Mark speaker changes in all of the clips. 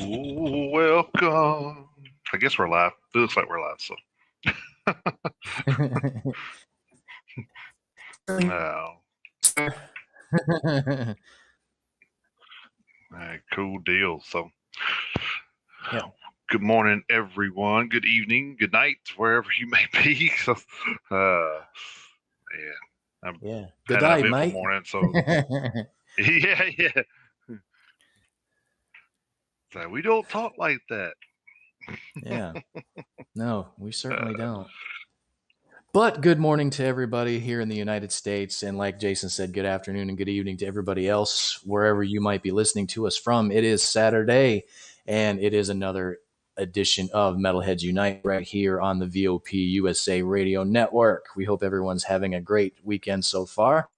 Speaker 1: Welcome. I guess we're live. It looks like we're live, so. Cool deal. So,
Speaker 2: yeah.
Speaker 1: Good morning, everyone. Good evening, good night, wherever you may be. So,
Speaker 2: Good night, mate.
Speaker 1: Morning, so yeah. So we don't talk like that.
Speaker 2: Yeah. No, we certainly don't. But good morning to everybody here in the United States. And like Jason said, good afternoon and good evening to everybody else, wherever you might be listening to us from. It is Saturday, and it is another edition of Metalheads Unite right here on the VOP USA Radio Network. We hope everyone's having a great weekend so far.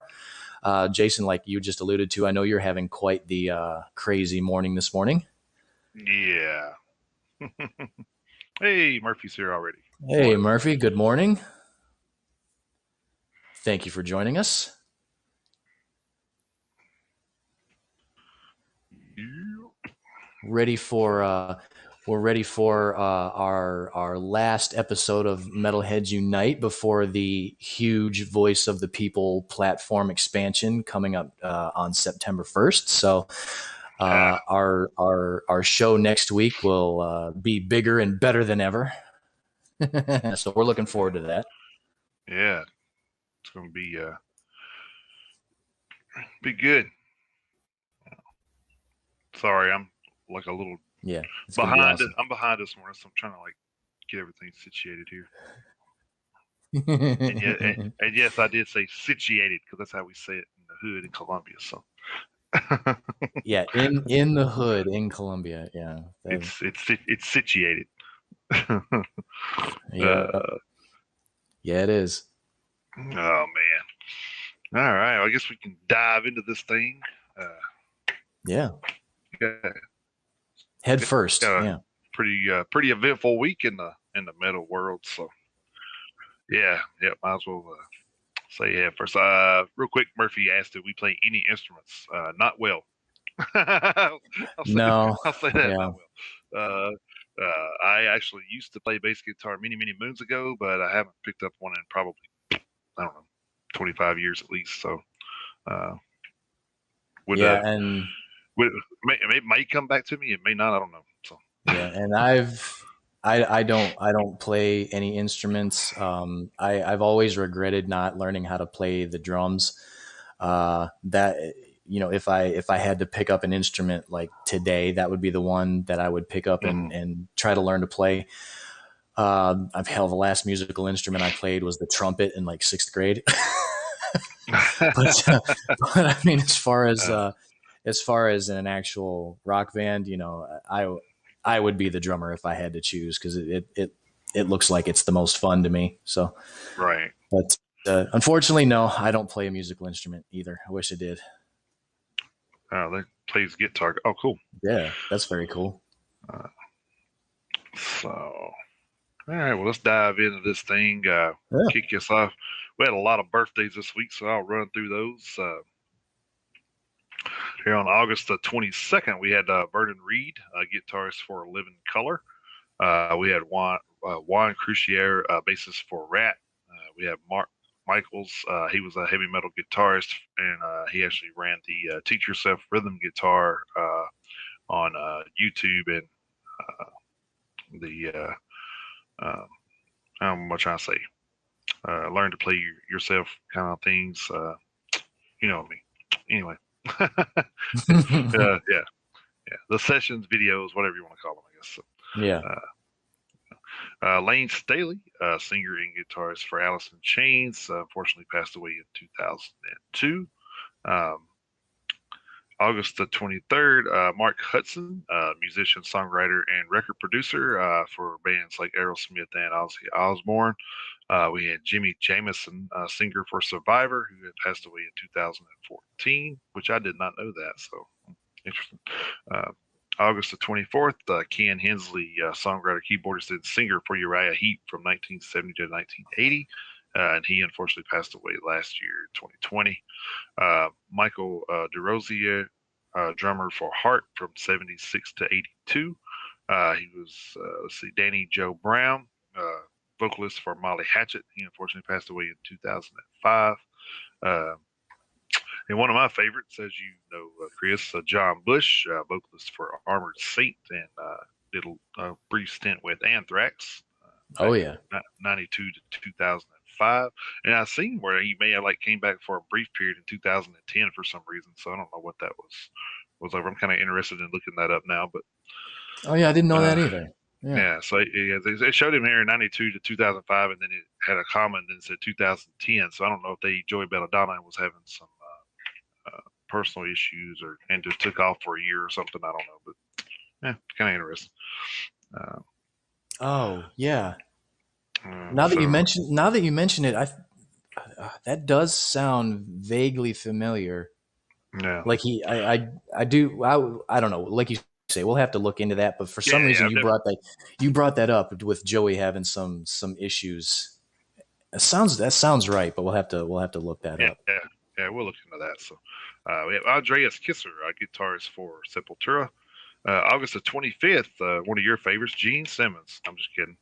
Speaker 2: Jason, like you just alluded to, I know you're having quite the crazy morning this morning.
Speaker 1: Yeah. Hey, Murphy's here already.
Speaker 2: Hey, Murphy, good morning. Thank you for joining us. We're ready for our last episode of Metalheads Unite before the huge Voice of the People platform expansion coming up on September 1st. So our show next week will be bigger and better than ever. So we're looking forward to that.
Speaker 1: Yeah, it's going to be good. Sorry, I'm like a little behind. Awesome. I'm behind this morning, so I'm trying to like get everything situated here. and yes, I did say situated because that's how we say it in the hood in Colombia. So.
Speaker 2: Yeah, in the hood in Colombia. Yeah,
Speaker 1: it's situated.
Speaker 2: Yeah, it is.
Speaker 1: Oh man! All right, I guess we can dive into this thing.
Speaker 2: Yeah. Head first.
Speaker 1: Yeah. Pretty eventful week in the metal world. So yeah, might as well say head first. Real quick, Murphy asked if we play any instruments. Not well. I'll say that. Yeah. Not well. I actually used to play bass guitar many moons ago, but I haven't picked up one in probably, I don't know, 25 years at least. So, it may come back to me. It may not. I don't know. So
Speaker 2: yeah, and I don't play any instruments. I've always regretted not learning how to play the drums. That, you know, if I had to pick up an instrument like today, that would be the one that I would pick up and try to learn to play. The last musical instrument I played was the trumpet in like 6th grade. but I mean, as far as an actual rock band, you know, I would be the drummer if I had to choose, because it looks like it's the most fun to me. So
Speaker 1: right.
Speaker 2: But unfortunately, no, I don't play a musical instrument either. I wish I did.
Speaker 1: They plays guitar. Oh, cool.
Speaker 2: Yeah, that's very cool.
Speaker 1: So, all right, well, let's dive into this thing. Kick us off. We had a lot of birthdays this week, so I'll run through those. Here on August the 22nd, we had Vernon Reed, guitarist for Living Color. We had Juan Crucier, bassist for Rat. We had Mark Michaels. He was a heavy metal guitarist, and he actually ran the Teach Yourself Rhythm Guitar on YouTube and what I'm trying to say. Learn to play yourself kind of things. You know me. Anyway. Yeah. The sessions, videos, whatever you want to call them, I guess. So,
Speaker 2: yeah.
Speaker 1: Elaine Staley, singer and guitarist for Allison Chains, unfortunately passed away in 2002. August the 23rd, Mark Hudson, musician, songwriter, and record producer for bands like Aerosmith and Ozzy Osbourne. We had Jimmy Jamison, singer for Survivor, who had passed away in 2014, which I did not know that, so interesting. August the 24th, Ken Hensley, songwriter, keyboardist, and singer for Uriah Heep from 1970 to 1980. And he unfortunately passed away last year, 2020. Michael Derosia, drummer for Heart from 76 to 82. He was, let's see, Danny Joe Brown, vocalist for Molly Hatchet. He unfortunately passed away in 2005. Uh, and one of my favorites, as you know, Chris, John Bush, vocalist for Armored Saint, and did a brief stint with Anthrax.
Speaker 2: Oh yeah,
Speaker 1: 92 to 2005. And I seen where he may have like came back for a brief period in 2010 for some reason. So I don't know what that was over. I'm kind of interested in looking that up now, but
Speaker 2: oh yeah, I didn't know that either.
Speaker 1: Yeah, so it showed him here in 92 to 2005, and then it had a comment and said 2010. So I don't know if Joey Belladonna was having some personal issues and just took off for a year or something. I don't know, but yeah, kind of interesting.
Speaker 2: Oh yeah. Now that you mention it, that does sound vaguely familiar.
Speaker 1: Yeah.
Speaker 2: Like I don't know. Like you say, we'll have to look into that. But for some reason, you brought that up with Joey having some issues. That sounds right, but we'll have to look that up.
Speaker 1: Yeah, we'll look into that. So we have Andreas Kisser, guitarist for Sepultura. August the 25th, one of your favorites, Gene Simmons. I'm just kidding.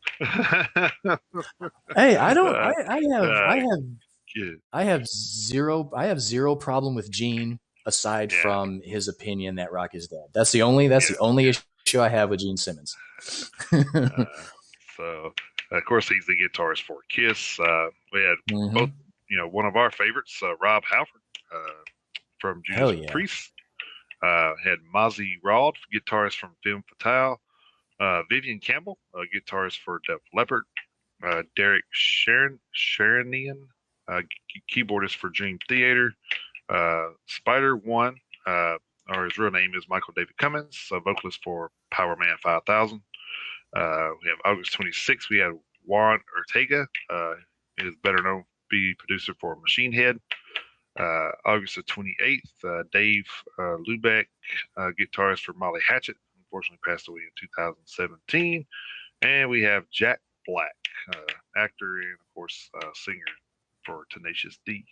Speaker 2: Hey, I have zero problem with Gene aside from his opinion that rock is dead. That's the only issue I have with Gene Simmons.
Speaker 1: So of course he's the guitarist for Kiss. We had both, one of our favorites, Rob Halford from Judas Priest. Had Mozzie Raud, guitarist from Femme Fatale. Vivian Campbell, guitarist for Def Leppard. Derek Sherinian, keyboardist for Dream Theater. Spider One, or his real name is Michael David Cummins, vocalist for Power Man 5000. We have August 26th, we had Juan Ortega, is better known to be producer for Machine Head. August the 28th, Dave Lubeck, guitarist for Molly Hatchet, unfortunately passed away in 2017. And we have Jack Black, actor and, of course, singer for Tenacious D.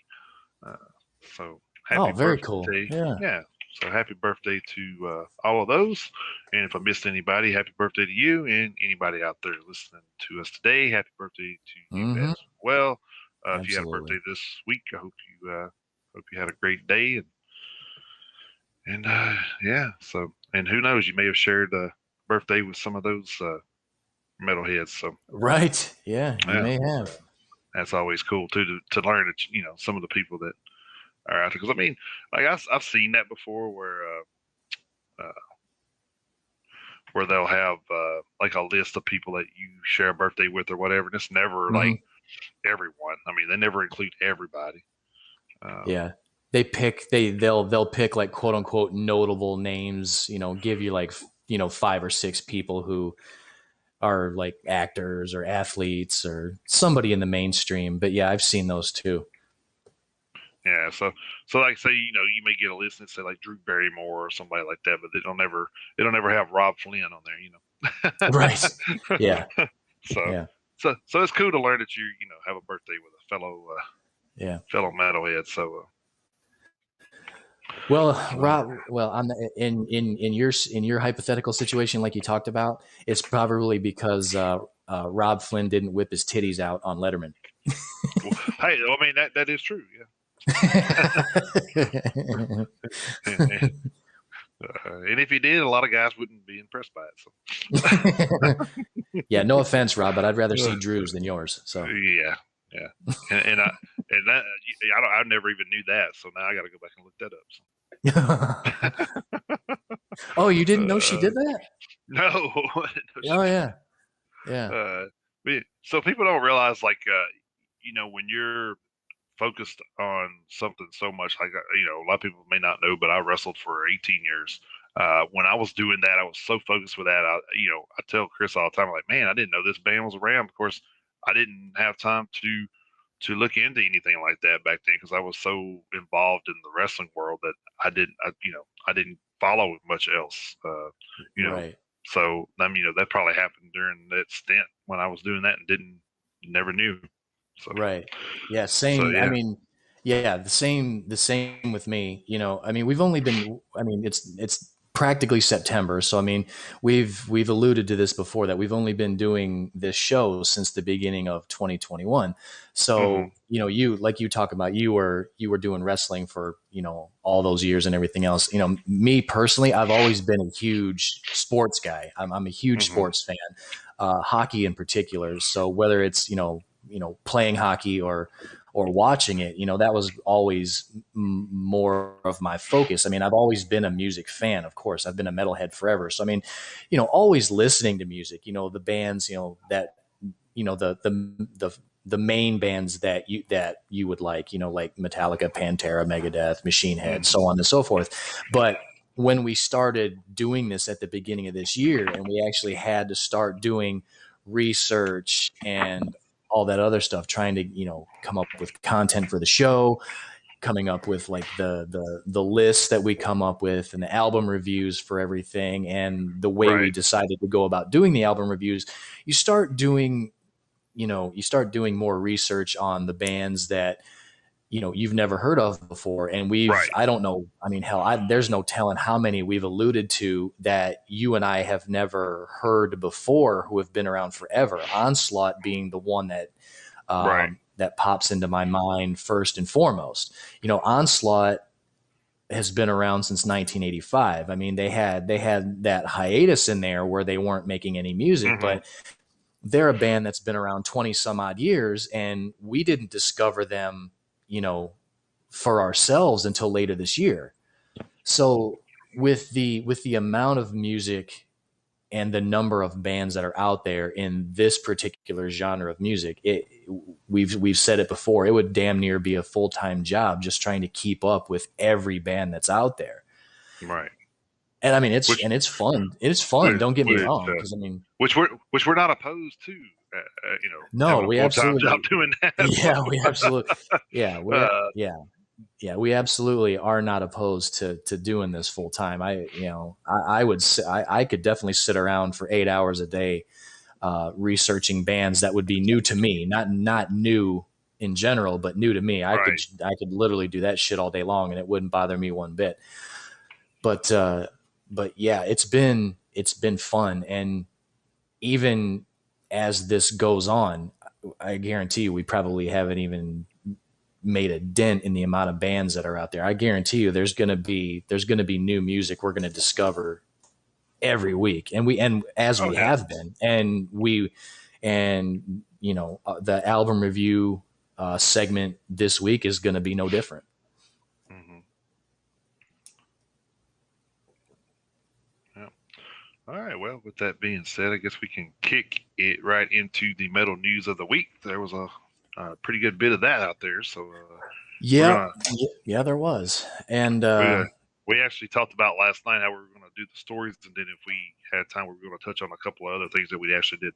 Speaker 1: So happy
Speaker 2: very
Speaker 1: birthday.
Speaker 2: Cool.
Speaker 1: Yeah. So happy birthday to all of those. And if I missed anybody, happy birthday to you and anybody out there listening to us today. Happy birthday to you as well. If you had a birthday this week, I hope you had a great day. And so, and who knows, you may have shared a birthday with some of those metalheads. So
Speaker 2: right. Yeah, you may have.
Speaker 1: That's always cool too, to learn that, some of the people that are out there. Because I mean, like I've seen that before where they'll have like a list of people that you share a birthday with or whatever, and it's never like everyone. I mean, they never include everybody.
Speaker 2: They'll pick like quote unquote notable names, give you like 5 or 6 people who are like actors or athletes or somebody in the mainstream. But yeah, I've seen those too.
Speaker 1: Yeah, so like say, you may get a list and say like Drew Barrymore or somebody like that, but it'll never have Rob Flynn on there,
Speaker 2: Right. Yeah.
Speaker 1: So it's cool to learn that you have a birthday with a fellow metalhead. So
Speaker 2: well, Rob, in your hypothetical situation, like you talked about, it's probably because Rob Flynn didn't whip his titties out on Letterman.
Speaker 1: Hey, I mean that is true, yeah. And if he did, a lot of guys wouldn't be impressed by it. So.
Speaker 2: Yeah, no offense, Rob, but I'd rather see Drew's than yours. So
Speaker 1: yeah, and I never even knew that. So now I got to go back and look that up. So.
Speaker 2: Oh, you didn't know she did that?
Speaker 1: No.
Speaker 2: Oh yeah.
Speaker 1: So people don't realize, like, when you're focused on something so much, like a lot of people may not know, but I wrestled for 18 years. When I was doing that, I was so focused with that. I tell Chris all the time, like, man, I didn't know this band was around. Of course, I didn't have time to look into anything like that back then because I was so involved in the wrestling world that I didn't follow much else.
Speaker 2: Right.
Speaker 1: So that probably happened during that stint when I was doing that and never knew. So.
Speaker 2: Right. Yeah. Same.
Speaker 1: So, yeah.
Speaker 2: I mean, Yeah, the same with me. You know, I mean, we've only been, I mean, it's practically September. So, I mean, we've alluded to this before that we've only been doing this show since the beginning of 2021.
Speaker 1: Hmm.
Speaker 2: So, you know, like you talk about, you were doing wrestling for, you know, all those years and everything else. You know, me personally, I've always been a huge sports guy. I'm a huge
Speaker 1: Hmm.
Speaker 2: sports fan, hockey in particular. So whether it's, playing hockey or watching it, you know, that was always more of my focus. I mean, I've always been a music fan, of course. I've been a metalhead forever. So, I mean, you know, always listening to music, you know, the bands, you know, that, you know, the main bands that you would like, you know, like Metallica, Pantera, Megadeth, Machine Head,
Speaker 1: Hmm.
Speaker 2: so on and so forth. But when we started doing this at the beginning of this year, and we actually had to start doing research and all that other stuff, trying to, you know, come up with content for the show, coming up with like the lists that we come up with and the album reviews for everything, and the way we
Speaker 1: Right.
Speaker 2: decided to go about doing the album reviews, you start doing, you start doing more research on the bands that, you know, you've never heard of before. And
Speaker 1: Right.
Speaker 2: I don't know, I mean, hell, there's no telling how many we've alluded to that you and I have never heard before, who have been around forever, Onslaught being the one
Speaker 1: Right.
Speaker 2: that pops into my mind first and foremost. You know, Onslaught has been around since 1985. I mean, they had that hiatus in there where they weren't making any music,
Speaker 1: Hmm.
Speaker 2: but they're a band that's been around 20 some odd years, and we didn't discover them, you know, for ourselves until later this year. So with the amount of music and the number of bands that are out there in this particular genre of music, we've said it before, it would damn near be a full-time job just trying to keep up with every band that's out there.
Speaker 1: Right.
Speaker 2: And I mean,
Speaker 1: Which,
Speaker 2: it's fun. It's fun.
Speaker 1: which,
Speaker 2: Don't get me
Speaker 1: which,
Speaker 2: wrong, because I mean,
Speaker 1: which we're not opposed to,
Speaker 2: no,
Speaker 1: having a
Speaker 2: we
Speaker 1: full time job
Speaker 2: absolutely,
Speaker 1: doing that. So,
Speaker 2: yeah, we absolutely, yeah,
Speaker 1: uh,
Speaker 2: yeah, we absolutely are not opposed to doing this full time. I would say I could definitely sit around for 8 hours a day, researching bands that would be new to me, not new in general, but new to me.
Speaker 1: right.
Speaker 2: I could literally do that shit all day long, and it wouldn't bother me one bit. But yeah, it's been fun, and even as this goes on, I guarantee you we probably haven't even made a dent in the amount of bands that are out there. I guarantee you there's going to be new music we're going to discover every week, and as
Speaker 1: Oh
Speaker 2: we
Speaker 1: yeah.
Speaker 2: have been, and you know, the album review segment this week is going to be no different.
Speaker 1: Hmm. Yeah. All right. Well, with that being said, I guess we can kick it right into the metal news of the week. There was a pretty good bit of that out there, so we're
Speaker 2: Yeah,
Speaker 1: gonna
Speaker 2: yeah, there was, and
Speaker 1: we we actually talked about last night how we were gonna do the stories, and then if we had time, we were gonna touch on a couple of other things that we actually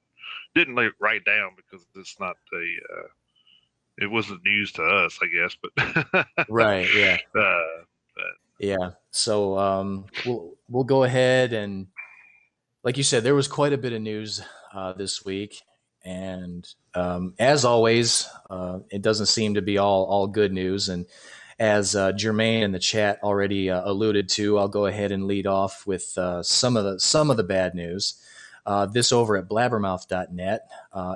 Speaker 1: didn't like, write down because it's not it wasn't news to us, I guess, but
Speaker 2: right, yeah,
Speaker 1: but
Speaker 2: yeah. So we'll go ahead, and like you said, there was quite a bit of news this week, and as always, it doesn't seem to be all good news. And as Jermaine in the chat already alluded to, I'll go ahead and lead off with some of the bad news. This over at blabbermouth.net.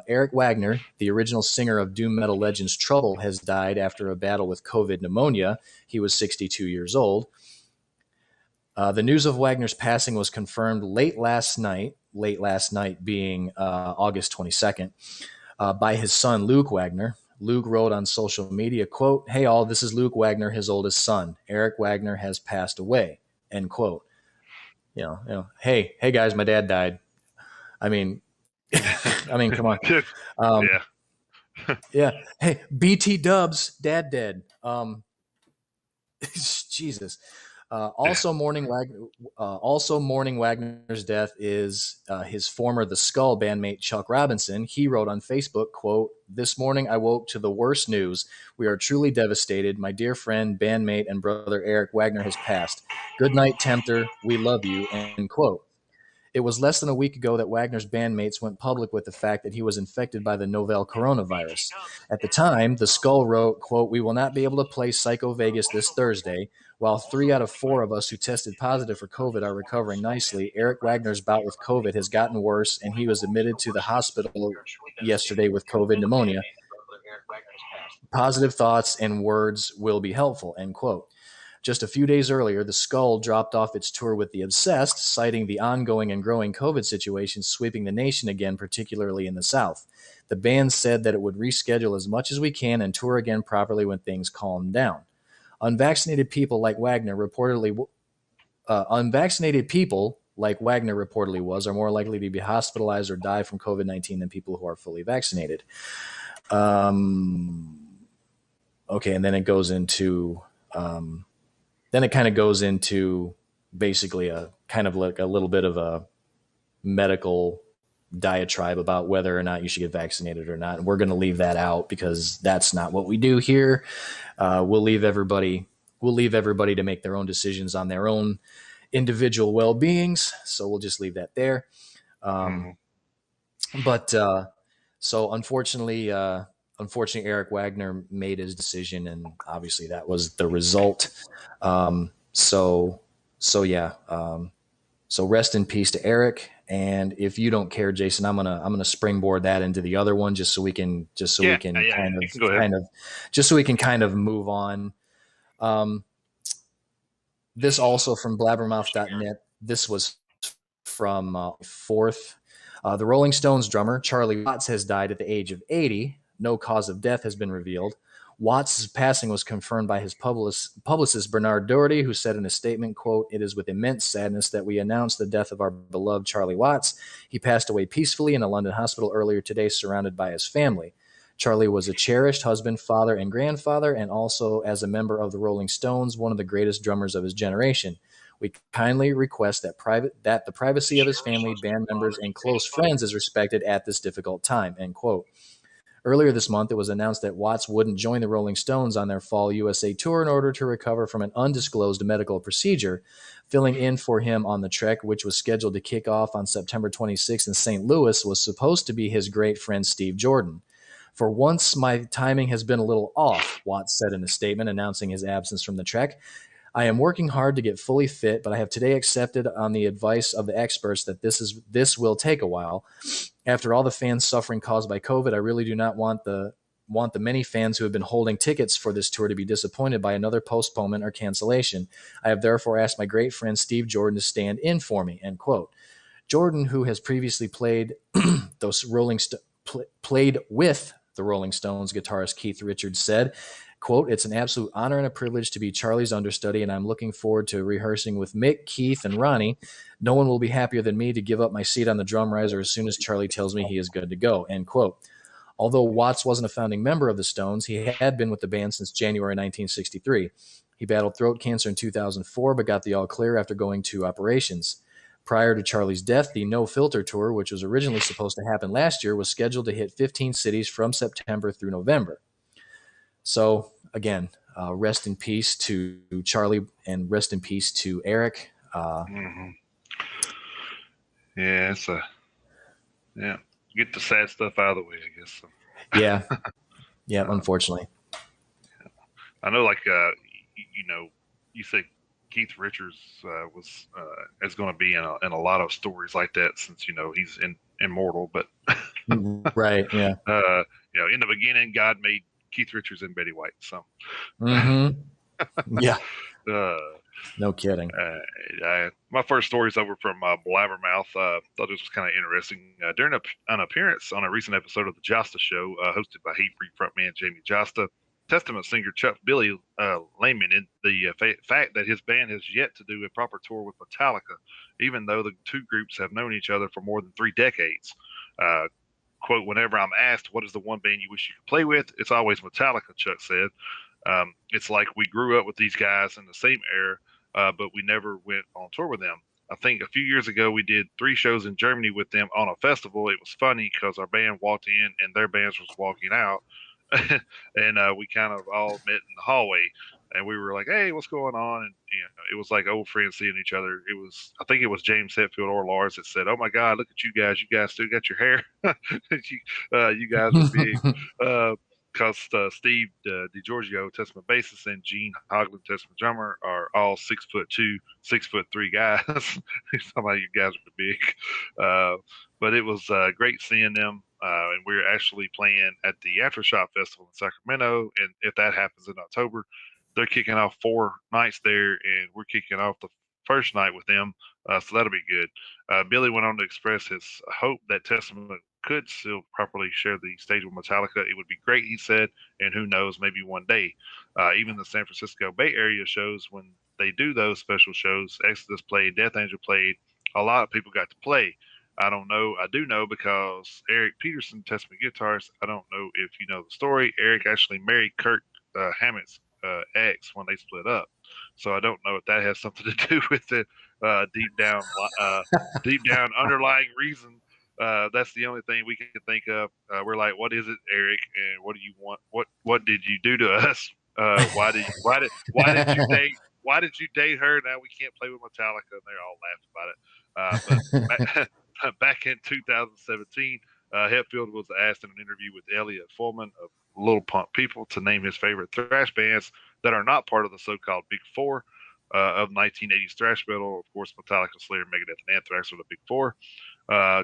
Speaker 2: Eric Wagner, the original singer of doom metal legends Trouble, has died after a battle with COVID pneumonia. He was 62 years old. The news of Wagner's passing was confirmed late last night being August 22nd, by his son, Luke Wagner. Luke wrote on social media, quote, "Hey all, this is Luke Wagner, his oldest son. Eric Wagner has passed away," end quote. Hey guys, my dad died. I mean, I mean, come on. Um,
Speaker 1: yeah.
Speaker 2: yeah. Hey, BT Dubs, dad dead. Jesus. Also mourning Wagner's death is his former The Skull bandmate Chuck Robinson. He wrote on Facebook, quote, "This morning I woke to the worst news. We are truly devastated. My dear friend, bandmate, and brother Eric Wagner has passed. Good night, Tempter. We love you," end quote. It was less than a week ago that Wagner's bandmates went public with the fact that he was infected by the novel coronavirus. At the time, the Skull wrote, quote, "We will not be able to play Psycho Vegas this Thursday. While 3 out of 4 of us who tested positive for COVID are recovering nicely, Eric Wagner's bout with COVID has gotten worse, and he was admitted to the hospital yesterday with COVID pneumonia. Positive thoughts and words will be helpful," end quote. Just a few days earlier, the Skull dropped off its tour with the Obsessed, citing the ongoing and growing COVID situation sweeping the nation again, particularly in the South. The band said that it would reschedule as much as we can and tour again properly when things calm down. Unvaccinated people like Wagner reportedly was are more likely to be hospitalized or die from COVID-19 than people who are fully vaccinated. Okay, and then it goes into then it kind of goes into basically a kind of like a little bit of a medical diatribe about whether or not you should get vaccinated or not. And we're going to leave that out because that's not what we do here. We'll leave everybody to make their own decisions on their own individual well-beings. So we'll just leave that there. But so unfortunately, Eric Wagner made his decision, and obviously that was the result. So rest in peace to Eric. And if you don't care, Jason, I'm gonna springboard that into the other one just so we can kind of move on. This also from blabbermouth.net. This was from 4th. The Rolling Stones drummer Charlie Watts has died at the age of 80. No cause of death has been revealed. Watts' passing was confirmed by his publicist Bernard Doherty, who said in a statement, quote, "It is with immense sadness that we announce the death of our beloved Charlie Watts. He passed away peacefully in a London hospital earlier today, surrounded by his family. Charlie was a cherished husband, father, and grandfather, and also, as a member of the Rolling Stones, one of the greatest drummers of his generation. We kindly request that the privacy of his family, band members, and close friends is respected at this difficult time," end quote. Earlier this month, it was announced that Watts wouldn't join the Rolling Stones on their fall USA tour in order to recover from an undisclosed medical procedure. Filling in for him on the trek, which was scheduled to kick off on September 26th in St. Louis, was supposed to be his great friend Steve Jordan. "For once, my timing has been a little off," Watts said in a statement announcing his absence from the trek. "I am working hard to get fully fit, but I have today accepted on the advice of the experts that this will take a while. After all the fans suffering caused by COVID, I really do not want the many fans who have been holding tickets for this tour to be disappointed by another postponement or cancellation. I have therefore asked my great friend Steve Jordan to stand in for me," end quote. Jordan, who has previously played played with the Rolling Stones guitarist Keith Richards, said, quote, "It's an absolute honor and a privilege to be Charlie's understudy, and I'm looking forward to rehearsing with Mick, Keith, and Ronnie. No one will be happier than me to give up my seat on the drum riser as soon as Charlie tells me he is good to go," end quote. Although Watts wasn't a founding member of the Stones, he had been with the band since January 1963. He battled throat cancer in 2004, but got the all clear after going to operations. Prior to Charlie's death, the No Filter Tour, which was originally supposed to happen last year, was scheduled to hit 15 cities from September through November. So, again, rest in peace to Charlie and rest in peace to Eric.
Speaker 1: Yeah, get the sad stuff out of the way, I guess. So.
Speaker 2: Yeah, unfortunately.
Speaker 1: I know, like, you said Keith Richards is going to be in a lot of stories like that since, he's immortal. But
Speaker 2: right, yeah.
Speaker 1: In the beginning, God made Keith Richards and Betty White. So,
Speaker 2: yeah, no kidding.
Speaker 1: My first stories over from Blabbermouth. Thought this was kind of interesting. During an appearance on a recent episode of the Josta Show, hosted by Hatebreed frontman Jamie Josta, Testament singer Chuck Billy lamented the fact that his band has yet to do a proper tour with Metallica, even though the two groups have known each other for more than 3 decades. Quote, "Whenever I'm asked what is the one band you wish you could play with, it's always Metallica," Chuck said. "It's like we grew up with these guys in the same era, but we never went on tour with them. I think a few years ago we did 3 shows in Germany with them on a festival. It was funny because our band walked in and their bands was walking out, and we kind of all met in the hallway. and we were like, "Hey, what's going on?" And it was like old friends seeing each other. I think it was James Hetfield or Lars that said, "Oh my God, look at you guys! You guys still got your hair. You guys are big." Because Steve DiGiorgio, Testament bassist, and Gene Hoglan, Testament drummer, are all 6'2", 6'3" guys. Some of you guys are big. Uh, but it was great seeing them. And we're actually playing at the Aftershock Festival in Sacramento. And if that happens in October, they're kicking off 4 nights there, and we're kicking off the first night with them. So that'll be good. Billy went on to express his hope that Testament could still properly share the stage with Metallica. It would be great, he said, and who knows, maybe one day. Even the San Francisco Bay Area shows, when they do those special shows, Exodus played, Death Angel played, a lot of people got to play. I don't know. I do know because Eric Peterson, Testament guitarist, I don't know if you know the story. Eric actually married Kirk Hammett's ex when they split up. So I don't know if that has something to do with it. Deep down, deep down underlying reason. That's the only thing we can think of. We're like, what is it, Eric? And what do you want? What did you do to us? Why did you date? Why did you date her? Now we can't play with Metallica, and they're all laughing about it. But back in 2017, Hetfield was asked in an interview with Elliot Fullman of Little Pump People to name his favorite thrash bands that are not part of the so-called Big Four of 1980s thrash metal. Of course, Metallica, Slayer, Megadeth, and Anthrax are the Big Four.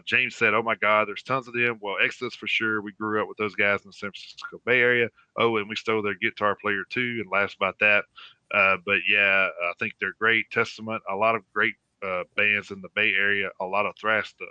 Speaker 1: James said, "Oh my God, there's tons of them. Well, Exodus for sure. We grew up with those guys in the San Francisco Bay Area. Oh, and we stole their guitar player too, and laughs about that. But yeah, I think they're great. Testament, a lot of great bands in the Bay Area, a lot of thrash stuff.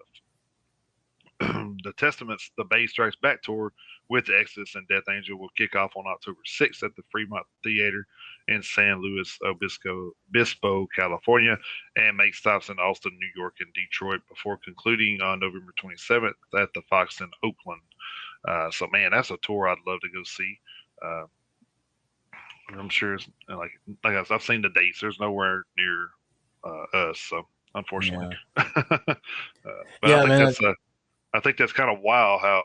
Speaker 1: The Testament's The Bay Strikes Back tour with Exodus and Death Angel will kick off on October 6th at the Fremont Theater in San Luis Obispo, California, and make stops in Austin, New York, and Detroit before concluding on November 27th at the Fox in Oakland. So, man, that's a tour I'd love to go see. I'm sure, I've seen the dates. There's nowhere near us, so unfortunately.
Speaker 2: Yeah.
Speaker 1: But yeah, I think that's kind of wild how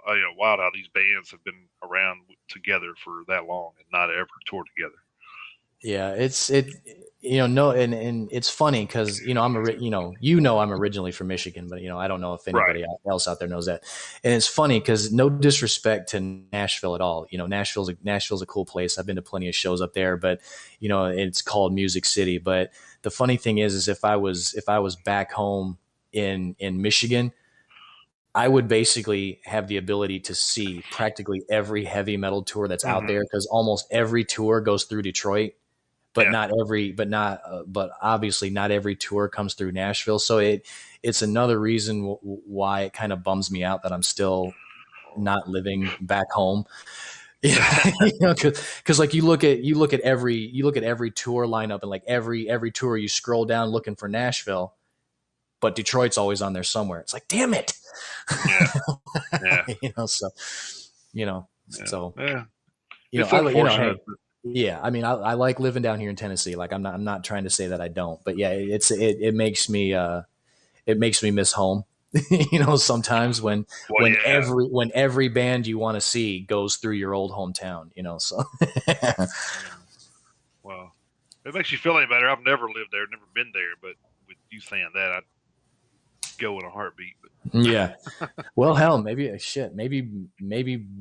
Speaker 1: these bands have been around together for that long and not ever toured together.
Speaker 2: Yeah, and it's funny because I'm originally from Michigan, but I don't know if anybody else out there knows that. And it's funny because no disrespect to Nashville at all. Nashville's a cool place. I've been to plenty of shows up there, but it's called Music City. But the funny thing is if I was back home in Michigan, I would basically have the ability to see practically every heavy metal tour that's out there because almost every tour goes through Detroit. But but obviously not every tour comes through Nashville. So it's another reason why it kind of bums me out that I'm still not living back home. Because like you look at every tour lineup, and like every tour you scroll down looking for Nashville, but Detroit's always on there somewhere. It's like, damn it.
Speaker 1: Yeah.
Speaker 2: So
Speaker 1: It's unfortunate.
Speaker 2: Yeah, I mean, I like living down here in Tennessee. Like, I'm not trying to say that I don't, but yeah, it makes me miss home. Sometimes when every band you want to see goes through your old hometown. So.
Speaker 1: Well, it makes you feel any better. I've never lived there, never been there, but with you saying that, I'd go in a heartbeat.
Speaker 2: Yeah. Well, hell, maybe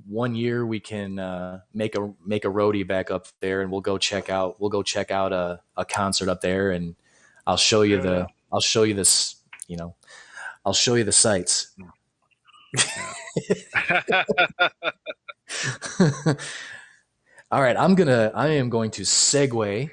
Speaker 2: one year we can make a roadie back up there, and we'll go check out a concert up there, and I'll show you the sights. Yeah. All right, I am going to segue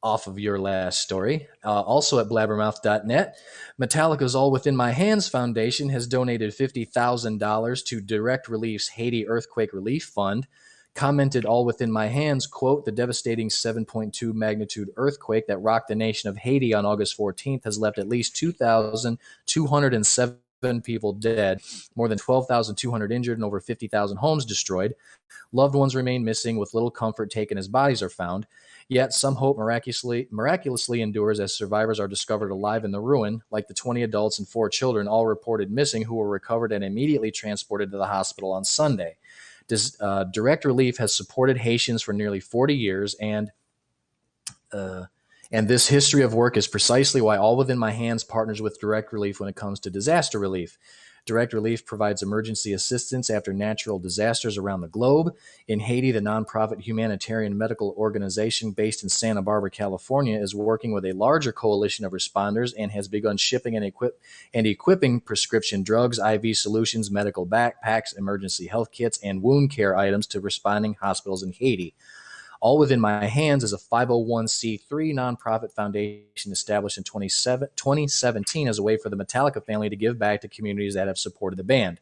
Speaker 2: off of your last story. Also at blabbermouth.net, Metallica's All Within My Hands Foundation has donated $50,000 to Direct Relief's Haiti Earthquake Relief Fund. Commented All Within My Hands, quote, "The devastating 7.2 magnitude earthquake that rocked the nation of Haiti on August 14th has left at least 2,207 people dead, more than 12,200 injured, and over 50,000 homes destroyed. Loved ones remain missing, with little comfort taken as bodies are found. Yet some hope miraculously endures as survivors are discovered alive in the ruin, like the 20 adults and 4 children all reported missing who were recovered and immediately transported to the hospital on Sunday. Direct Relief has supported Haitians for nearly 40 years, and And this history of work is precisely why All Within My Hands partners with Direct Relief when it comes to disaster relief. Direct Relief provides emergency assistance after natural disasters around the globe. In Haiti, the nonprofit humanitarian medical organization based in Santa Barbara, California, is working with a larger coalition of responders and has begun shipping and equipping prescription drugs, IV solutions, medical backpacks, emergency health kits, and wound care items to responding hospitals in Haiti. All Within My Hands is a 501c3 nonprofit foundation established in 2017 as a way for the Metallica family to give back to communities that have supported the band.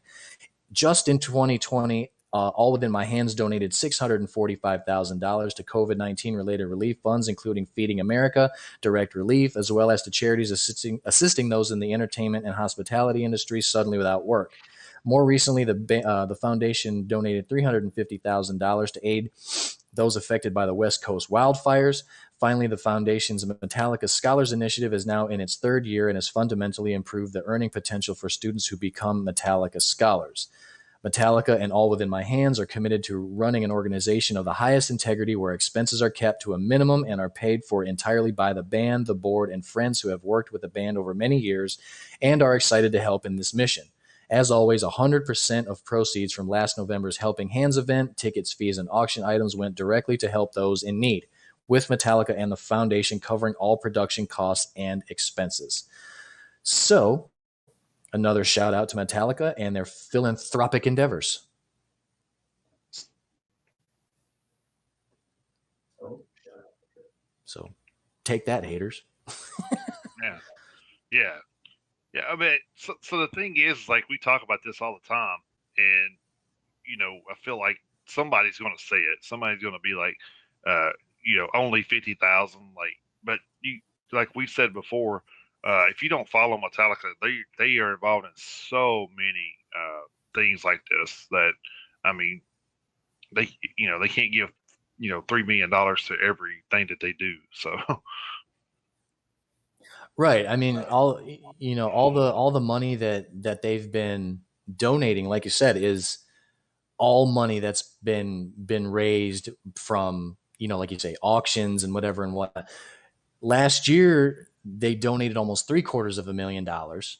Speaker 2: Just in 2020, All Within My Hands donated $645,000 to COVID-19 related relief funds, including Feeding America, Direct Relief, as well as to charities assisting those in the entertainment and hospitality industry suddenly without work. More recently, the foundation donated $350,000 to aid those affected by the West Coast wildfires. Finally, the foundation's Metallica Scholars Initiative is now in its third year and has fundamentally improved the earning potential for students who become Metallica scholars. Metallica and All Within My Hands are committed to running an organization of the highest integrity where expenses are kept to a minimum and are paid for entirely by the band, the board, and friends who have worked with the band over many years and are excited to help in this mission. As always, 100% of proceeds from last November's Helping Hands event, tickets, fees, and auction items went directly to help those in need, with Metallica and the foundation covering all production costs and expenses. So, another shout out to Metallica and their philanthropic endeavors. So, take that, haters.
Speaker 1: Yeah. I mean, so the thing is, like, we talk about this all the time, and I feel like somebody's going to say it. Somebody's going to be like, only 50,000. Like, but like we said before, if you don't follow Metallica, they are involved in so many things like this that, I mean, they can't give $3 million to everything that they do. So.
Speaker 2: Right. I mean, all the money that they've been donating, like you said, is all money that's been raised from, like you say, auctions and whatever and what. Last year they donated almost $750,000.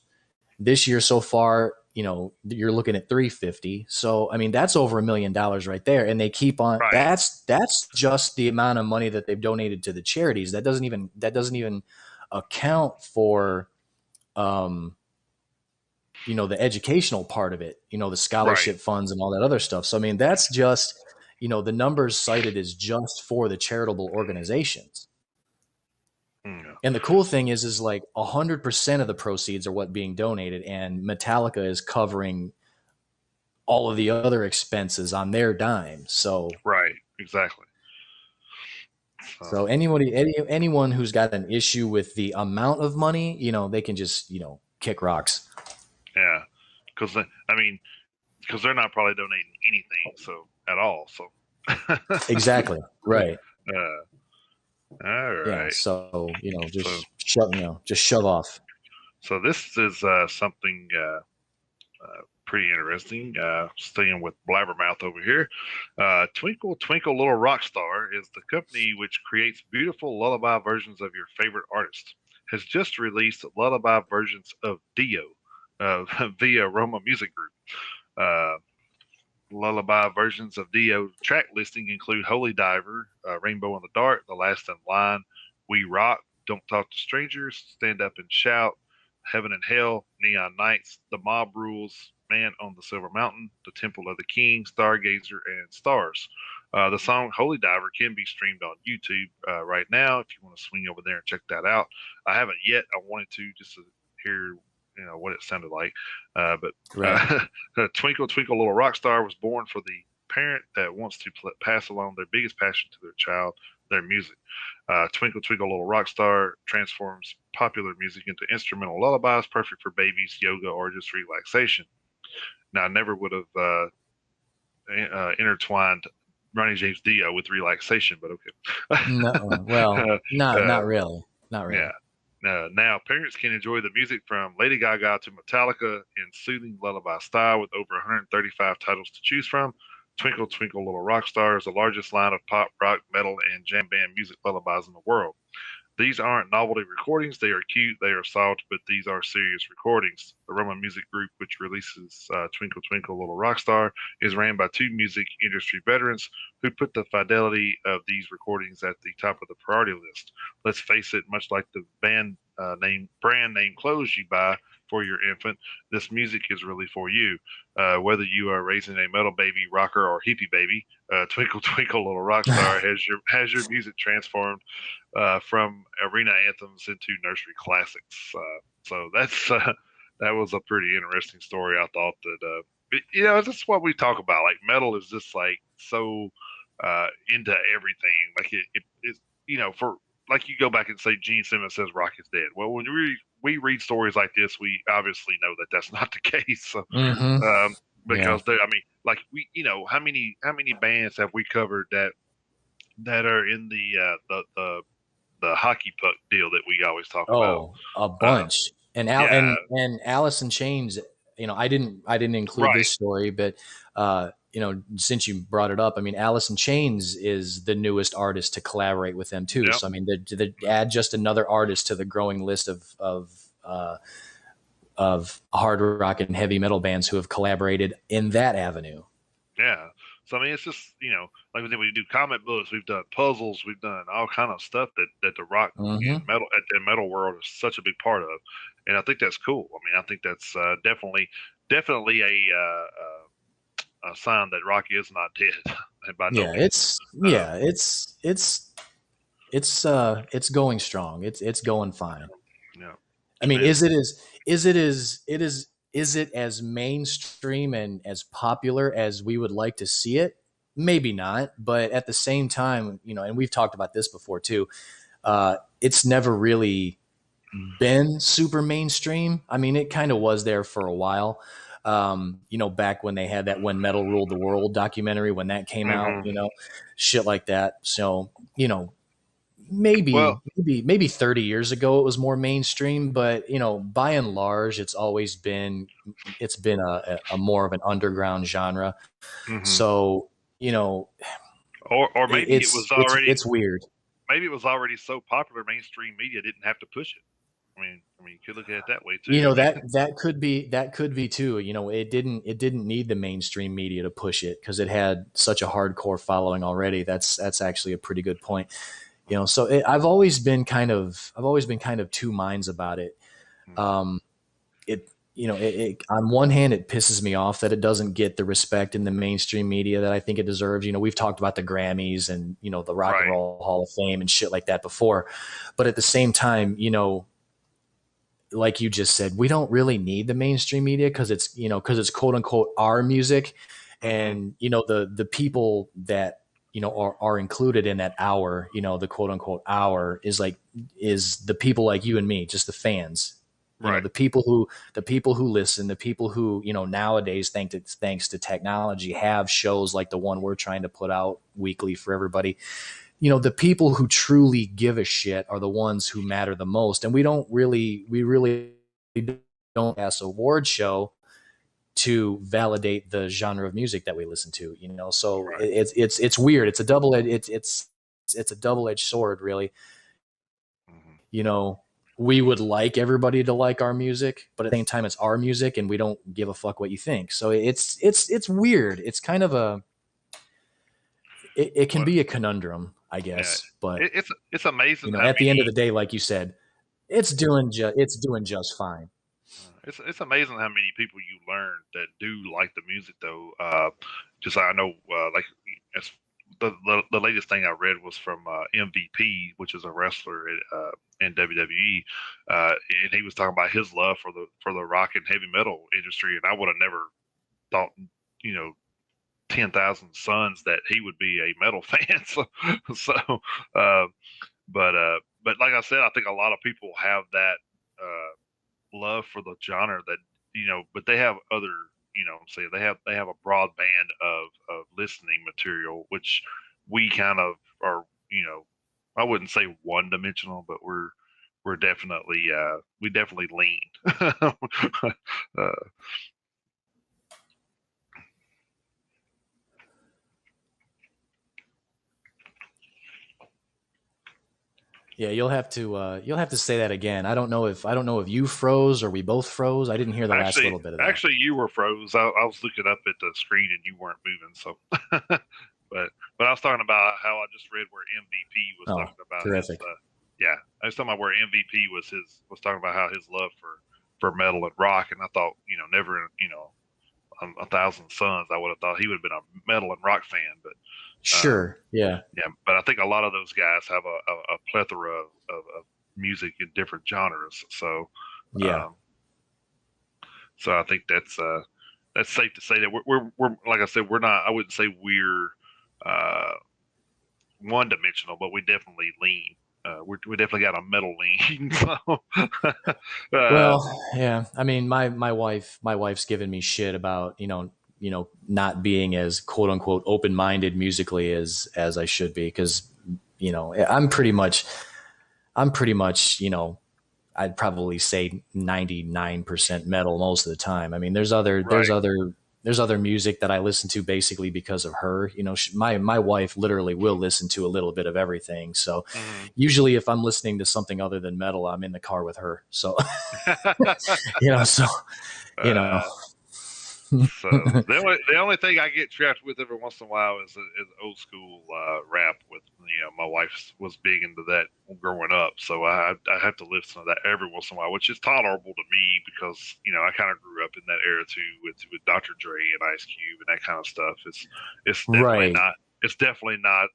Speaker 2: This year so far, you're looking at 350. So I mean, that's over $1 million right there. And they keep on.
Speaker 1: Right.
Speaker 2: That's just the amount of money that they've donated to the charities. That doesn't even account for the educational part of it, the scholarship funds and all that other stuff. So I mean, that's just the numbers cited is just for the charitable organizations. And the cool thing is like 100% of the proceeds are what being donated, and Metallica is covering all of the other expenses on their dime. So
Speaker 1: right, exactly.
Speaker 2: So anyone who's got an issue with the amount of money, they can just kick rocks.
Speaker 1: Yeah, because they're not probably donating anything at all. So
Speaker 2: exactly right.
Speaker 1: All right.
Speaker 2: Yeah. So just shove off.
Speaker 1: So this is something pretty interesting. Staying with Blabbermouth over here. Twinkle Twinkle Little Rock Star is the company which creates beautiful lullaby versions of your favorite artist. Has just released lullaby versions of Dio via Roma Music Group. Lullaby versions of Dio track listing include Holy Diver, Rainbow in the Dark, The Last in Line, We Rock, Don't Talk to Strangers, Stand Up and Shout, Heaven and Hell, Neon Nights, The Mob Rules, Man on the Silver Mountain, The Temple of the King, Stargazer, and Stars. The song Holy Diver can be streamed on YouTube right now if you want to swing over there and check that out. I haven't yet. I wanted to just to hear what it sounded like. But Twinkle Twinkle Little Rock Star was born for the parent that wants to pass along their biggest passion to their child, their music. Twinkle Twinkle Little Rock Star transforms popular music into instrumental lullabies, perfect for babies, yoga, or just relaxation. Now, I never would have intertwined Ronnie James Dio with relaxation, but okay.
Speaker 2: No, well, not really. Not really.
Speaker 1: Yeah. Now, parents can enjoy the music from Lady Gaga to Metallica in soothing lullaby style with over 135 titles to choose from. Twinkle Twinkle Little Rock Star is the largest line of pop, rock, metal, and jam band music lullabies in the world. These aren't novelty recordings. They are cute, they are soft, but these are serious recordings. The Roman Music Group, which releases Twinkle Twinkle Little Rock Star, is ran by two music industry veterans who put the fidelity of these recordings at the top of the priority list. Let's face it, much like the brand name clothes you buy for your infant, this music is really for you. Whether you are raising a metal baby, rocker, or hippie baby, Twinkle Twinkle Little Rock Star has your music transformed from arena anthems into nursery classics. So that was a pretty interesting story. I thought that that's what we talk about. Like metal is just like so into everything. Like it for like you go back and say Gene Simmons says rock is dead. Well, when we read stories like this, we obviously know that that's not the case. So, um,
Speaker 2: Yeah.
Speaker 1: because I mean, like how many bands have we covered that are in the hockey puck deal that we always talk about.
Speaker 2: Oh, a
Speaker 1: Uh,
Speaker 2: bunch. And Al
Speaker 1: yeah,
Speaker 2: and Allison Chains, I didn't include
Speaker 1: right.
Speaker 2: this story, but since you brought it up, I mean, Allison Chains is the newest artist to collaborate with them too.
Speaker 1: Yep.
Speaker 2: So I mean, to add just another artist to the growing list of hard rock and heavy metal bands who have collaborated in that avenue.
Speaker 1: Yeah. So I mean, it's just like we do comic books, we've done puzzles, we've done all kind of stuff that the rock and
Speaker 2: Hmm.
Speaker 1: metal at the metal world is such a big part of, and I think that's cool. I mean, I think that's definitely a sign that rock is not dead, and by no
Speaker 2: Yeah,
Speaker 1: means. Uh,
Speaker 2: it's going strong. It's going fine.
Speaker 1: yeah,
Speaker 2: I mean,
Speaker 1: and
Speaker 2: is it as mainstream and as popular as we would like to see it? Maybe not, but at the same time, and we've talked about this before too. It's never really been super mainstream. I mean, it kind of was there for a while. Back when they had that "When Metal Ruled the World" documentary, when that came out,
Speaker 1: mhm.
Speaker 2: shit like that. So,
Speaker 1: Well,
Speaker 2: maybe 30 years ago it was more mainstream, but by and large it's been a more of an underground genre.
Speaker 1: mhm.
Speaker 2: So you know
Speaker 1: Or
Speaker 2: it,
Speaker 1: maybe it was already
Speaker 2: it's weird.
Speaker 1: so popular mainstream media didn't have to push it. I mean, you could look at it that way too.
Speaker 2: That could be too. It didn't need the mainstream media to push it because it had such a hardcore following already. That's actually a pretty good point. So I've always been kind of two minds about it.
Speaker 1: Mhm.
Speaker 2: um on one hand, it pisses me off that it doesn't get the respect in the mainstream media that I think it deserves. We've talked about the Grammys and the Rock and
Speaker 1: Right.
Speaker 2: Roll Hall of Fame and shit like that before, but at the same time, like you just said, we don't really need the mainstream media because it's quote unquote our music,
Speaker 1: Mhm.
Speaker 2: and the people that are included in that hour, the quote unquote hour is the people like you and me, just the fans.
Speaker 1: Right.
Speaker 2: The people who listen, the people who nowadays, thanks to technology, have shows like the one we're trying to put out weekly for everybody. The people who truly give a shit are the ones who matter the most. And we really don't ask award show to validate the genre of music that we listen to. So
Speaker 1: Right.
Speaker 2: it's weird. It's a double-edged sword, really.
Speaker 1: Mhm.
Speaker 2: you know we would like everybody to like our music, but at the same time it's our music and we don't give a fuck what you think. So it's weird. It's kind of it can
Speaker 1: Well,
Speaker 2: be a conundrum, I
Speaker 1: yeah.
Speaker 2: guess. But
Speaker 1: It's amazing how
Speaker 2: at the end of
Speaker 1: many
Speaker 2: the day, like you said, it's doing just fine.
Speaker 1: it's amazing how many people you learn that do like the music though. Just I know, like as the latest thing I read was from MVP, which is a wrestler in WWE, and he was talking about his love for the rock and heavy metal industry, and I would have never thought, you know, 10,000 Suns that he would be a metal fan. So, uh, but like I said, I think a lot of people have that love for the genre that but they have other, say they have a broad band of listening material, which we kind of are, I wouldn't say one dimensional, but we're definitely we definitely lean. uh,
Speaker 2: Yeah, you'll have to say that again. I don't know if you froze or we both froze. I didn't hear the last
Speaker 1: Actually,
Speaker 2: little bit of that.
Speaker 1: actually, you were froze. I was looking up at the screen and you weren't moving. So, but I was talking about how I just read where MVP was
Speaker 2: Oh,
Speaker 1: talking about his.
Speaker 2: terrific.
Speaker 1: Yeah, I was talking about where MVP was talking about how his love for metal and rock, and I thought, never, a thousand suns, I would have thought he would have been a metal and rock fan, but
Speaker 2: Sure. Yeah.
Speaker 1: yeah, but I think a lot of those guys have a plethora of music in different genres. So,
Speaker 2: Yeah.
Speaker 1: um, so I think that's safe to say that we're like I said, we're not. I wouldn't say we're uh, one dimensional, but we definitely lean. We definitely got a metal lean. So,
Speaker 2: Well, yeah. I mean, my wife's given me shit about not being as quote unquote open minded musically as I should be because I'm pretty much I'd probably say 99% metal most of the time. I mean, there's other there's
Speaker 1: right.
Speaker 2: other there's other music that I listen to basically because of her. My wife literally will listen to a little bit of everything. So
Speaker 1: Hmm.
Speaker 2: usually if I'm listening to something other than metal, I'm in the car with her. So you know, so you know.
Speaker 1: uh, So the only thing I get trapped with every once in a while is old school rap. With my wife was big into that growing up, so I have to listen to that every once in a while, which is tolerable to me because I kind of grew up in that era too with Dr. Dre and Ice Cube and that kind of stuff. It's definitely
Speaker 2: Right.
Speaker 1: not. It's definitely not.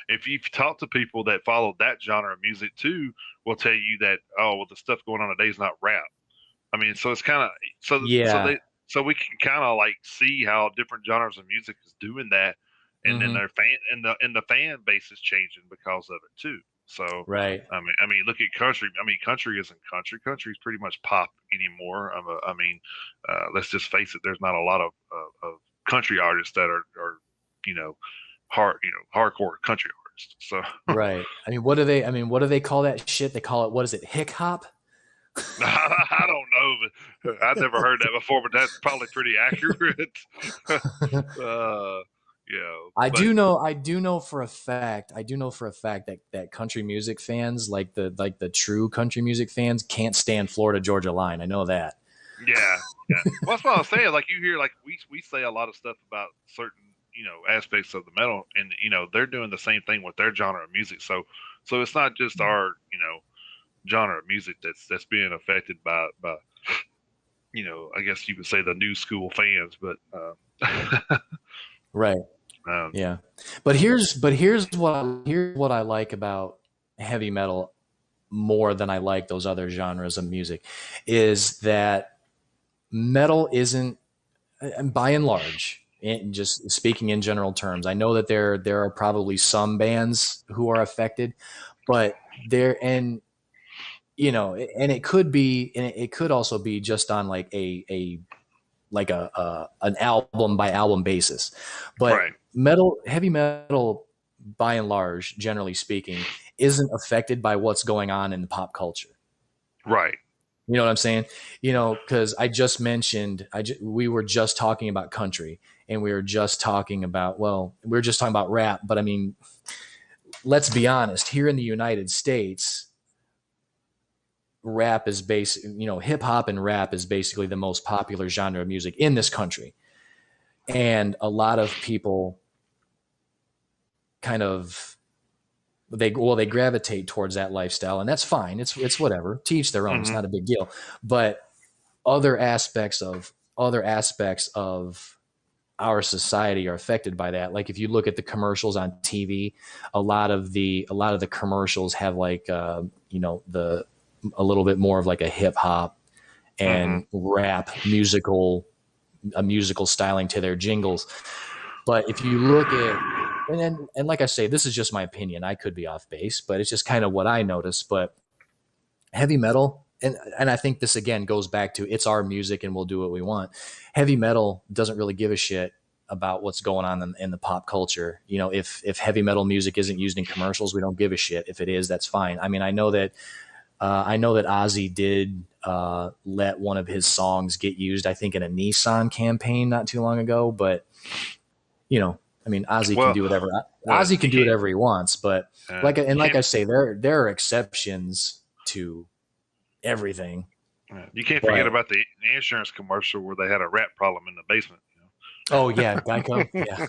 Speaker 1: If you've talked to people that follow that genre of music too, will tell you that, oh, well, the stuff going on today is not rap. I mean, so it's kind of
Speaker 2: Yeah.
Speaker 1: so we can kind of like see how different genres of music is doing that, and then
Speaker 2: Hmm.
Speaker 1: their fan fan base is changing because of it too. So
Speaker 2: Right.
Speaker 1: I mean, look at country. I mean, country isn't country. Country is pretty much pop anymore. I mean, let's just face it. There's not a lot of country artists that are you know hardcore country artists. So
Speaker 2: Right. I mean, what do they call that shit? They call it, what is it? Hick hop?
Speaker 1: I don't know, but I've never heard that before. But that's probably pretty accurate. uh, but
Speaker 2: I do know for a fact that country music fans, like the true country music fans, can't stand Florida Georgia Line. I know that.
Speaker 1: yeah, yeah. Well, that's what I was saying. Like you hear, like we say a lot of stuff about certain aspects of the metal, and they're doing the same thing with their genre of music. So it's not just our genre of music that's being affected by I guess you would say the new school fans, but
Speaker 2: Right.
Speaker 1: um,
Speaker 2: Yeah. But here's what I like about heavy metal more than I like those other genres of music is that metal isn't, by and large, just speaking in general terms. I know that there are probably some bands who are affected, but there and and it could also be just on like an album by album basis. But
Speaker 1: right,
Speaker 2: heavy metal, by and large, generally speaking, isn't affected by what's going on in the pop culture.
Speaker 1: right,
Speaker 2: You know what I'm saying? Because we were just talking about country, and we were just talking about, rap. But I mean, let's be honest. Here in the United States, rap is hip hop and rap is basically the most popular genre of music in this country, and a lot of people kind of they gravitate towards that lifestyle, and that's fine. It's whatever. To each their own. It's
Speaker 1: hmm,
Speaker 2: not a big deal. But other aspects of our society are affected by that. Like if you look at the commercials on TV, a lot of the commercials have like the a little bit more of like a hip hop
Speaker 1: hmm,
Speaker 2: and rap musical styling to their jingles. But if you look at and like I say, this is just my opinion. I could be off base, but it's just kind of what I noticed. But heavy metal, and I think this again goes back to, it's our music and we'll do what we want. Heavy metal doesn't really give a shit about what's going on in the pop culture. If heavy metal music isn't used in commercials, we don't give a shit. If it is, that's fine. I mean, I know that Ozzy did let one of his songs get used, I think, in a Nissan campaign not too long ago. But you know, I mean, Ozzy can
Speaker 1: Well,
Speaker 2: do whatever.
Speaker 1: well,
Speaker 2: Ozzy can do whatever he wants, but
Speaker 1: you
Speaker 2: like
Speaker 1: can't
Speaker 2: I say, there are exceptions to everything.
Speaker 1: you can't forget
Speaker 2: But
Speaker 1: about the insurance commercial where they had a rat problem in the basement.
Speaker 2: oh yeah, Geico, yeah,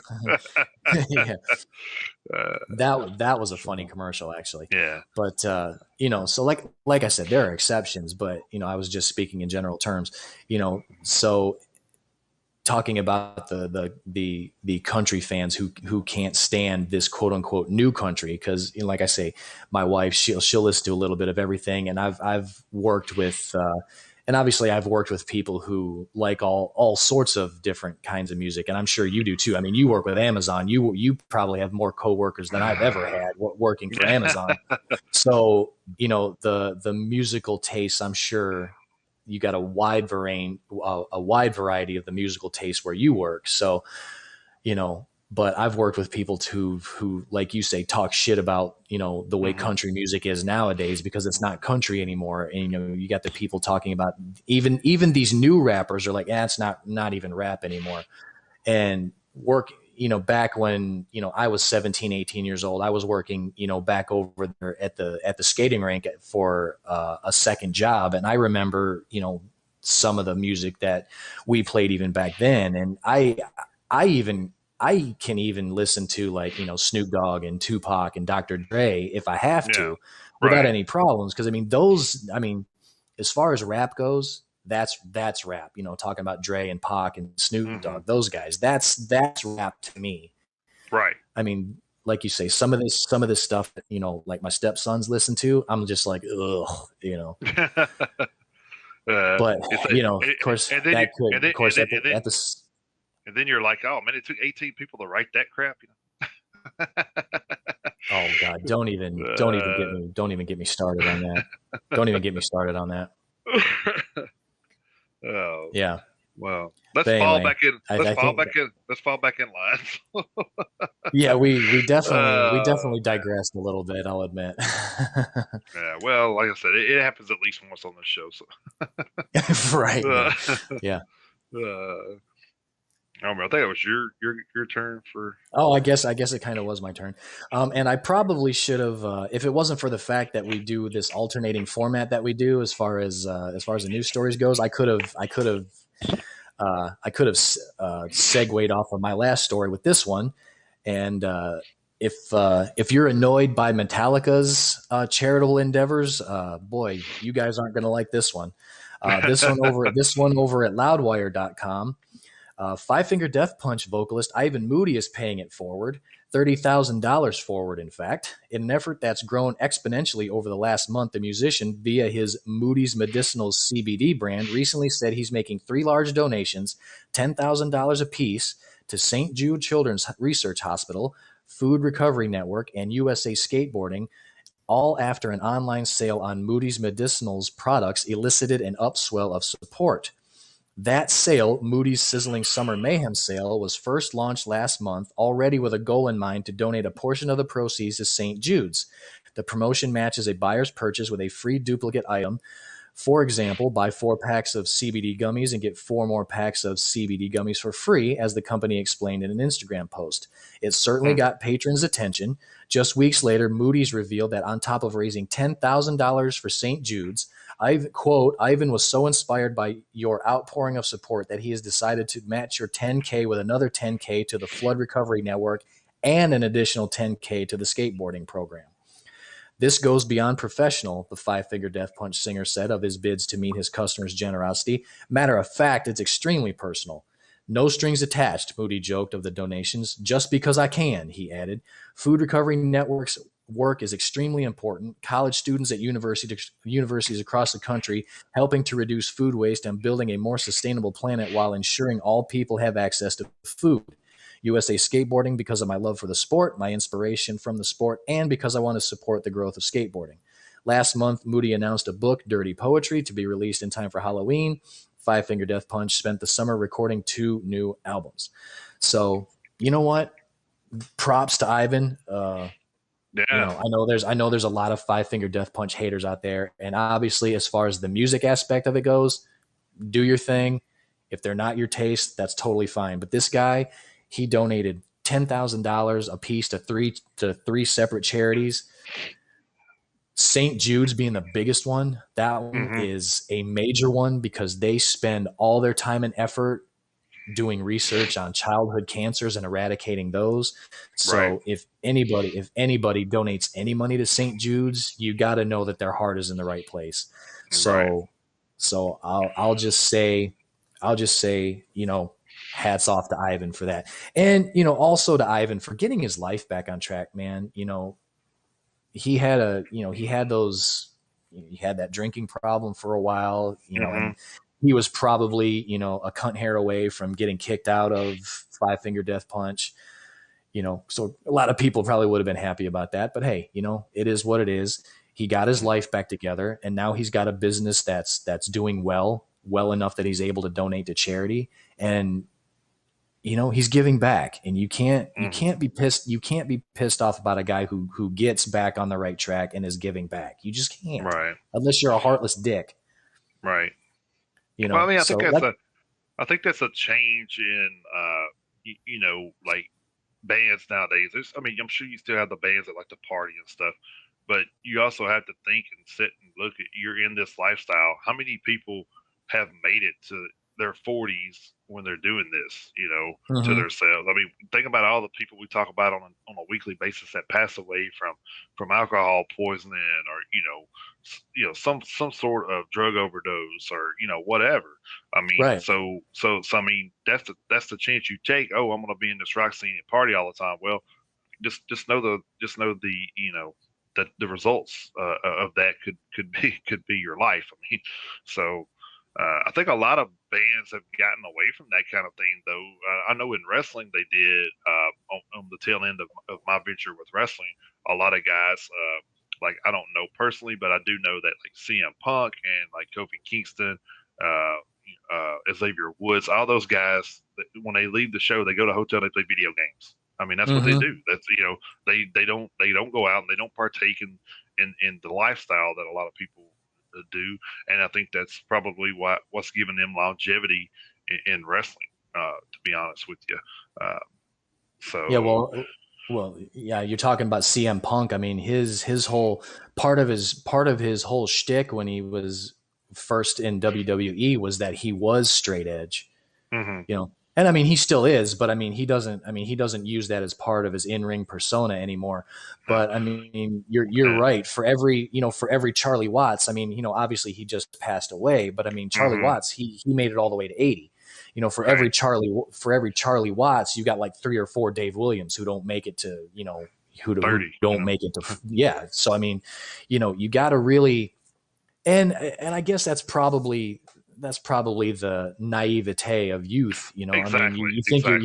Speaker 2: yeah.
Speaker 1: Uh,
Speaker 2: That was a funny commercial actually.
Speaker 1: yeah.
Speaker 2: But so like I said, there are exceptions, but I was just speaking in general terms. So talking about the country fans who can't stand this quote unquote new country, because like I say, my wife she'll listen to a little bit of everything, and I've worked with and obviously I've worked with people who like all sorts of different kinds of music, and I'm sure you do too. I mean, you work with Amazon, you probably have more coworkers than I've ever had working for Amazon. So the musical tastes, I'm sure you got a wide variety of the musical taste where you work. So, but I've worked with people who, like you say, talk shit about, the way
Speaker 1: hmm
Speaker 2: country music is nowadays because it's not country anymore. And, you got the people talking about even these new rappers are like, it's not even rap anymore. And work, back when, I was 17, 18 years old, I was working, back over there at the skating rink for a second job. And I remember, some of the music that we played even back then. And I can even listen to, like, Snoop Dogg and Tupac and Dr. Dre if I have
Speaker 1: Yeah.
Speaker 2: to without
Speaker 1: Right.
Speaker 2: any problems. Cause I mean, as far as rap goes, that's rap. Talking about Dre and Pac and Snoop
Speaker 1: hmm
Speaker 2: Dogg, those guys. That's rap to me.
Speaker 1: Right.
Speaker 2: I mean, like you say, some of this stuff that, like my stepsons listen to, I'm just like, ugh. But
Speaker 1: it's a,
Speaker 2: of course,
Speaker 1: and then you
Speaker 2: that could,
Speaker 1: and then
Speaker 2: of course,
Speaker 1: and then you're like, oh man, it took 18 people to write that crap.
Speaker 2: oh God, don't even get me started on that. Don't even get me started on that.
Speaker 1: Oh
Speaker 2: Yeah.
Speaker 1: well,
Speaker 2: But anyway,
Speaker 1: let's
Speaker 2: I
Speaker 1: fall
Speaker 2: think,
Speaker 1: back in. Let's fall back in line.
Speaker 2: yeah, we
Speaker 1: Oh
Speaker 2: definitely
Speaker 1: man.
Speaker 2: digressed a little bit, I'll admit.
Speaker 1: Yeah. Well, like I said, it happens at least once on the show. So.
Speaker 2: Right. Yeah. Yeah.
Speaker 1: uh, I don't know. I think it was your turn for.
Speaker 2: Oh, I guess it kind of was my turn. And I probably should have, if it wasn't for the fact that we do this alternating format that we do, as far as the news stories goes, I could have segued off of my last story with this one. And if you're annoyed by Metallica's charitable endeavors, boy, you guys aren't going to like this one. This one over at Loudwire.com. Five Finger Death Punch vocalist Ivan Moody is paying it forward, $30,000 forward, in fact, in an effort that's grown exponentially over the last month. The musician, via his Moody's Medicinals CBD brand, recently said he's making three large donations, $10,000 apiece, to St. Jude Children's Research Hospital, Food Recovery Network, and USA Skateboarding, all after an online sale on Moody's Medicinals products elicited an upswell of support. That sale, Moody's Sizzling Summer Mayhem sale, was first launched last month, already with a goal in mind to donate a portion of the proceeds to St. Jude's. The promotion matches a buyer's purchase with a free duplicate item. For example, buy 4 packs of CBD gummies and get 4 more packs of CBD gummies for free, as the company explained in an Instagram post. It certainly got patrons' attention. Just weeks later, Moody's revealed that on top of raising $10,000 for St. Jude's, Ivan was so inspired by your outpouring of support that he has decided to match your 10K with another 10K to the Flood Recovery Network and an additional 10K to the skateboarding program. This goes beyond professional, the Five Finger Death Punch singer said of his bids to meet his customers' generosity. Matter of fact, it's extremely personal. No strings attached, Moody joked of the donations. Just because I can, he added. Food Recovery Network's work is extremely important. College students at universities across the country helping to reduce food waste and building a more sustainable planet while ensuring all people have access to food. USA Skateboarding because of my love for the sport, my inspiration from the sport, and because I want to support the growth of skateboarding. Last month, Moody announced a book, Dirty Poetry, to be released in time for Halloween. Five Finger Death Punch spent the summer recording 2 new albums. So, you know what? Props to Ivan.
Speaker 1: Yeah.
Speaker 2: I know there's a lot of Five Finger Death Punch haters out there, and obviously, as far as the music aspect of it goes, do your thing. If they're not your taste, that's totally fine. But this guy, he donated $10,000 a piece to three separate charities. St. Jude's being the biggest one. That one
Speaker 1: Mm-hmm.
Speaker 2: is a major one because they spend all their time and effort doing research on childhood cancers and eradicating those.
Speaker 1: Right.
Speaker 2: So if anybody donates any money to St. Jude's, you got to know that their heart is in the right place.
Speaker 1: Right.
Speaker 2: So I'll just say, hats off to Ivan for that. And, also to Ivan for getting his life back on track, man. He had he had that drinking problem for a while,
Speaker 1: Mm-hmm.
Speaker 2: and he was probably, a cunt hair away from getting kicked out of Five Finger Death Punch, so a lot of people probably would have been happy about that, but hey, it is what it is. He got his life back together, and now he's got a business that's doing well enough that he's able to donate to charity. And he's giving back, and you can't be pissed off about a guy who gets back on the right track and is giving back. You just can't,
Speaker 1: Right.
Speaker 2: unless you're a heartless dick.
Speaker 1: Right. Well, I mean,
Speaker 2: So like,
Speaker 1: I think that's a change in, like bands nowadays. I mean, I'm sure you still have the bands that like to party and stuff, but you also have to think and sit and look at, you're in this lifestyle. How many people have made it to their 40s when they're doing this, to
Speaker 2: mhm,
Speaker 1: themselves? I mean, think about all the people we talk about on a weekly basis that pass away from alcohol poisoning, or some sort of drug overdose, or whatever. I mean,
Speaker 2: right.
Speaker 1: so I mean, that's the chance you take. Oh, I'm going to be in this rock scene and party all the time. Well, just know the that the results of that could be your life. I mean, so I think a lot of bands have gotten away from that kind of thing, though. I know in wrestling they did, on the tail end of my venture with wrestling. A lot of guys, like, I don't know personally, but I do know that like CM Punk and like Kofi Kingston, Xavier Woods, all those guys, when they leave the show, they go to a hotel, they play video games. I mean, that's what they
Speaker 2: Mhm.
Speaker 1: do. That's they don't go out and they don't partake in the lifestyle that a lot of people do. And I think that's probably what's given them longevity in wrestling. To be honest with you, uh,
Speaker 2: Yeah,
Speaker 1: so
Speaker 2: well, yeah, you're talking about CM Punk. I mean, his whole part of his whole shtick when he was first in WWE was that he was straight edge.
Speaker 1: hmm
Speaker 2: And I mean, he still is, but I mean, he doesn't use that as part of his in-ring persona anymore.
Speaker 1: no,
Speaker 2: But I mean, you're
Speaker 1: and,
Speaker 2: right. For every Charlie Watts, I mean, obviously he just passed away, but I mean, Charlie
Speaker 1: hmm
Speaker 2: Watts, he made it all the way to 80. For
Speaker 1: right,
Speaker 2: every Charlie Watts, you got like 3 or 4 Dave Williams who don't make it to, who
Speaker 1: 30.
Speaker 2: don't make it to, yeah. So I mean, you got to really, and I guess that's probably the naivete of youth. I mean,
Speaker 1: Exactly,
Speaker 2: you
Speaker 1: exactly.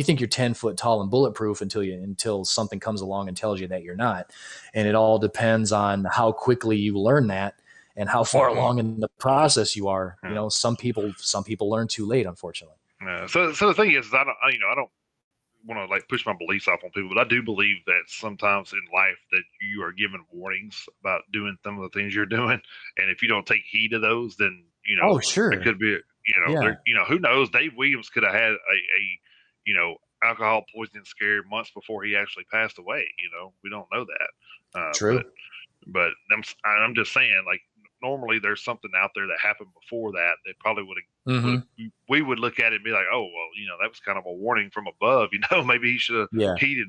Speaker 2: think you're 10 foot tall and bulletproof until something comes along and tells you that you're not. And it all depends on how quickly you learn that and how far
Speaker 1: hmm
Speaker 2: along in the process you are.
Speaker 1: Yeah.
Speaker 2: Some people learn too late, unfortunately.
Speaker 1: Yeah. So the thing is, I don't want to like push my beliefs off on people, but I do believe that sometimes in life that you are given warnings about doing some of the things you're doing, and if you don't take heed of those, then
Speaker 2: Oh,
Speaker 1: there
Speaker 2: sure.
Speaker 1: could be,
Speaker 2: Yeah,
Speaker 1: there, who knows? Dave Williams could have had alcohol poisoning scare months before he actually passed away. We don't know that, but
Speaker 2: true.
Speaker 1: I'm just saying, like, normally there's something out there that happened before that probably would
Speaker 2: Hmm.
Speaker 1: we would look at it and be like, oh well, that was kind of a warning from above. Maybe he should have
Speaker 2: Yeah,
Speaker 1: heeded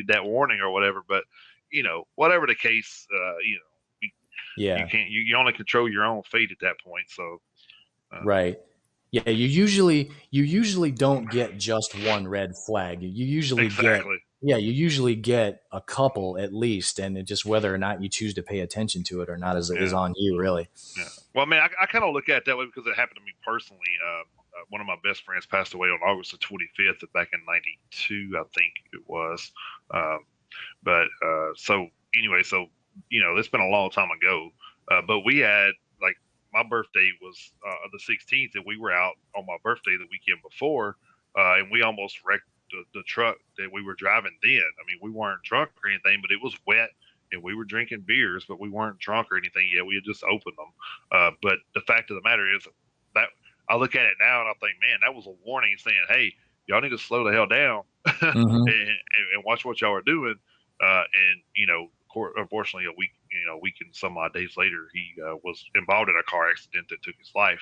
Speaker 1: that warning or whatever. But whatever the case, you
Speaker 2: yeah,
Speaker 1: can't you only control your own fate at that point. So
Speaker 2: right. Yeah, you usually don't get just one red flag.
Speaker 1: exactly.
Speaker 2: You usually get a couple at least, and it just whether or not you choose to pay attention to it or not is
Speaker 1: Yeah.
Speaker 2: on you, really.
Speaker 1: Yeah. Well, I mean, I kind of look at it that way because it happened to me personally. One of my best friends passed away on August the 25th back in '92, I think it was. Um, but so anyway, so it's been a long time ago. But we had, like, my birthday was the 16th, and we were out on my birthday the weekend before, and we almost wrecked the truck that we were driving then. I mean, we weren't drunk or anything, but it was wet. And we were drinking beers, but we weren't drunk or anything yet. We had just opened them. But the fact of the matter is that I look at it now and I think, man, that was a warning saying, hey, y'all need to slow the hell down
Speaker 2: Mm-hmm.
Speaker 1: and watch what y'all are doing. And unfortunately, a week and some odd days later, he was involved in a car accident that took his life.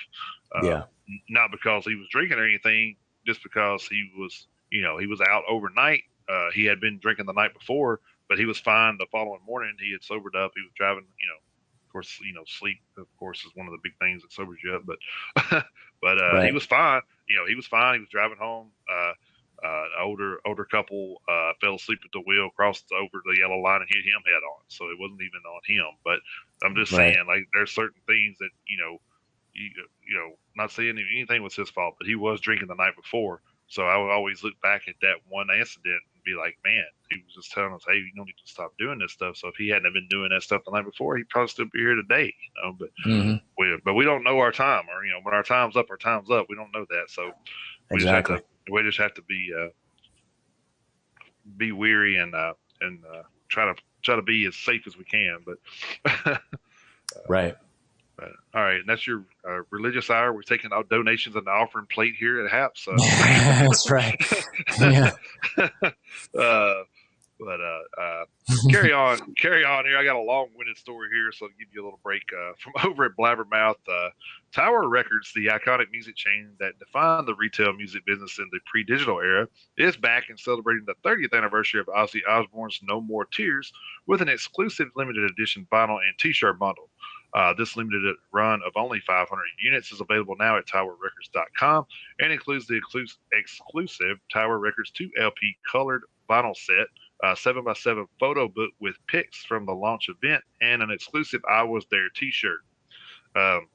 Speaker 1: Uh,
Speaker 2: Yeah.
Speaker 1: Not because he was drinking or anything, just because he was out overnight. He had been drinking the night before, but he was fine the following morning. He had sobered up. He was driving, of course, sleep, of course, is one of the big things that sobers you up. But, he
Speaker 2: Right.
Speaker 1: was fine. He was fine. He was driving home. An older couple fell asleep at the wheel, crossed over the yellow line, and hit him head on. So it wasn't even on him. But I'm just
Speaker 2: Right.
Speaker 1: saying, like, there's certain things that not saying anything was his fault, but he was drinking the night before. So I would always look back at that one incident and be like, man, he was just telling us, hey, you don't need to stop doing this stuff. So if he hadn't been doing that stuff the night before, he'd probably still be here today. But
Speaker 2: Mm-hmm.
Speaker 1: we don't know our time, or when our time's up, our time's up. We don't know that, so
Speaker 2: Exactly.
Speaker 1: we just have to be weary and try to be as safe as we can. But
Speaker 2: Right.
Speaker 1: all right, and that's your religious hour. We're taking out donations and the offering plate here at HAPS.
Speaker 2: That's right. Yeah.
Speaker 1: uh, carry on here. I got a long-winded story here, so I'll give you a little break. From over at Blabbermouth, Tower Records, the iconic music chain that defined the retail music business in the pre-digital era, is back and celebrating the 30th anniversary of Ozzy Osbourne's No More Tears with an exclusive limited edition vinyl and T-shirt bundle. This limited run of only 500 units is available now at TowerRecords.com and includes the exclusive Tower Records 2 LP colored vinyl set, 7x7 photo book with pics from the launch event, and an exclusive I Was There t-shirt. Um,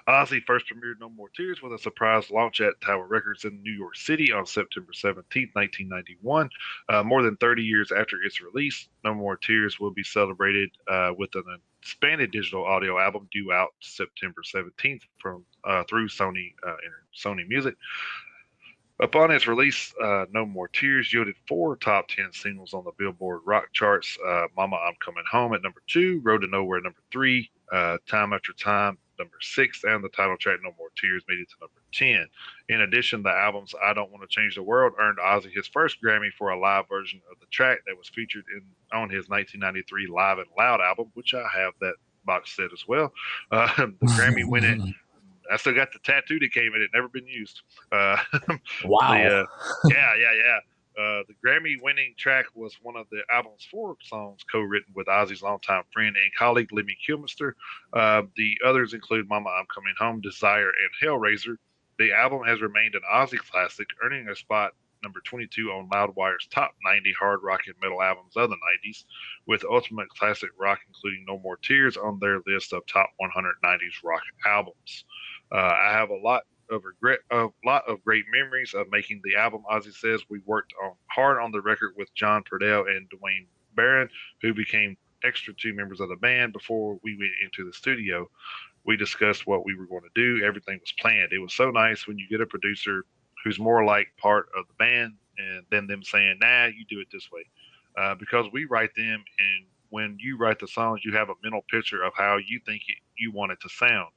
Speaker 1: Ozzy first premiered No More Tears with a surprise launch at Tower Records in New York City on September 17th, 1991. More than 30 years after its release, No More Tears will be celebrated with an expanded digital audio album due out September 17th through Sony Music. Upon its release, No More Tears yielded 4 top 10 singles on the Billboard rock charts. Mama, I'm Coming Home at number 2, Road to Nowhere at number 3, Time After Time number 6, and the title track No More Tears made it to number 10. In addition, the album's I Don't Want to Change the World earned Ozzy his first Grammy for a live version of the track that was featured on his 1993 Live and Loud album, which I have that box set as well. The Grammy winning I still got the tattoo that came in it, never been used.
Speaker 2: Wow.
Speaker 1: The Grammy-winning track was one of the album's 4 songs co-written with Ozzy's longtime friend and colleague Lemmy Kilmister. The others include "Mama, I'm Coming Home," "Desire," and "Hellraiser." The album has remained an Ozzy classic, earning a spot number 22 on Loudwire's top 90 hard rock and metal albums of the 90s, with Ultimate Classic Rock including No More Tears on their list of top 100 90s rock albums. I have a lot of great memories of making the album. Ozzy says we worked hard on the record with John Purdell and Dwayne Barron, who became extra 2 members of the band before we went into the studio. We discussed what we were going to do. Everything was planned. It was so nice when you get a producer who's more like part of the band and then them saying, nah, you do it this way. Because we write them, and when you write the songs, you have a mental picture of how you think you want it to sound.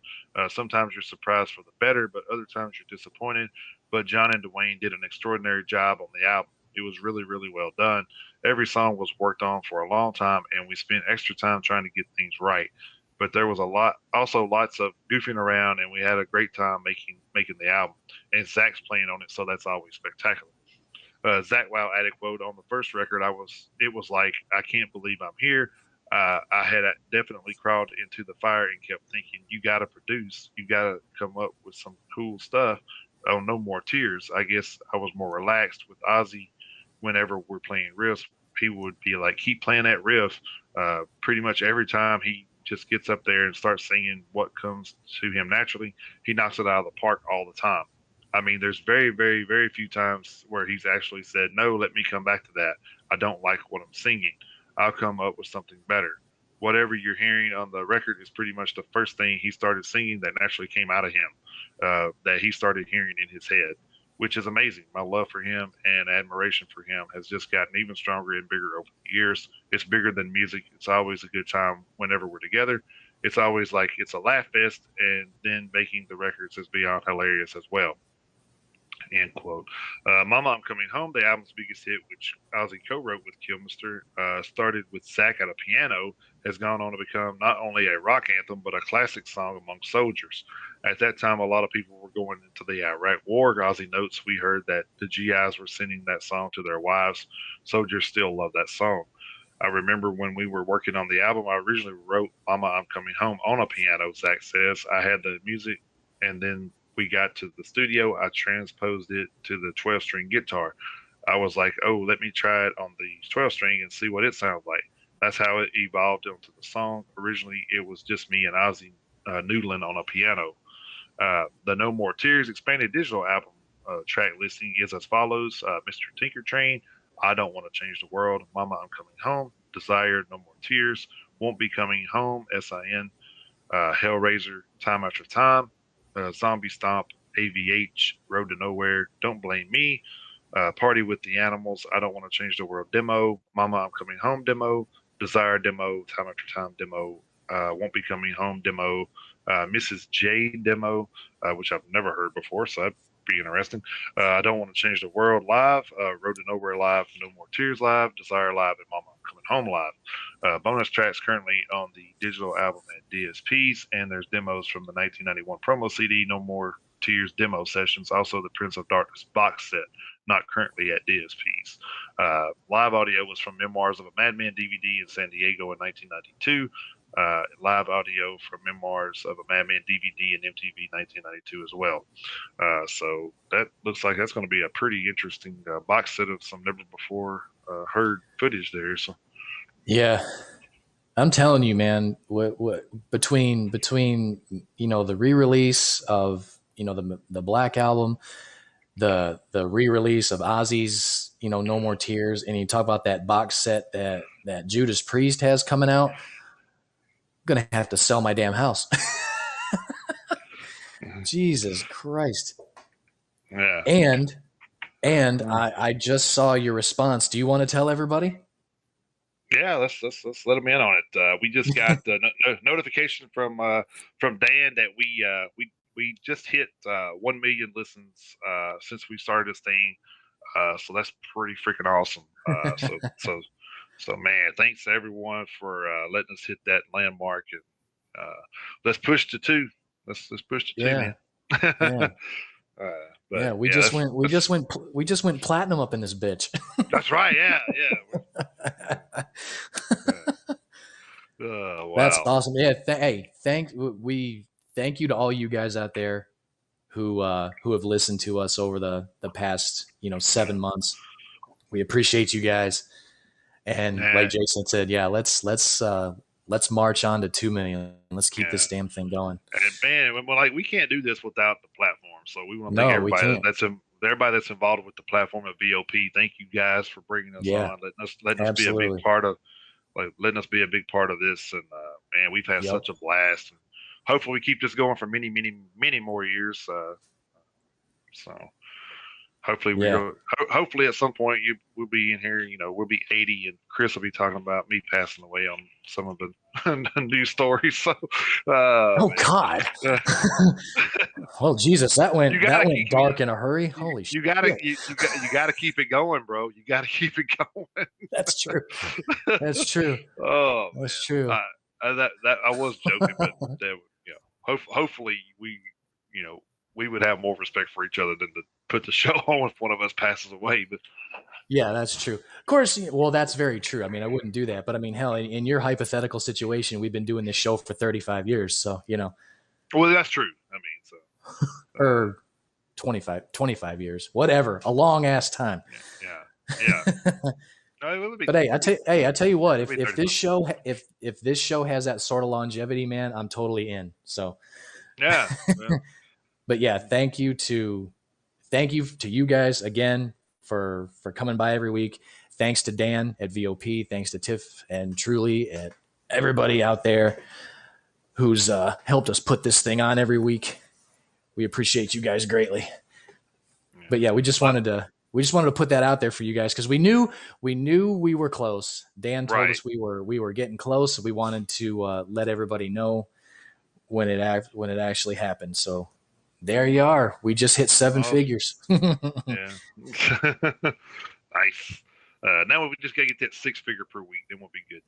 Speaker 1: Sometimes you're surprised for the better, but other times you're disappointed. But John and Dwayne did an extraordinary job on the album. It was really, really well done. Every song was worked on for a long time, and we spent extra time trying to get things right. But there was also lots of goofing around, and we had a great time making the album. And Zach's playing on it, so that's always spectacular. Zach Wow added quote on the first record, it was like I can't believe I'm here. I had definitely crawled into the fire and kept thinking, you got to produce, you got to come up with some cool stuff. Oh, No More Tears. I guess I was more relaxed with Ozzy. Whenever we're playing riffs, he would be like, keep playing that riff. Pretty much every time he just gets up there and starts singing what comes to him naturally, he knocks it out of the park all the time. I mean, there's very, very, very few times where he's actually said, no, let me come back to that. I don't like what I'm singing. I'll come up with something better. Whatever you're hearing on the record is pretty much the first thing he started singing that naturally came out of him, that he started hearing in his head, which is amazing. My love for him and admiration for him has just gotten even stronger and bigger over the years. It's bigger than music. It's always a good time whenever we're together. It's always like it's a laugh fest, and then making the records is beyond hilarious as well. End quote. Mama, I'm Coming Home, the album's biggest hit, which Ozzy co-wrote with Kilmister, started with Zach at a piano, has gone on to become not only a rock anthem, but a classic song among soldiers. At that time, a lot of people were going into the Iraq War. Ozzy notes, we heard that the GIs were singing that song to their wives. Soldiers still love that song. I remember when we were working on the album, I originally wrote Mama, I'm Coming Home on a piano, Zach says. I had the music, and then we got to the studio, I transposed it to the 12-string guitar. I was like, oh, let me try it on the 12 string and see what it sounds like. That's how it evolved into the song. Originally, it was just me and Ozzy noodling on a piano. The No More Tears expanded digital album track listing is as follows: Mr. Tinker Train, I Don't Want to Change the World, Mama, I'm Coming Home, Desire, No More Tears, Won't Be Coming Home, SIN, Hellraiser, Time After Time, Zombie Stomp, AVH, Road to Nowhere, Don't Blame Me, Party with the Animals, I Don't Want to Change the World demo, Mama, I'm Coming Home demo, Desire demo, Time After Time demo, Won't Be Coming Home demo, Mrs. J demo, which I've never heard before, so that'd be interesting. I Don't Want to Change the World live, Road to Nowhere live, No More Tears live, Desire live, and Mama, I'm Coming Home live. Bonus tracks currently on the digital album at DSPs, and there's demos from the 1991 promo CD, No More Tears demo sessions, also the Prince of Darkness box set, not currently at DSPs. Live audio was from Memoirs of a Madman DVD in San Diego in 1992. Live audio from Memoirs of a Madman DVD in MTV 1992 as well. So that looks like that's going to be a pretty interesting box set of some never before heard footage there. So
Speaker 2: Yeah, I'm telling you, man. Between the re-release of the Black Album, the re-release of Ozzy's No More Tears, and you talk about that box set that Judas Priest has coming out, I'm gonna have to sell my damn house. Jesus Christ.
Speaker 1: yeah.
Speaker 2: And I just saw your response. Do you want to tell everybody?
Speaker 1: Yeah, let's let them in on it. We just got notification from Dan that we just hit 1 million listens since we started this thing. So that's pretty freaking awesome. So man, thanks to everyone for letting us hit that landmark, and let's push to two. Let's push to two,
Speaker 2: Yeah.
Speaker 1: man.
Speaker 2: Yeah.
Speaker 1: But
Speaker 2: Yeah, we just went platinum up in this bitch.
Speaker 1: That's right. Yeah. Wow.
Speaker 2: That's awesome. Yeah. Thank you to all you guys out there who have listened to us over the past 7 months. We appreciate you guys. And like Jason said, yeah, let's march on to 2 million. Let's keep this damn thing going.
Speaker 1: And man, like we can't do this without the platform. So we want to
Speaker 2: No,
Speaker 1: thank
Speaker 2: we
Speaker 1: everybody
Speaker 2: can't.
Speaker 1: everybody that's involved with the platform of VOP. Thank you guys for bringing us
Speaker 2: Yeah,
Speaker 1: on, letting us be a big
Speaker 2: absolutely.
Speaker 1: part of letting us be a big part of this. And man, we've had
Speaker 2: Yep.
Speaker 1: such a blast. And hopefully, we keep this going for many, many, many more years. So hopefully hopefully at some point we'll be in here, we'll be 80 and Chris will be talking about me passing away on some of the news stories. So
Speaker 2: oh God. Oh Jesus, that went dark in a hurry. Holy shit.
Speaker 1: You gotta keep it going, bro. You gotta keep it going.
Speaker 2: That's true. That's true.
Speaker 1: Oh,
Speaker 2: that's
Speaker 1: man.
Speaker 2: true.
Speaker 1: That I was joking, but hopefully we would have more respect for each other than to put the show on if one of us passes away. But
Speaker 2: yeah, that's true. Of course, well, that's very true. I mean, I wouldn't do that, but I mean, hell, in your hypothetical situation, we've been doing this show for 35 years, so
Speaker 1: well, that's true. I mean, so
Speaker 2: or 25 years, whatever, a long ass time.
Speaker 1: Yeah. No,
Speaker 2: but hey, I tell you what, if this show has that sort of longevity, man, I'm totally in. So
Speaker 1: yeah.
Speaker 2: But yeah, thank you to you guys again for coming by every week. Thanks to Dan at VOP. Thanks to Tiff and Truly and everybody out there who's helped us put this thing on every week. We appreciate you guys greatly. But yeah, we just wanted to put that out there for you guys because we knew we were close. Dan told us we were getting close. So we wanted to let everybody know when it actually happened. So There you are. We just hit seven
Speaker 1: Awesome.
Speaker 2: figures.
Speaker 1: Yeah. Nice. Now we just gotta get that 6-figure per week, then we'll be good.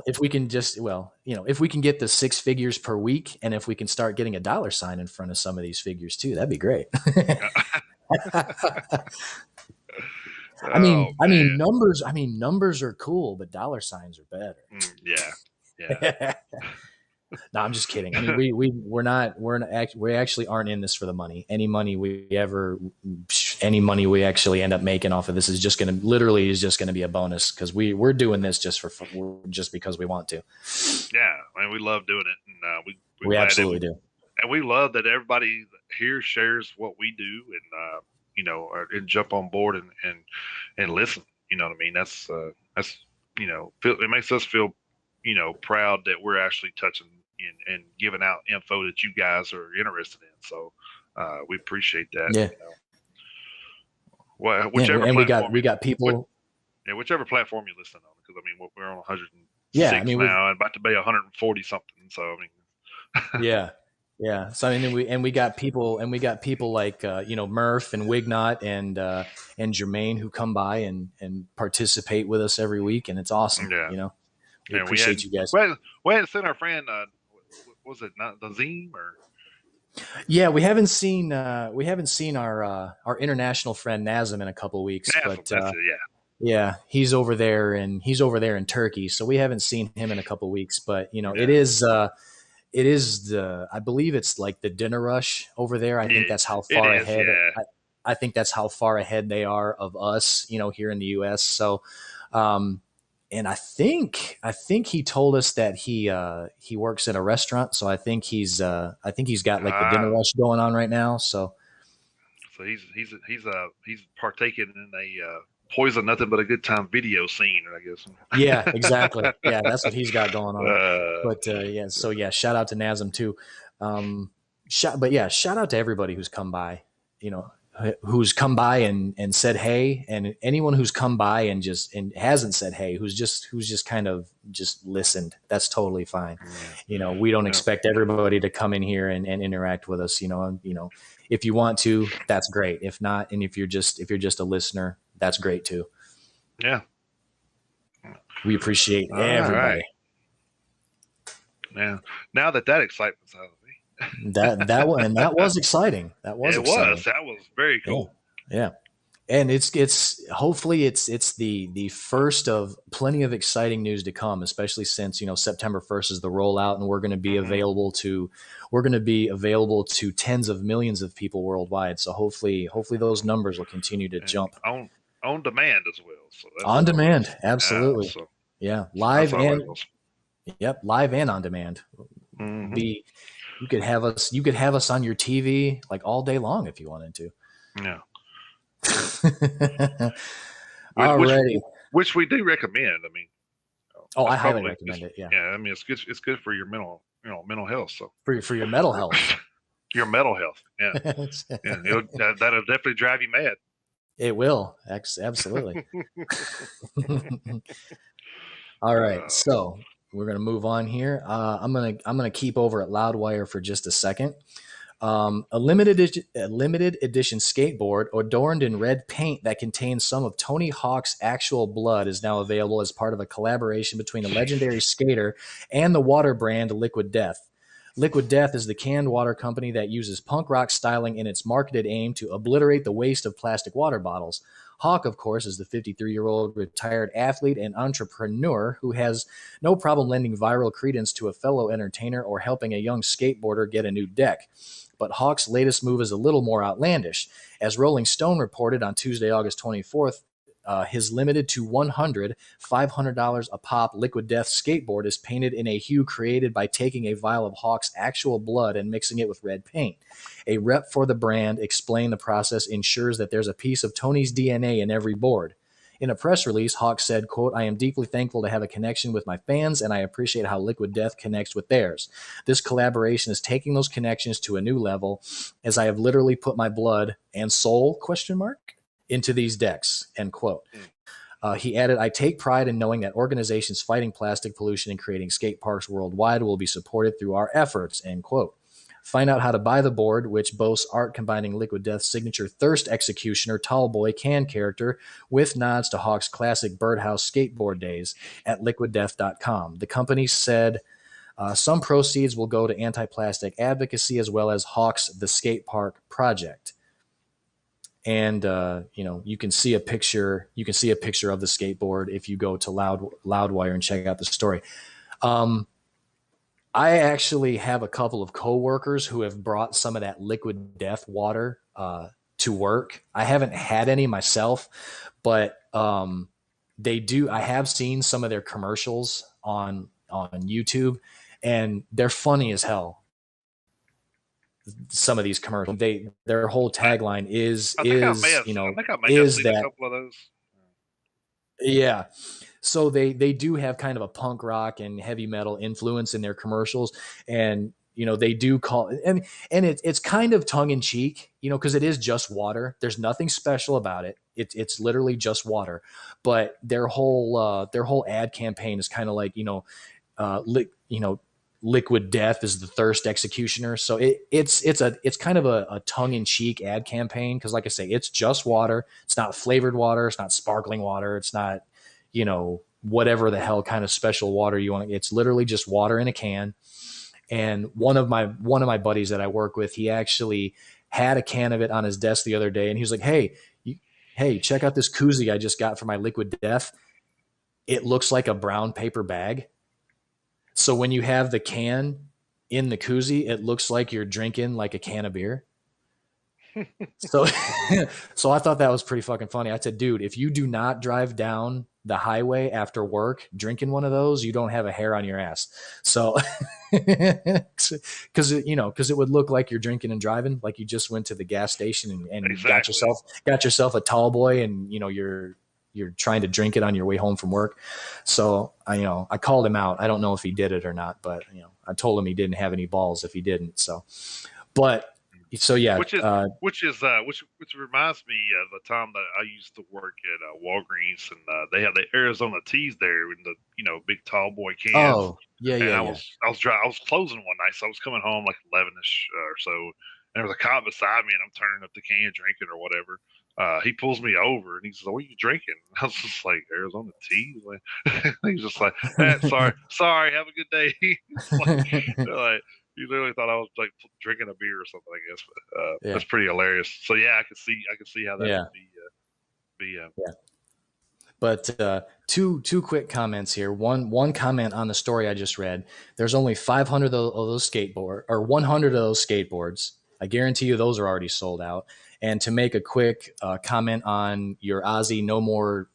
Speaker 2: If we can just, if we can get the 6 figures per week, and if we can start getting a dollar sign in front of some of these figures too, that'd be great.
Speaker 1: Oh man.
Speaker 2: Numbers are cool, but dollar signs are better.
Speaker 1: Yeah. Yeah.
Speaker 2: No, I'm just kidding. I mean, we actually aren't in this for the money. Any money we actually end up making off of this is just going to be a bonus, because we're doing this just just because we want to.
Speaker 1: Yeah, I mean, we love doing it, and
Speaker 2: we absolutely do.
Speaker 1: And we love that everybody here shares what we do, and and jump on board and listen. You know what I mean? That's it makes us feel proud that we're actually touching and giving out info that you guys are interested in. So we appreciate that.
Speaker 2: Yeah.
Speaker 1: Whichever
Speaker 2: and we got people.
Speaker 1: Whichever platform you listen on, because I mean we're on 106 now and about to be 140 something. So I mean.
Speaker 2: Yeah. So I mean, we got people like Murph and Wignot and Jermaine, who come by and participate with us every week, and it's awesome.
Speaker 1: Yeah.
Speaker 2: We appreciate you guys.
Speaker 1: We had sent our friend. Was it not Nazim or?
Speaker 2: Yeah, we haven't seen our international friend Nazim in a couple of weeks, but yeah, he's over there in Turkey, so we haven't seen him in a couple of weeks. But it is I believe it's like the dinner rush over there. I think that's how far ahead. Yeah. I think that's how far ahead they are of us, here in the U.S. So, and I think he told us that he works in a restaurant. So I think he's got like the dinner rush going on right now. So
Speaker 1: he's partaking in a Poison Nothing But a Good Time video scene, I guess.
Speaker 2: Yeah, exactly. Yeah, that's what he's got going on. Shout out to Nazim too. Shout out to everybody who's come by, who's come by and said hey, and anyone who's come by and hasn't said hey, who's just kind of just listened. That's totally fine. We don't expect everybody to come in here and interact with us. If you want to, that's great. If not, and if you're just a listener, that's great too.
Speaker 1: Yeah.
Speaker 2: We appreciate everybody. Right.
Speaker 1: Yeah. Now that excitement's out of me.
Speaker 2: that was exciting. That was
Speaker 1: very cool.
Speaker 2: Yeah. And it's hopefully it's the first of plenty of exciting news to come, especially since September 1st is the rollout, and we're going to be available to tens of millions of people worldwide. So hopefully those numbers will continue to jump
Speaker 1: on demand as well. So
Speaker 2: on demand, absolutely. Yeah, live and on demand.
Speaker 1: Mm-hmm.
Speaker 2: You could have us on your TV like all day long if you wanted to.
Speaker 1: Yeah.
Speaker 2: Alrighty.
Speaker 1: Which we do recommend. I mean,
Speaker 2: I highly recommend it. Yeah.
Speaker 1: Yeah. I mean, it's good for your mental health. So
Speaker 2: for your mental health.
Speaker 1: Your mental health. Yeah. That'll definitely drive you mad.
Speaker 2: It will. Absolutely. All right. So we're going to move on here. I'm going to keep over at Loudwire for just a second. A limited edition skateboard adorned in red paint that contains some of Tony Hawk's actual blood is now available as part of a collaboration between the legendary skater and the water brand Liquid Death. Liquid Death is the canned water company that uses punk rock styling in its marketed aim to obliterate the waste of plastic water bottles. Hawk, of course, is the 53-year-old retired athlete and entrepreneur who has no problem lending viral credence to a fellow entertainer or helping a young skateboarder get a new deck. But Hawk's latest move is a little more outlandish. As Rolling Stone reported on Tuesday, August 24th, his limited to $500 a pop Liquid Death skateboard is painted in a hue created by taking a vial of Hawk's actual blood and mixing it with red paint. A rep for the brand explained the process ensures that there's a piece of Tony's DNA in every board. In a press release, Hawk said, quote, "I am deeply thankful to have a connection with my fans, and I appreciate how Liquid Death connects with theirs. This collaboration is taking those connections to a new level, as I have literally put my blood and soul, ? Into these decks," end quote. He added, "I take pride in knowing that organizations fighting plastic pollution and creating skate parks worldwide will be supported through our efforts," end quote. Find out how to buy the board, which boasts art combining Liquid Death's signature Thirst Executioner Tallboy can character with nods to Hawk's classic Birdhouse skateboard days at liquiddeath.com. The company said some proceeds will go to anti-plastic advocacy as well as Hawk's The Skate Park project. And you can see a picture. You can see a picture of the skateboard if you go to Loudwire and check out the story. I actually have a couple of coworkers who have brought some of that Liquid Death water to work. I haven't had any myself, but they do. I have seen some of their commercials on YouTube, and they're funny as hell. Some of these commercials, their whole tagline is
Speaker 1: I think I may have seen a couple of those.
Speaker 2: Yeah. So they do have kind of a punk rock and heavy metal influence in their commercials, and they do call and it's kind of tongue in cheek, because it is just water. There's nothing special about it. It's literally just water, but their whole ad campaign is kind of like Liquid Death is the Thirst Executioner. So it's kind of a tongue in cheek ad campaign because, like I say, it's just water. It's not flavored water. It's not sparkling water. It's not whatever the hell kind of special water you want. It's literally just water in a can. And one of my buddies that I work with, he actually had a can of it on his desk the other day, and he was like, "Hey, check out this koozie I just got for my Liquid Death. It looks like a brown paper bag. So when you have the can in the koozie, it looks like you're drinking like a can of beer." So I thought that was pretty fucking funny. I said, dude, if you do not drive down the highway after work drinking one of those, you don't have a hair on your ass. So because it would look like you're drinking and driving, like you just went to the gas station and
Speaker 1: Exactly.
Speaker 2: got yourself a tall boy, and you're trying to drink it on your way home from work. So I called him out. I don't know if he did it or not, but I told him he didn't have any balls if he didn't. So yeah,
Speaker 1: which reminds me of the time that I used to work at Walgreens, and they had the Arizona teas there in the big tall boy cans.
Speaker 2: Oh yeah,
Speaker 1: and
Speaker 2: yeah.
Speaker 1: I was closing one night, so I was coming home like 11ish or so, and there was a cop beside me, and I'm turning up the can, drinking or whatever. He pulls me over and he says, "What are you drinking?" I was just like, "Arizona tea." He's just like, sorry, have a good day. like, you literally thought I was like drinking a beer or something, I guess. But
Speaker 2: yeah.
Speaker 1: That's pretty hilarious. So yeah, I can see how that would be.
Speaker 2: Yeah. But two quick comments here. One comment on the story I just read. There's only 500 of those 100 of those skateboards. I guarantee you those are already sold out. And to make a quick comment on your Ozzy on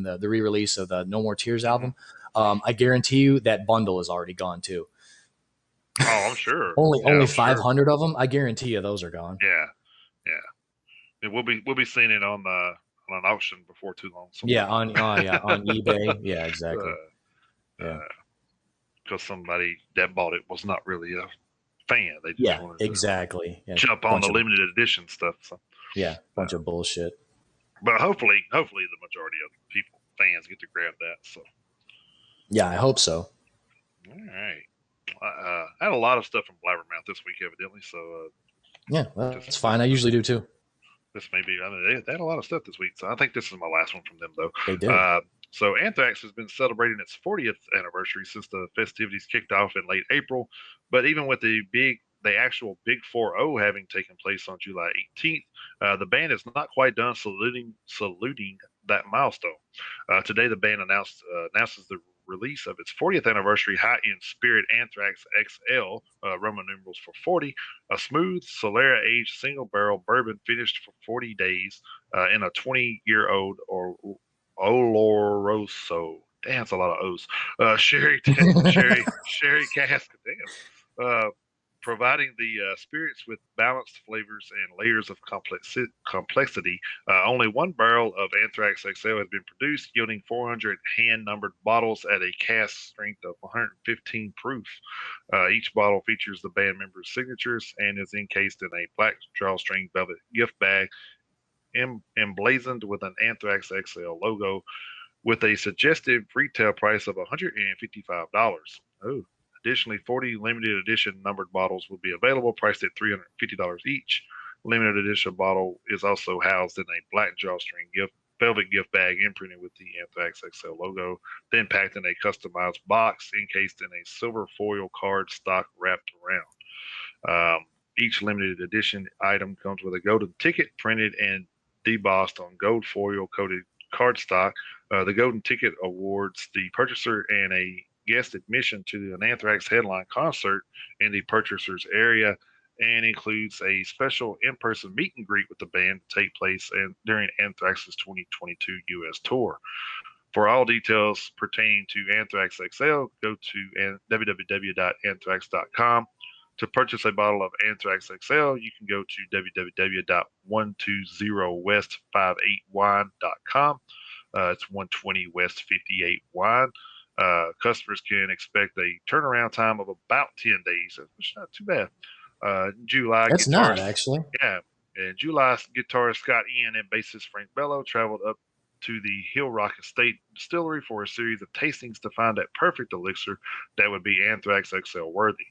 Speaker 2: the re-release of the No More Tears album, I guarantee you that bundle is already gone too.
Speaker 1: Oh, I'm sure.
Speaker 2: only 500 of them. I guarantee you those are gone.
Speaker 1: Yeah. And we'll be seeing it on an auction before too long.
Speaker 2: Yeah, on eBay. Yeah, exactly.
Speaker 1: Because somebody that bought it was not really a fan. They just wanted
Speaker 2: exactly.
Speaker 1: to jump on the limited edition stuff. So.
Speaker 2: Yeah, bunch of bullshit.
Speaker 1: But hopefully the majority of fans get to grab that. So.
Speaker 2: Yeah, I hope so.
Speaker 1: All right. I had a lot of stuff from Blabbermouth this week, evidently. So.
Speaker 2: Yeah, that's fine. I usually do too.
Speaker 1: This may be. They had a lot of stuff this week, so I think this is my last one from them, though.
Speaker 2: They did.
Speaker 1: So Anthox has been celebrating its 40th anniversary since the festivities kicked off in late April. But even with the actual Big 4-0 having taken place on July 18th, the band is not quite done saluting that milestone. Today, the band announces the release of its 40th anniversary high-end spirit Anthox XL, Roman numerals for 40, a smooth Solera aged single barrel bourbon finished for 40 days in a 20-year-old or Oloroso. Damn, that's a lot of O's. Sherry cask. Damn. Providing the spirits with balanced flavors and layers of complexity. Only one barrel of Anthox XL has been produced, yielding 400 hand-numbered bottles at a cask strength of 115 proof. Each bottle features the band members' signatures and is encased in a black drawstring velvet gift bag emblazoned with an Anthox XL logo with a suggestive retail price of $155. Oh. Additionally, 40 limited edition numbered bottles will be available, priced at $350 each. Limited edition bottle is also housed in a black drawstring velvet gift bag imprinted with the Anthox XL logo, then packed in a customized box encased in a silver foil card stock wrapped around. Each limited edition item comes with a golden ticket printed and debossed on gold foil coated cardstock. The golden ticket awards the purchaser and a guest admission to an Anthrax headline concert in the purchaser's area and includes a special in-person meet and greet with the band to take place during Anthrax's 2022 U.S. tour. For all details pertaining to Anthox XL, go to www.anthox.com. To purchase a bottle of Anthox XL, you can go to www.120west58wine.com. It's 120 West 58 Wine. Customers can expect a turnaround time of about 10 days, which is not too bad. July
Speaker 2: That's
Speaker 1: guitarist,
Speaker 2: not actually.
Speaker 1: Yeah. In July, guitarist Scott Ian and bassist Frank Bello traveled up to the Hill Rock Estate Distillery for a series of tastings to find that perfect elixir that would be Anthox XL worthy.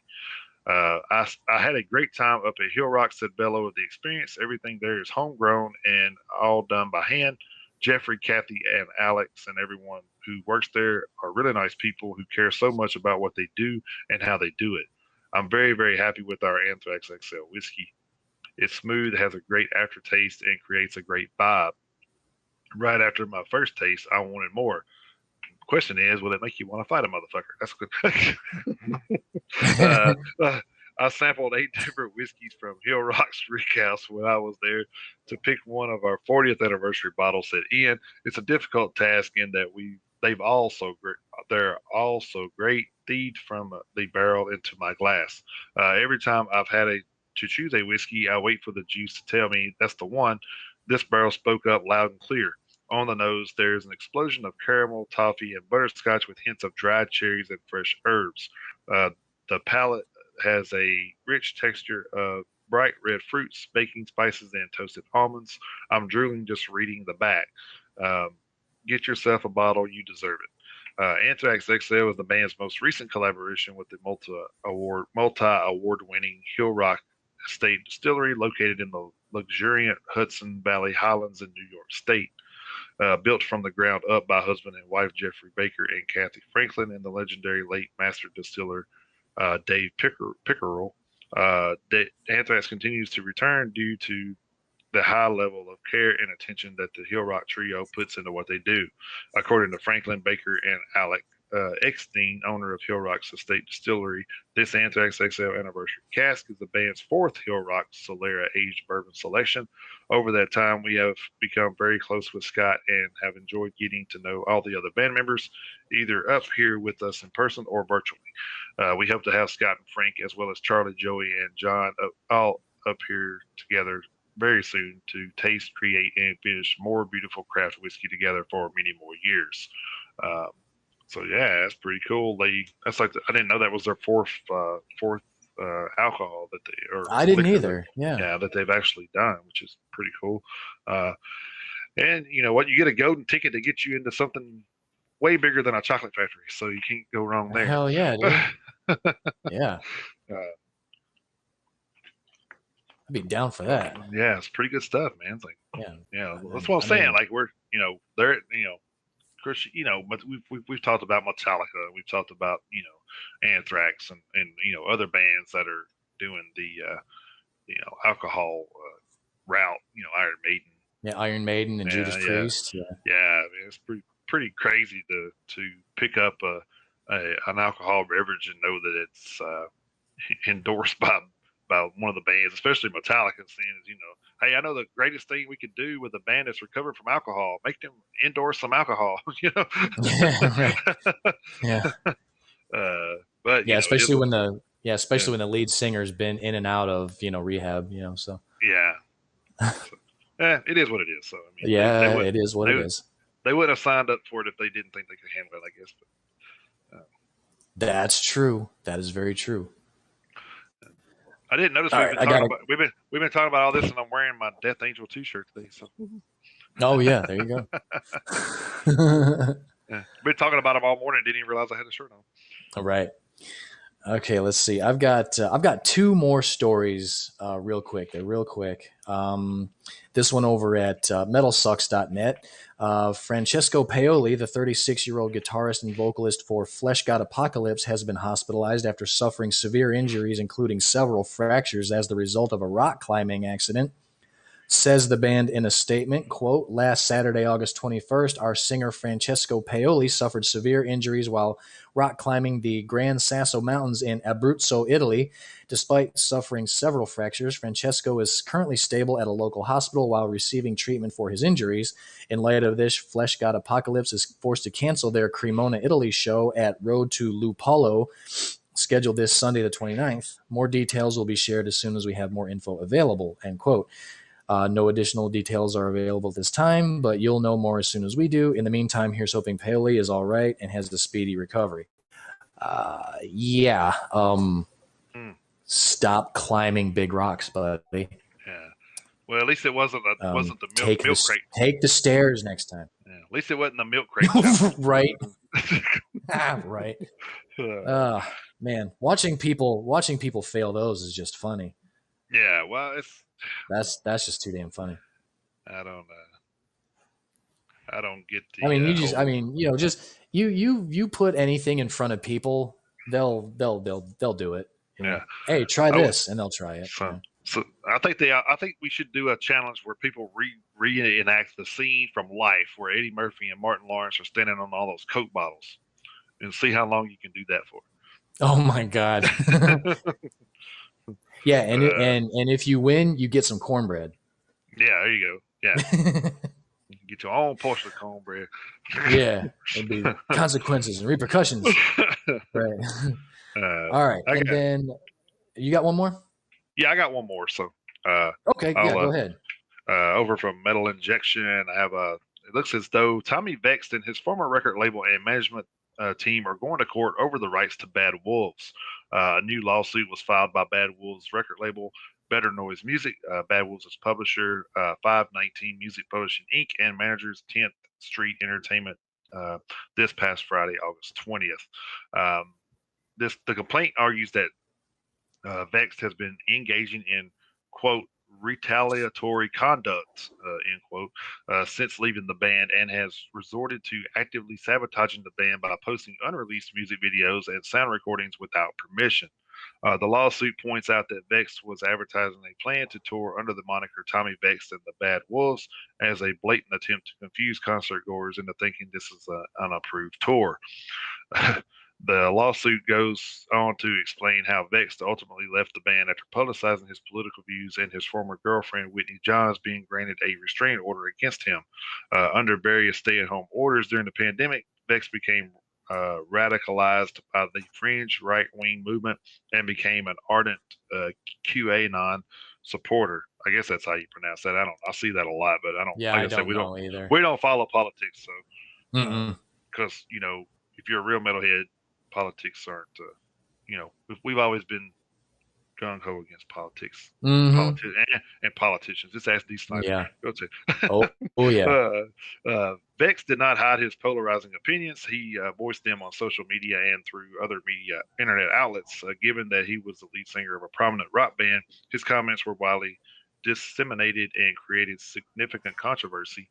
Speaker 1: I had a great time up at Hill Rock, said Bello of the experience. Everything there is homegrown and all done by hand. Jeffrey, Kathy, and Alex, and everyone who works there are really nice people who care so much about what they do and how they do it. I'm very, very happy with our Anthox XL whiskey. It's smooth, has a great aftertaste, and creates a great vibe. Right after my first taste, I wanted more. Question is, will it make you want to fight a motherfucker? That's good. I sampled 8 different whiskeys from Hill Rock's Rickhouse when I was there to pick one of our 40th anniversary bottles. Said Ian, it's a difficult task in that they're all so great. Feed from the barrel into my glass. Every time I've had to choose a whiskey, I wait for the juice to tell me that's the one. This barrel spoke up loud and clear. On the nose, there's an explosion of caramel, toffee, and butterscotch with hints of dried cherries and fresh herbs. The palate has a rich texture of bright red fruits, baking spices, and toasted almonds. I'm drooling just reading the back. Get yourself a bottle, you deserve it. Anthox XL is the band's most recent collaboration with the multi-award winning Hill Rock Estate Distillery located in the luxuriant Hudson Valley Highlands in New York State. Built from the ground up by husband and wife Jeffrey Baker and Kathy Franklin and the legendary late master distiller Dave Pickerel. Anthrax continues to return due to the high level of care and attention that the Hill Rock Trio puts into what they do. According to Franklin Baker and Alec Eckstein, owner of Hill Rock's Estate Distillery, this Anthox XL anniversary cask is the band's 4th Hill Rock Solera aged bourbon selection. Over that time, we have become very close with Scott and have enjoyed getting to know all the other band members, either up here with us in person or virtually. We hope to have Scott and Frank, as well as Charlie, Joey, and John, all up here together very soon to taste, create, and finish more beautiful craft whiskey together for many more years. So yeah, that's pretty cool. I didn't know that was their fourth alcohol that they or
Speaker 2: I didn't either.
Speaker 1: Yeah, that they've actually done, which is pretty cool. And you know what, you get a golden ticket to get you into something way bigger than a chocolate factory, so you can't go wrong there.
Speaker 2: Hell yeah, dude. Yeah. I'd be down for that.
Speaker 1: Yeah, it's pretty good stuff, man. It's like,
Speaker 2: yeah,
Speaker 1: that's what I'm saying. Like we're, they're, of course, but we've talked about Metallica, we've talked about, Anthrax and other bands that are doing the, alcohol route, Iron Maiden.
Speaker 2: Yeah, Iron Maiden and Judas Priest. Yeah,
Speaker 1: I mean, it's pretty crazy to pick up an alcohol beverage and know that it's endorsed by one of the bands, especially Metallica, saying, hey, I know the greatest thing we could do with a band that's recovered from alcohol, make them endorse some alcohol,
Speaker 2: Yeah.
Speaker 1: But
Speaker 2: especially when the lead singer's been in and out of rehab, so
Speaker 1: yeah. It is what it is. So I mean,
Speaker 2: it is what it is.
Speaker 1: They wouldn't have signed up for it if they didn't think they could handle it, I guess. But,
Speaker 2: that's true. That is very true.
Speaker 1: I didn't notice we've been talking about all this, and I'm wearing my Death Angel T-shirt today. So.
Speaker 2: Oh yeah, there you go.
Speaker 1: Been talking about them all morning. Didn't even realize I had a shirt on.
Speaker 2: All right. Okay, let's see. I've got two more stories real quick. They're real quick. This one over at metalsucks.net. Francesco Paoli, the 36-year-old guitarist and vocalist for Flesh God Apocalypse, has been hospitalized after suffering severe injuries, including several fractures as the result of a rock climbing accident. Says the band in a statement, quote, last Saturday, August 21st, our singer Francesco Paoli suffered severe injuries while rock climbing the Gran Sasso Mountains in Abruzzo, Italy. Despite suffering several fractures, Francesco is currently stable at a local hospital while receiving treatment for his injuries. In light of this, Flesh God Apocalypse is forced to cancel their Cremona, Italy show at Road to Lupolo, scheduled this Sunday the 29th. More details will be shared as soon as we have more info available, end quote. No additional details are available at this time, but you'll know more as soon as we do. In the meantime, here's hoping Paoli is all right and has a speedy recovery. Yeah.
Speaker 1: Mm,
Speaker 2: Stop climbing big rocks, buddy.
Speaker 1: yeah. Well, at least it wasn't the milk crate.
Speaker 2: Take the stairs next time.
Speaker 1: Yeah, at least it wasn't the milk crate challenge.
Speaker 2: Right. Right. Man, watching people fail those is just funny.
Speaker 1: Yeah. Well,
Speaker 2: That's just too damn funny.
Speaker 1: I don't. I don't get the.
Speaker 2: I mean, just you put anything in front of people, they'll do it.
Speaker 1: Yeah.
Speaker 2: Hey, try this, and they'll try it.
Speaker 1: So I think we should do a challenge where people reenact the scene from Life, where Eddie Murphy and Martin Lawrence are standing on all those Coke bottles, and see how long you can do that for.
Speaker 2: Oh my god. Yeah, and if you win, you get some cornbread.
Speaker 1: Yeah, there you go. Yeah. Get your own portion of cornbread.
Speaker 2: Yeah, it'd be consequences and repercussions. Right. All right, and then you got one more?
Speaker 1: Yeah, I got one more. So,
Speaker 2: okay, yeah, go ahead.
Speaker 1: Over from Metal Injection, I have a. It looks as though Tommy Vext and his former record label and management team are going to court over the rights to Bad Wolves. A new lawsuit was filed by Bad Wolves record label Better Noise Music. Bad Wolves' publisher, 519 Music Publishing Inc., and managers 10th Street Entertainment this past Friday, August 20th. The complaint argues that Vext has been engaging in, quote, retaliatory conduct, end quote, since leaving the band and has resorted to actively sabotaging the band by posting unreleased music videos and sound recordings without permission. The lawsuit points out that Vext was advertising a plan to tour under the moniker Tommy Vext and the Bad Wolves as a blatant attempt to confuse concert goers into thinking this is an unapproved tour. The lawsuit goes on to explain how Vext ultimately left the band after publicizing his political views and his former girlfriend Whitney Johns being granted a restraining order against him. Under various stay-at-home orders during the pandemic, Vext became radicalized by the fringe right-wing movement and became an ardent QAnon supporter. I guess that's how you pronounce that. I see that a lot, but I don't.
Speaker 2: Yeah,
Speaker 1: like
Speaker 2: I don't know either.
Speaker 1: We don't follow politics, so because if you're a real metalhead, politics aren't. We've always been gung ho against politics, and politicians. Just ask these snipers.
Speaker 2: Yeah.
Speaker 1: Go to.
Speaker 2: yeah.
Speaker 1: Vex did not hide his polarizing opinions. He voiced them on social media and through other media internet outlets. Given that he was the lead singer of a prominent rock band, his comments were widely disseminated and created significant controversy.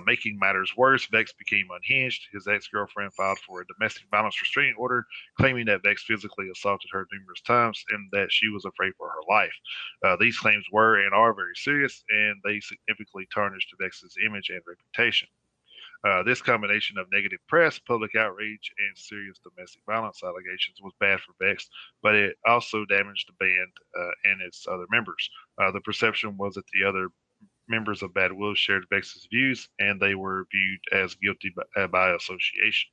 Speaker 1: Making matters worse, Vex became unhinged. His ex-girlfriend filed for a domestic violence restraining order, claiming that Vex physically assaulted her numerous times and that she was afraid for her life. These claims were and are very serious, and they significantly tarnished Vex's image and reputation. This combination of negative press, public outrage, and serious domestic violence allegations was bad for Vex, but it also damaged the band and its other members. The perception was that the other members of Bad Wolves shared Vex's views, and they were viewed as guilty by association.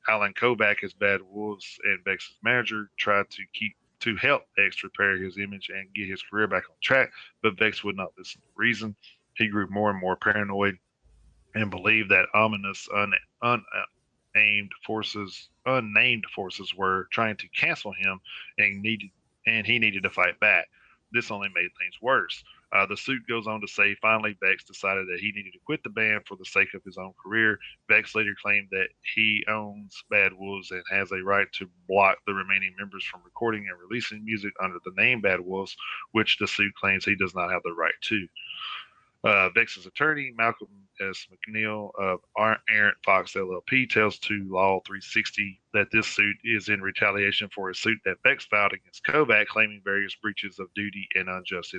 Speaker 1: Alan Kovac, as Bad Wolves and Vex's manager, tried to help Vex repair his image and get his career back on track, but Vex would not listen to reason. He grew more and more paranoid and believed that ominous unnamed forces were trying to cancel him and he needed to fight back. This only made things worse. The suit goes on to say, finally, Vex decided that he needed to quit the band for the sake of his own career. Vex later claimed that he owns Bad Wolves and has a right to block the remaining members from recording and releasing music under the name Bad Wolves, which the suit claims he does not have the right to. Vex's attorney, Malcolm S. McNeil of Anthox LLP, tells to Law 360 that this suit is in retaliation for a suit that Vex filed against Kovac, claiming various breaches of duty and unjust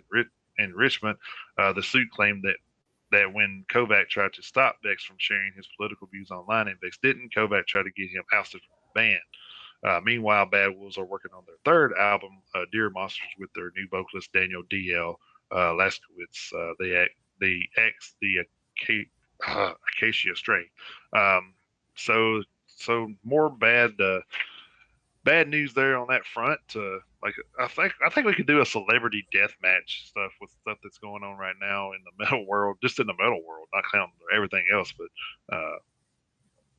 Speaker 1: enrichment. The suit claimed that when Kovac tried to stop Vex from sharing his political views online and Vex didn't, Kovac tried to get him ousted from the band. Meanwhile, Bad Wolves are working on their third album, Dear Monsters, with their new vocalist Daniel D.L. Laskowitz. The Acacia Strain. So more bad news there on that front. I think we could do a celebrity death match stuff with stuff that's going on right now in the metal world, just in the metal world, not counting everything else.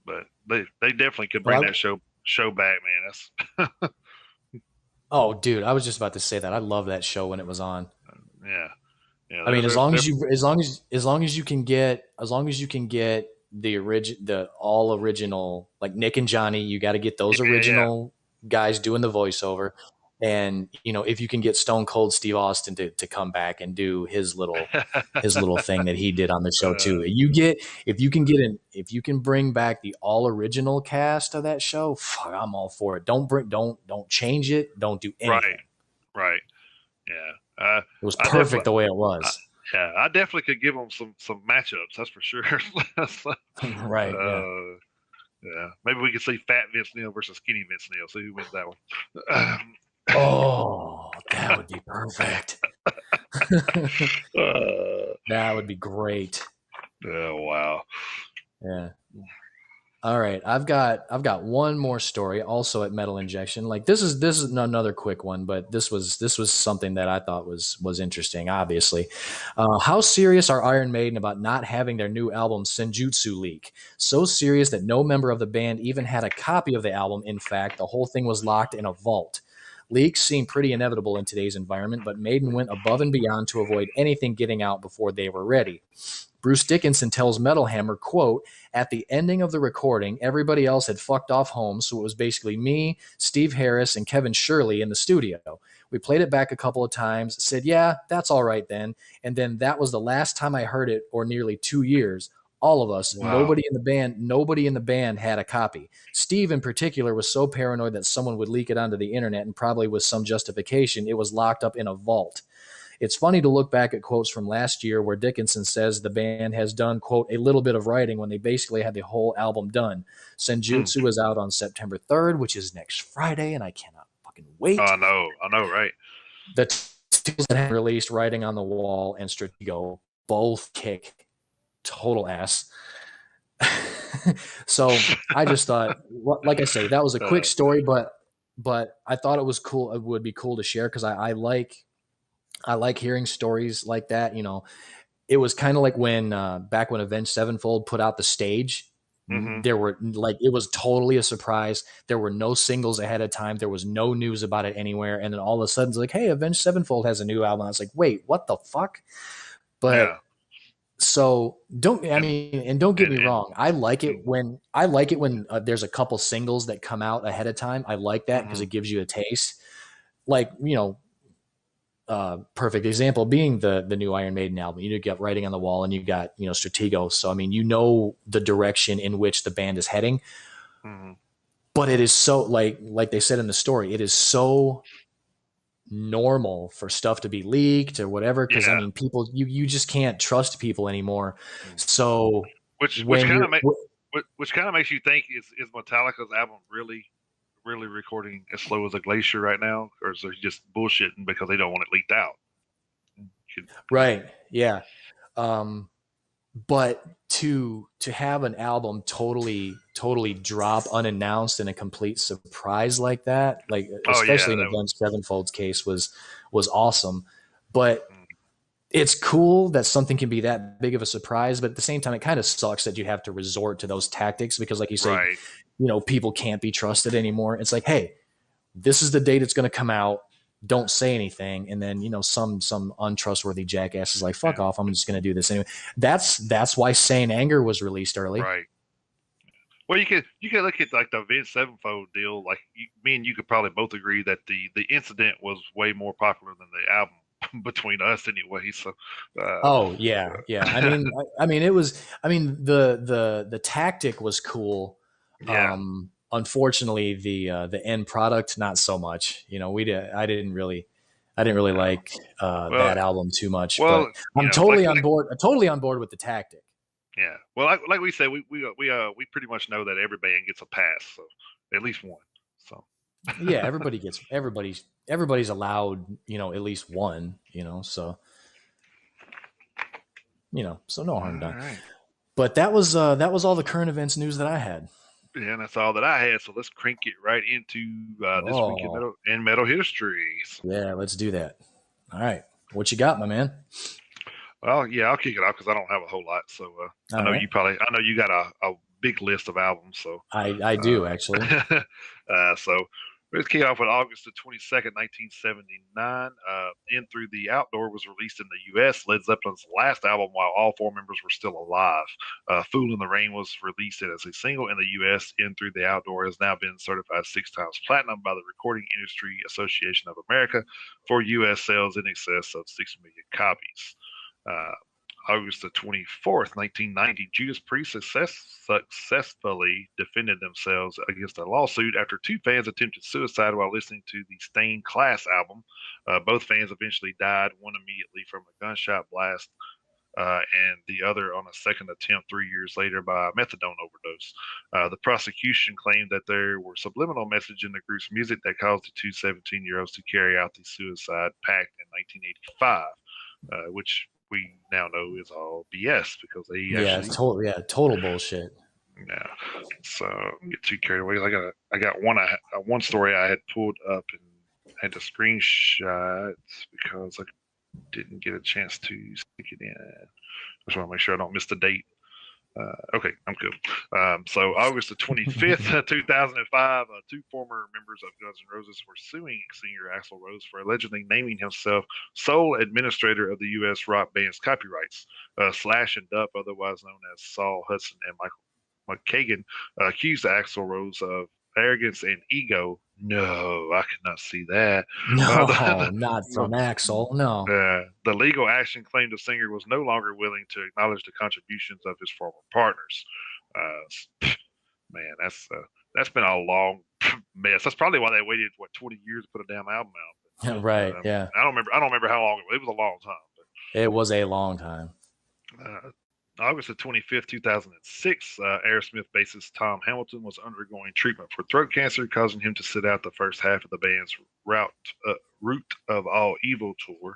Speaker 1: But they definitely could bring that show back, man. That's
Speaker 2: oh, dude, I was just about to say that. I love that show when it was on.
Speaker 1: Yeah. Yeah,
Speaker 2: I mean, as long as you can get the all original, like Nick and Johnny, you got to get those original guys doing the voiceover. And, if you can get Stone Cold Steve Austin to come back and do his little thing that he did on the show too. If you can bring back the all original cast of that show, fuck, I'm all for it. Don't change it. Don't do anything.
Speaker 1: Right. Yeah.
Speaker 2: It was perfect the way it was.
Speaker 1: I definitely could give them some matchups. That's for sure.
Speaker 2: Right.
Speaker 1: Yeah. Maybe we could see Fat Vince Neil versus Skinny Vince Neil. See who wins that one.
Speaker 2: Oh, that would be perfect. That would be great.
Speaker 1: Oh, wow.
Speaker 2: Yeah. All right, I've got one more story also at Metal Injection. Like this is another quick one, but this was something that I thought was interesting. Obviously, how serious are Iron Maiden about not having their new album Senjutsu leak? So serious that no member of the band even had a copy of the album. In fact, the whole thing was locked in a vault. Leaks seem pretty inevitable in today's environment, but Maiden went above and beyond to avoid anything getting out before they were ready. Bruce Dickinson tells Metal Hammer, quote, at the ending of the recording, everybody else had fucked off home, so it was basically me, Steve Harris, and Kevin Shirley in the studio. We played it back a couple of times, said, yeah, that's all right then. And then that was the last time I heard it, or nearly 2 years. All of us,
Speaker 1: wow.
Speaker 2: Nobody in the band had a copy. Steve in particular was so paranoid that someone would leak it onto the internet, and probably with some justification, it was locked up in a vault. It's funny to look back at quotes from last year where Dickinson says the band has done, quote, a little bit of writing when they basically had the whole album done. Senjutsu is out on September 3rd, which is next Friday, and I cannot fucking wait.
Speaker 1: I know, right?
Speaker 2: The titles that have released, Writing on the Wall and Stratego, both kick total ass. So I just thought, like I say, that was a quick story, but I thought it was cool. It would be cool to share because I like hearing stories like that. It was kind of like when back when Avenged Sevenfold put out the stage. Mm-hmm. There were it was totally a surprise. There were no singles ahead of time. There was no news about it anywhere. And then all of a sudden it's like, hey, Avenged Sevenfold has a new album. I was like, wait, what the fuck? But so don't get me wrong. I like it when there's a couple singles that come out ahead of time. I like that because it gives you a taste. Like, perfect example being the new Iron Maiden album. You got Writing on the Wall and you got, Stratego. So, I mean, the direction in which the band is heading, but it is so like they said in the story, it is so normal for stuff to be leaked or whatever. Cause I mean, people, you just can't trust people anymore. So
Speaker 1: which kind of makes you think is Metallica's album really recording as slow as a glacier right now, or is it just bullshitting because they don't want it leaked out?
Speaker 2: Right. Yeah. But to have an album totally drop unannounced and a complete surprise like that, like especially in Avenged Sevenfold's case was awesome. But it's cool that something can be that big of a surprise, but at the same time, it kind of sucks that you have to resort to those tactics because, like you say, people can't be trusted anymore. It's like, hey, this is the date it's going to come out. don't say anything, and then some untrustworthy jackass is like, fuck off, I'm just going to do this anyway. That's why Sane Anger was released early.
Speaker 1: Right. Well, you could look at like the Avenged Sevenfold deal. Like me and you could probably both agree that the incident was way more popular than the album between us anyway. So,
Speaker 2: Oh yeah, yeah. I mean, it was. I mean, the tactic was cool.
Speaker 1: yeah,
Speaker 2: Unfortunately, the end product not so much. I didn't really
Speaker 1: yeah.
Speaker 2: like
Speaker 1: Well,
Speaker 2: that album too much. But
Speaker 1: well,
Speaker 2: I'm
Speaker 1: like
Speaker 2: totally on board. Totally on board with the tactic.
Speaker 1: yeah. Well, like we said, we pretty much know that every band gets a pass, so at least one. So
Speaker 2: Yeah, everybody's allowed. At least one. So so no harm
Speaker 1: all
Speaker 2: done.
Speaker 1: right.
Speaker 2: But that was all the current events news that I had.
Speaker 1: Yeah, and that's all that I had. So let's crank it right into this week
Speaker 2: Oh
Speaker 1: in metal history. So,
Speaker 2: yeah, let's do that. All right, what you got, my man?
Speaker 1: well, yeah, I'll kick it off because I don't have a whole lot. So
Speaker 2: All right,
Speaker 1: I know you got a big list of albums. So
Speaker 2: I do actually.
Speaker 1: so let's kick it off with August the 22nd, 1979. In Through the Outdoor was released in the U.S., Led Zeppelin's last album while all four members were still alive. Fool in the Rain was released as a single in the U.S. In Through the Outdoor has now been certified 6 times platinum by the Recording Industry Association of America for U.S. sales in excess of 6 million copies. Uh, August the 24th, 1990, Judas Priest successfully defended themselves against a lawsuit after two fans attempted suicide while listening to the Stained Class album. Both fans eventually died, one immediately from a gunshot blast, and the other on a second attempt 3 years later by a methadone overdose. The prosecution claimed that there were subliminal messages in the group's music that caused the two 17-year-olds to carry out the suicide pact in 1985, which we now know is all BS because they
Speaker 2: Yeah,
Speaker 1: actually,
Speaker 2: total bullshit.
Speaker 1: yeah. So get too carried away. I got one story I had pulled up and had to screenshot because I didn't get a chance to stick it in. I just want to make sure I don't miss the date. Okay, I'm good. So August the 25th, 2005, two former members of Guns N' Roses were suing singer Axl Rose for allegedly naming himself sole administrator of the U.S. rock band's copyrights. Slash and Duff, otherwise known as Saul Hudson and Michael McKagan, accused Axl Rose of arrogance and ego. No, I could not see that.
Speaker 2: No,
Speaker 1: The,
Speaker 2: not from Axl. No.
Speaker 1: the legal action claimed the singer was no longer willing to acknowledge the contributions of his former partners. Man, that's been a long mess. That's probably why they waited 20 years to put a damn album out.
Speaker 2: Right. Yeah.
Speaker 1: I don't remember how long it was. A long time.
Speaker 2: It was a long time.
Speaker 1: August the 25th, 2006, Aerosmith bassist Tom Hamilton was undergoing treatment for throat cancer, causing him to sit out the first half of the band's Root of All Evil tour.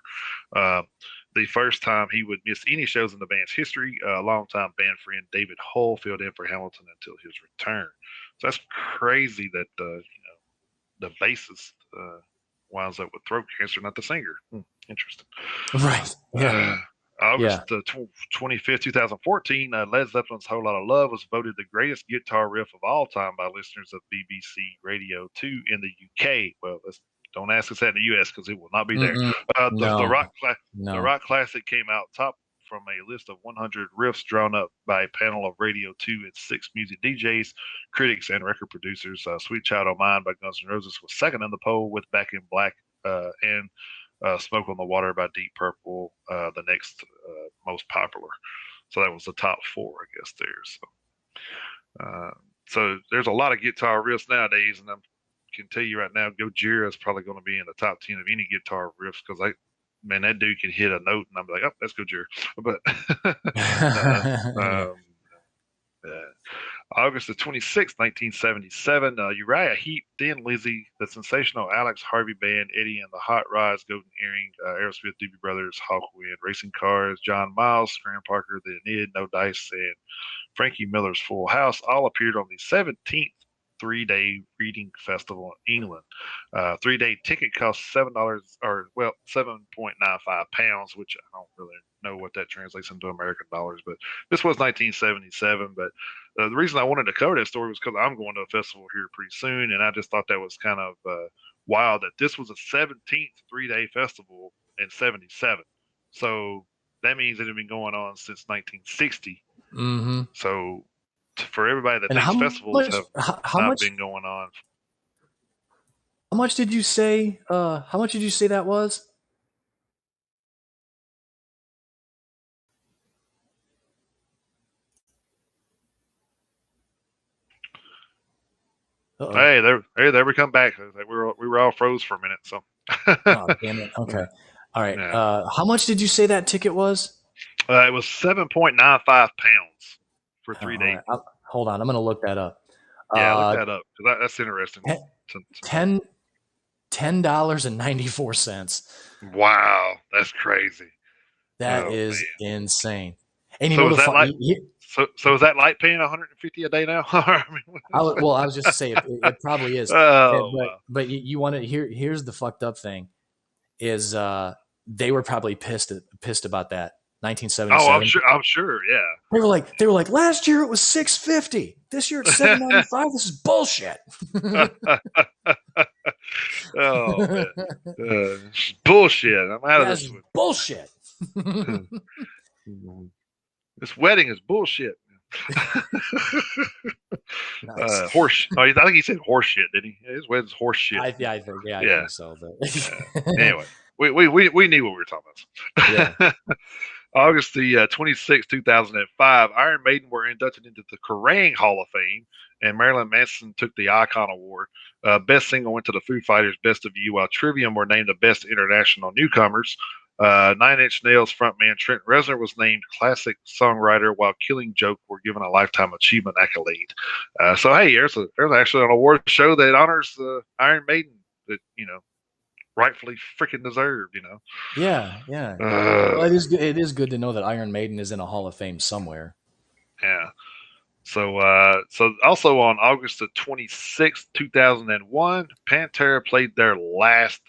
Speaker 1: The first time he would miss any shows in the band's history. Longtime band friend David Hull filled in for Hamilton until his return. So that's crazy that the bassist winds up with throat cancer, not the singer. Interesting.
Speaker 2: Right. Yeah.
Speaker 1: August 25th, 2014, Led Zeppelin's Whole Lot of Love was voted the greatest guitar riff of all time by listeners of BBC Radio 2 in the UK. Well, don't ask us that in the US because it will not be there. The rock classic came out top from a list of 100 riffs drawn up by a panel of Radio 2 and 6 music DJs, critics, and record producers. Sweet Child O' Mine by Guns N' Roses was second in the poll, with Back in Black and Smoke on the Water by Deep Purple, the next most popular. So that was the top four, I guess, there. So there's a lot of guitar riffs nowadays, and I can tell you right now, Gojira is probably going to be in the top 10 of any guitar riffs because that dude can hit a note, and I'm like, oh, that's Gojira. But August the 26th, 1977, Uriah Heep, Thin Lizzy, the sensational Alex Harvey Band, Eddie and the Hot Rods, Golden Earring, Aerosmith, Doobie Brothers, Hawkwind, Racing Cars, John Miles, Graham Parker, The Nid, No Dice, and Frankie Miller's Full House all appeared on the 17th 3-day reading festival in England. 3-day ticket cost $7 or £7.95, which I don't really know what that translates into American dollars, but this was 1977. But the reason I wanted to cover that story was because I'm going to a festival here pretty soon, and I just thought that was kind of wild that this was the 17th 3-day festival in '77. So that means it had been going on since 1960.
Speaker 2: Mm-hmm.
Speaker 1: So for everybody that
Speaker 2: And
Speaker 1: thinks festivals have
Speaker 2: how
Speaker 1: not
Speaker 2: much
Speaker 1: been going on,
Speaker 2: how much did you say? How much did you say that was? Uh-oh.
Speaker 1: there we come back. We were all froze for a minute. So
Speaker 2: Oh, damn it. Okay. All right.
Speaker 1: yeah,
Speaker 2: How much did you say that ticket was?
Speaker 1: it was 7.95 pounds for
Speaker 2: Oh,
Speaker 1: three
Speaker 2: all
Speaker 1: days.
Speaker 2: right. Hold on. I'm going to look that up.
Speaker 1: Yeah, look that up because that's interesting to me.
Speaker 2: $10.94.
Speaker 1: Wow, that's crazy.
Speaker 2: That
Speaker 1: Oh
Speaker 2: is
Speaker 1: man.
Speaker 2: insane. And you
Speaker 1: So
Speaker 2: know
Speaker 1: is
Speaker 2: the
Speaker 1: that
Speaker 2: fun.
Speaker 1: like so is that like paying 150 a day now? I mean,
Speaker 2: I was just saying it probably is.
Speaker 1: oh wow.
Speaker 2: But you want to here's the fucked up thing is they were probably pissed about that
Speaker 1: Oh,
Speaker 2: 1977.
Speaker 1: I'm sure. Yeah.
Speaker 2: They were like last year it was 650. This year it's 795. This is bullshit.
Speaker 1: Oh man, it's bullshit. I'm out of
Speaker 2: That's
Speaker 1: this one.
Speaker 2: bullshit.
Speaker 1: This wedding is bullshit.
Speaker 2: Nice.
Speaker 1: Horse. Oh, I think he said horse shit, didn't he? His wedding's horse shit.
Speaker 2: I
Speaker 1: Yeah.
Speaker 2: think so. But
Speaker 1: Anyway, we knew what we were talking
Speaker 2: yeah.
Speaker 1: about. August the 26th, 2005, Iron Maiden were inducted into the Kerrang Hall of Fame, and Marilyn Manson took the Icon Award. Best single went to the Foo Fighters' Best of You, while Trivium were named the Best International Newcomers. Nine Inch Nails frontman Trent Reznor was named Classic Songwriter, while Killing Joke were given a Lifetime Achievement accolade. So hey, there's actually an award show that honors Iron Maiden that rightfully freaking deserved.
Speaker 2: Yeah. Well, it is good to know that Iron Maiden is in a Hall of Fame somewhere.
Speaker 1: Yeah. So also on August the 26th, 2001, Pantera played their last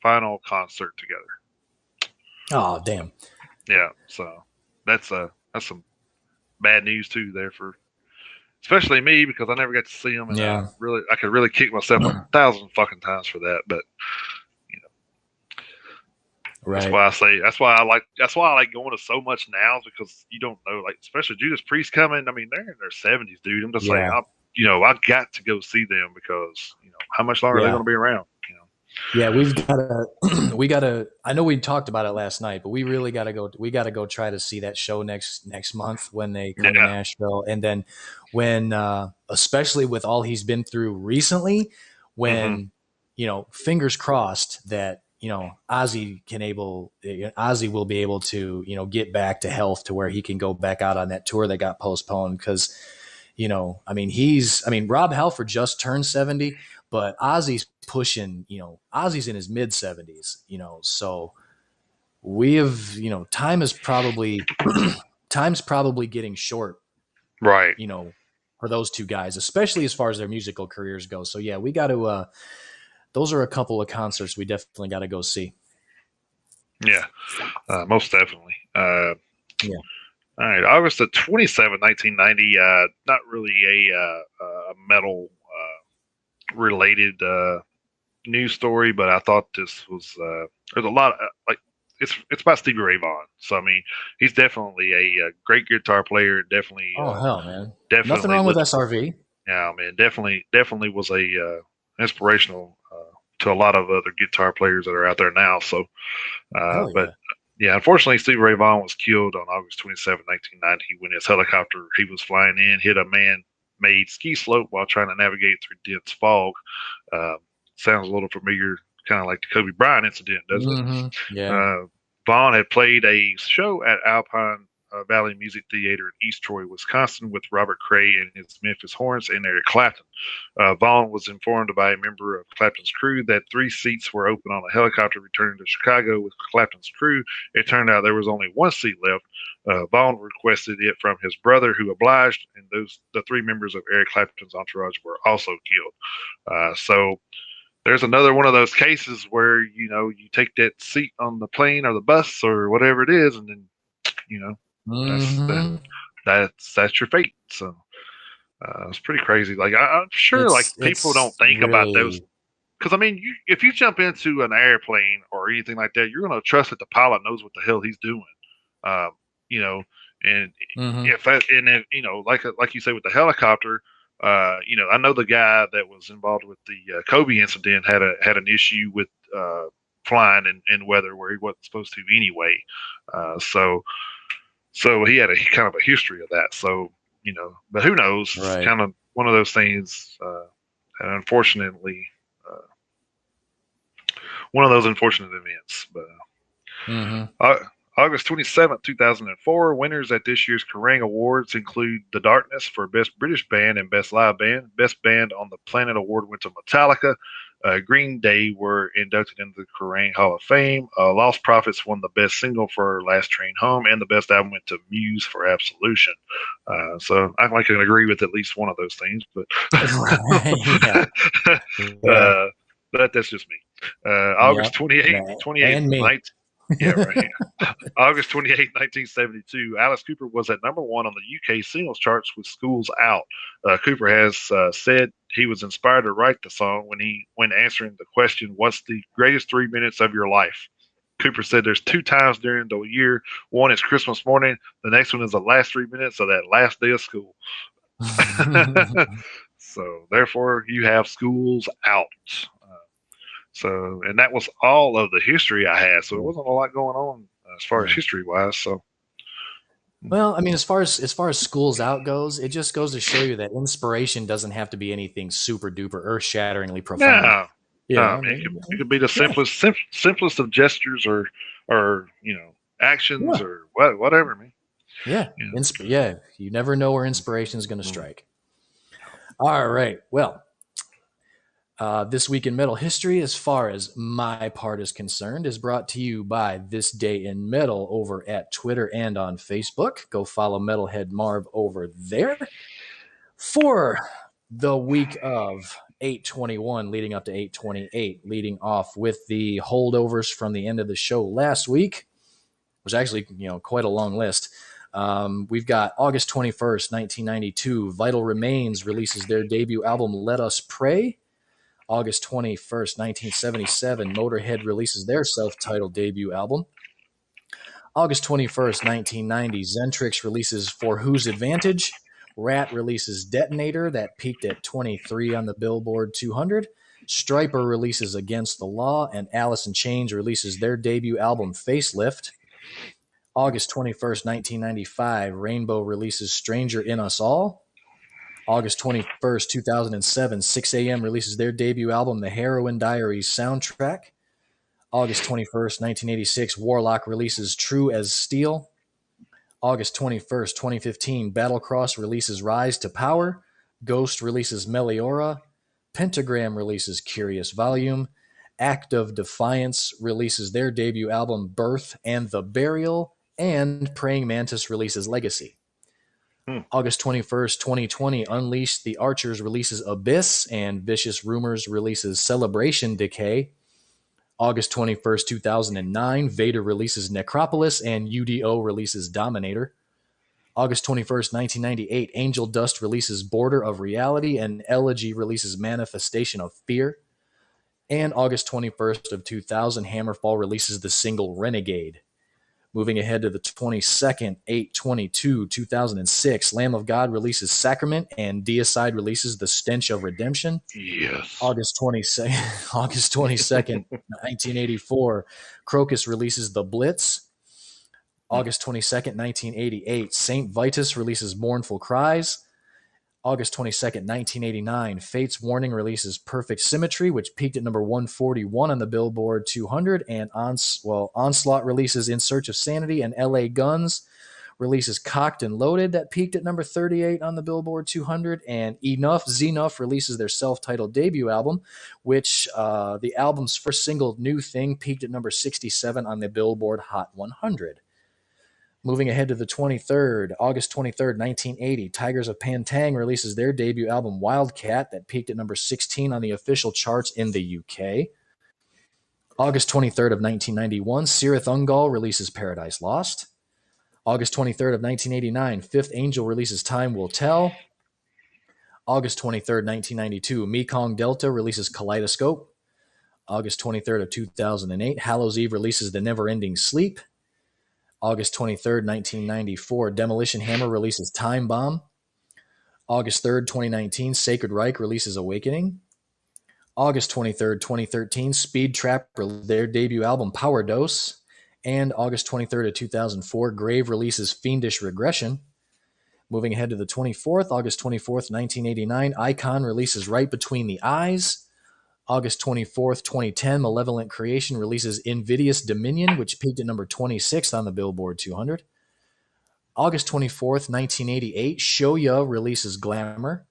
Speaker 1: final concert together.
Speaker 2: Oh, damn.
Speaker 1: Yeah. So that's some bad news too there for especially me because I never got to see them and
Speaker 2: Yeah.
Speaker 1: I could really kick myself 1,000 fucking times for that. But
Speaker 2: Right.
Speaker 1: that's why I like going to so much now because you don't know, like especially Judas Priest coming. I mean, they're in their 70s, dude. I'm just saying, I got to go see them because how much longer are they going to be around?
Speaker 2: Yeah, we gotta. I know we talked about it last night, but we really gotta go. We gotta go try to see that show next month when they come to Nashville, and then when, especially with all he's been through recently, when fingers crossed that Ozzy will be able to get back to health to where he can go back out on that tour that got postponed because I mean Rob Halford just turned 70, but Ozzy's pushing, Ozzy's in his mid 70s, so we have, time's probably getting short,
Speaker 1: right?
Speaker 2: For those two guys, especially as far as their musical careers go. So yeah, we got to, those are a couple of concerts we definitely got to go see.
Speaker 1: Yeah, most definitely.
Speaker 2: Yeah.
Speaker 1: All right, August the 27th, 1990. Not really a metal related news story, but I thought this was there's a lot of, like it's about Stevie Ray Vaughan. So I mean, he's definitely a great guitar player. Definitely.
Speaker 2: Oh hell, man!
Speaker 1: Definitely.
Speaker 2: Nothing wrong with SRV.
Speaker 1: Yeah, man. Definitely was a inspirational to a lot of other guitar players that are out there now. So, but yeah, unfortunately, Stevie Ray Vaughan was killed on August 27, 1990, when his helicopter he was flying in hit a man-made ski slope while trying to navigate through dense fog. Sounds a little familiar, kind of like the Kobe Bryant incident, doesn't it?
Speaker 2: Yeah.
Speaker 1: Vaughan had played a show at Alpine Valley Music Theater in East Troy, Wisconsin, with Robert Cray and his Memphis Horns and Eric Clapton. Vaughan was informed by a member of Clapton's crew that 3 seats were open on a helicopter returning to Chicago with Clapton's crew. It turned out there was only 1 seat left. Vaughan requested it from his brother, who obliged, and the 3 members of Eric Clapton's entourage were also killed. So there's another one of those cases where you take that seat on the plane or the bus or whatever it is, and then that's your fate. So it's pretty crazy. Like I'm sure, like people don't think about those. because I mean, if you jump into an airplane or anything like that, you're going to trust that the pilot knows what the hell he's doing. Um, you know, and
Speaker 2: Mm-hmm.
Speaker 1: if that, and if, like you say with the helicopter, I know the guy that was involved with the Kobe incident had an issue with flying in weather where he wasn't supposed to anyway. So he had a kind of a history of that. So but who knows? It's
Speaker 2: Right.
Speaker 1: kind of one of those things. And unfortunately, uh, one of those unfortunate events. But
Speaker 2: Mm-hmm.
Speaker 1: August 27th, 2004, winners at this year's Kerrang Awards include The Darkness for Best British Band and Best Live Band. Best Band on the Planet Award went to Metallica. Green Day were inducted into the Kerrang Hall of Fame. Lost Prophets won the Best Single for Last Train Home, and the Best Album went to Muse for Absolution. So I can agree with at least one of those things, but
Speaker 2: Yeah. Yeah.
Speaker 1: That's just me.
Speaker 2: Yep.
Speaker 1: August 28th,
Speaker 2: And me.
Speaker 1: yeah, right. August 28th, 1972, Alice Cooper was at number one on the UK singles charts with Schools Out. Cooper has said he was inspired to write the song when answering the question, "What's the greatest 3 minutes of your life?" Cooper said there's two times during the year. One is Christmas morning. The next one is the last 3 minutes of that last day of school. So therefore, you have Schools Out. And that was all of the history I had. So there wasn't a lot going on as far as history wise. So,
Speaker 2: well, I mean, as far as Schools Out goes, it just goes to show you that inspiration doesn't have to be anything super duper earth shatteringly profound.
Speaker 1: no,
Speaker 2: Yeah,
Speaker 1: it could be the simplest of gestures or actions or whatever, man.
Speaker 2: Yeah, yeah. You never know where inspiration is going to strike. All right. Well, this week in metal history, as far as my part is concerned, is brought to you by This Day in Metal over at Twitter and on Facebook. Go follow Metalhead Marv over there. For the week of 8/21 leading up to 8/28, leading off with the holdovers from the end of the show last week, was actually quite a long list. We've got August 21st, 1992, Vital Remains releases their debut album Let Us Pray. August 21st, 1977, Motorhead releases their self-titled debut album. August 21st, 1990, Zentrix releases For Whose Advantage. Rat releases Detonator, that peaked at 23 on the Billboard 200. Stryper releases Against the Law, and Allison Chains releases their debut album Facelift. August 21st, 1995, Rainbow releases Stranger in Us All. August 21st, 2007, 6 a.m. releases their debut album, The Heroin Diaries Soundtrack. August 21st, 1986, Warlock releases True as Steel. August 21st, 2015, Battlecross releases Rise to Power. Ghost releases Meliora. Pentagram releases Curious Volume. Act of Defiance releases their debut album, Birth and the Burial. And Praying Mantis releases Legacy. August 21st, 2020, Unleash the Archers releases Abyss, and Vicious Rumors releases Celebration Decay. August 21st, 2009, Vader releases Necropolis, and UDO releases Dominator. August 21st, 1998, Angel Dust releases Border of Reality, and Elegy releases Manifestation of Fear. And August 21st of 2000, Hammerfall releases the single Renegade. Moving ahead to the 22nd, 8/22/2006, Lamb of God releases Sacrament, and Deicide releases The Stench of Redemption.
Speaker 1: Yes.
Speaker 2: August 22nd, 1984, Crocus releases The Blitz. August 22nd, 1988, Saint Vitus releases Mournful Cries. August 22nd, 1989, Fate's Warning releases Perfect Symmetry, which peaked at number 141 on the Billboard 200, and Onslaught releases In Search of Sanity, and LA Guns releases Cocked and Loaded, that peaked at number 38 on the Billboard 200, and Znuff releases their self-titled debut album, which the album's first single, New Thing, peaked at number 67 on the Billboard Hot 100. Moving ahead to the 23rd, August 23rd, 1980, Tigers of Pantang releases their debut album Wildcat, that peaked at number 16 on the official charts in the UK. August 23rd of 1991, Cirith Ungol releases Paradise Lost. August 23rd of 1989, Fifth Angel releases Time Will Tell. August 23rd, 1992, Mekong Delta releases Kaleidoscope. August 23rd of 2008, Hallows Eve releases The Never Ending Sleep. August 23rd, 1994, Demolition Hammer releases Time Bomb. August 3rd, 2019, Sacred Reich releases Awakening. August 23rd, 2013, Speed Trap releases their debut album Power Dose. And August 23rd of 2004, Grave releases Fiendish Regression. Moving ahead to the 24th, August 24th, 1989, Icon releases Right Between the Eyes. August 24th, 2010, Malevolent Creation releases Invidious Dominion, which peaked at number 26 on the Billboard 200. August 24th, 1988, Shoya releases Glamour.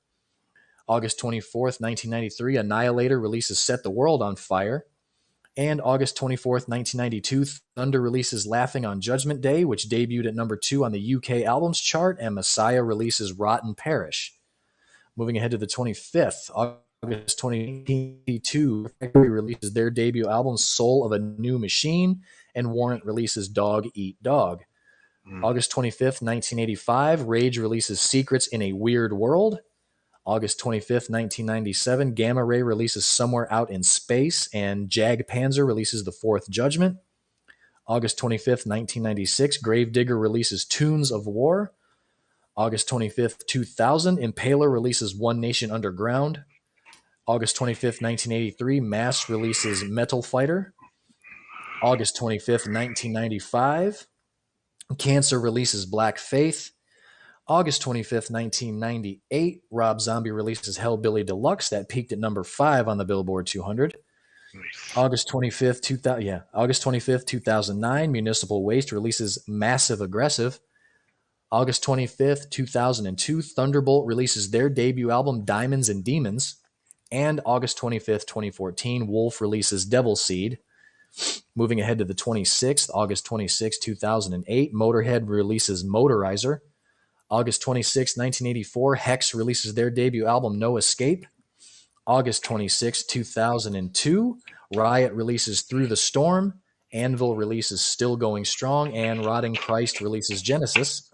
Speaker 2: August 24th, 1993, Annihilator releases Set the World on Fire. And August 24th, 1992, Thunder releases Laughing on Judgment Day, which debuted at number 2 on the UK albums chart, and Messiah releases Rotten Parish. Moving ahead to the 25th, August 2022, Factory releases their debut album Soul of a New Machine, and Warrant releases Dog Eat Dog. August 25th, 1985, Rage releases Secrets in a Weird World. August 25th, 1997, Gamma Ray releases Somewhere Out in Space, and Jag Panzer releases The Fourth Judgment. August 25th, 1996, Gravedigger releases Tunes of War. August 25th, 2000, Impaler releases One Nation Underground. August 25th, 1983, Mass releases Metal Fighter. August 25th, 1995, Cancer releases Black Faith. August 25th, 1998, Rob Zombie releases Hellbilly Deluxe. That peaked at number 5 on the Billboard 200. Nice. August 25th, 2009, Municipal Waste releases Massive Aggressive. August 25th, 2002, Thunderbolt releases their debut album Diamonds and Demons. And August 25th, 2014, Wolf releases Devil Seed. Moving ahead to the 26th, August 26th, 2008, Motorhead releases Motorizer. August 26, 1984, Hex releases their debut album No Escape. August 26, 2002, Riot releases Through the Storm. Anvil releases Still Going Strong. And Rotting Christ releases Genesis.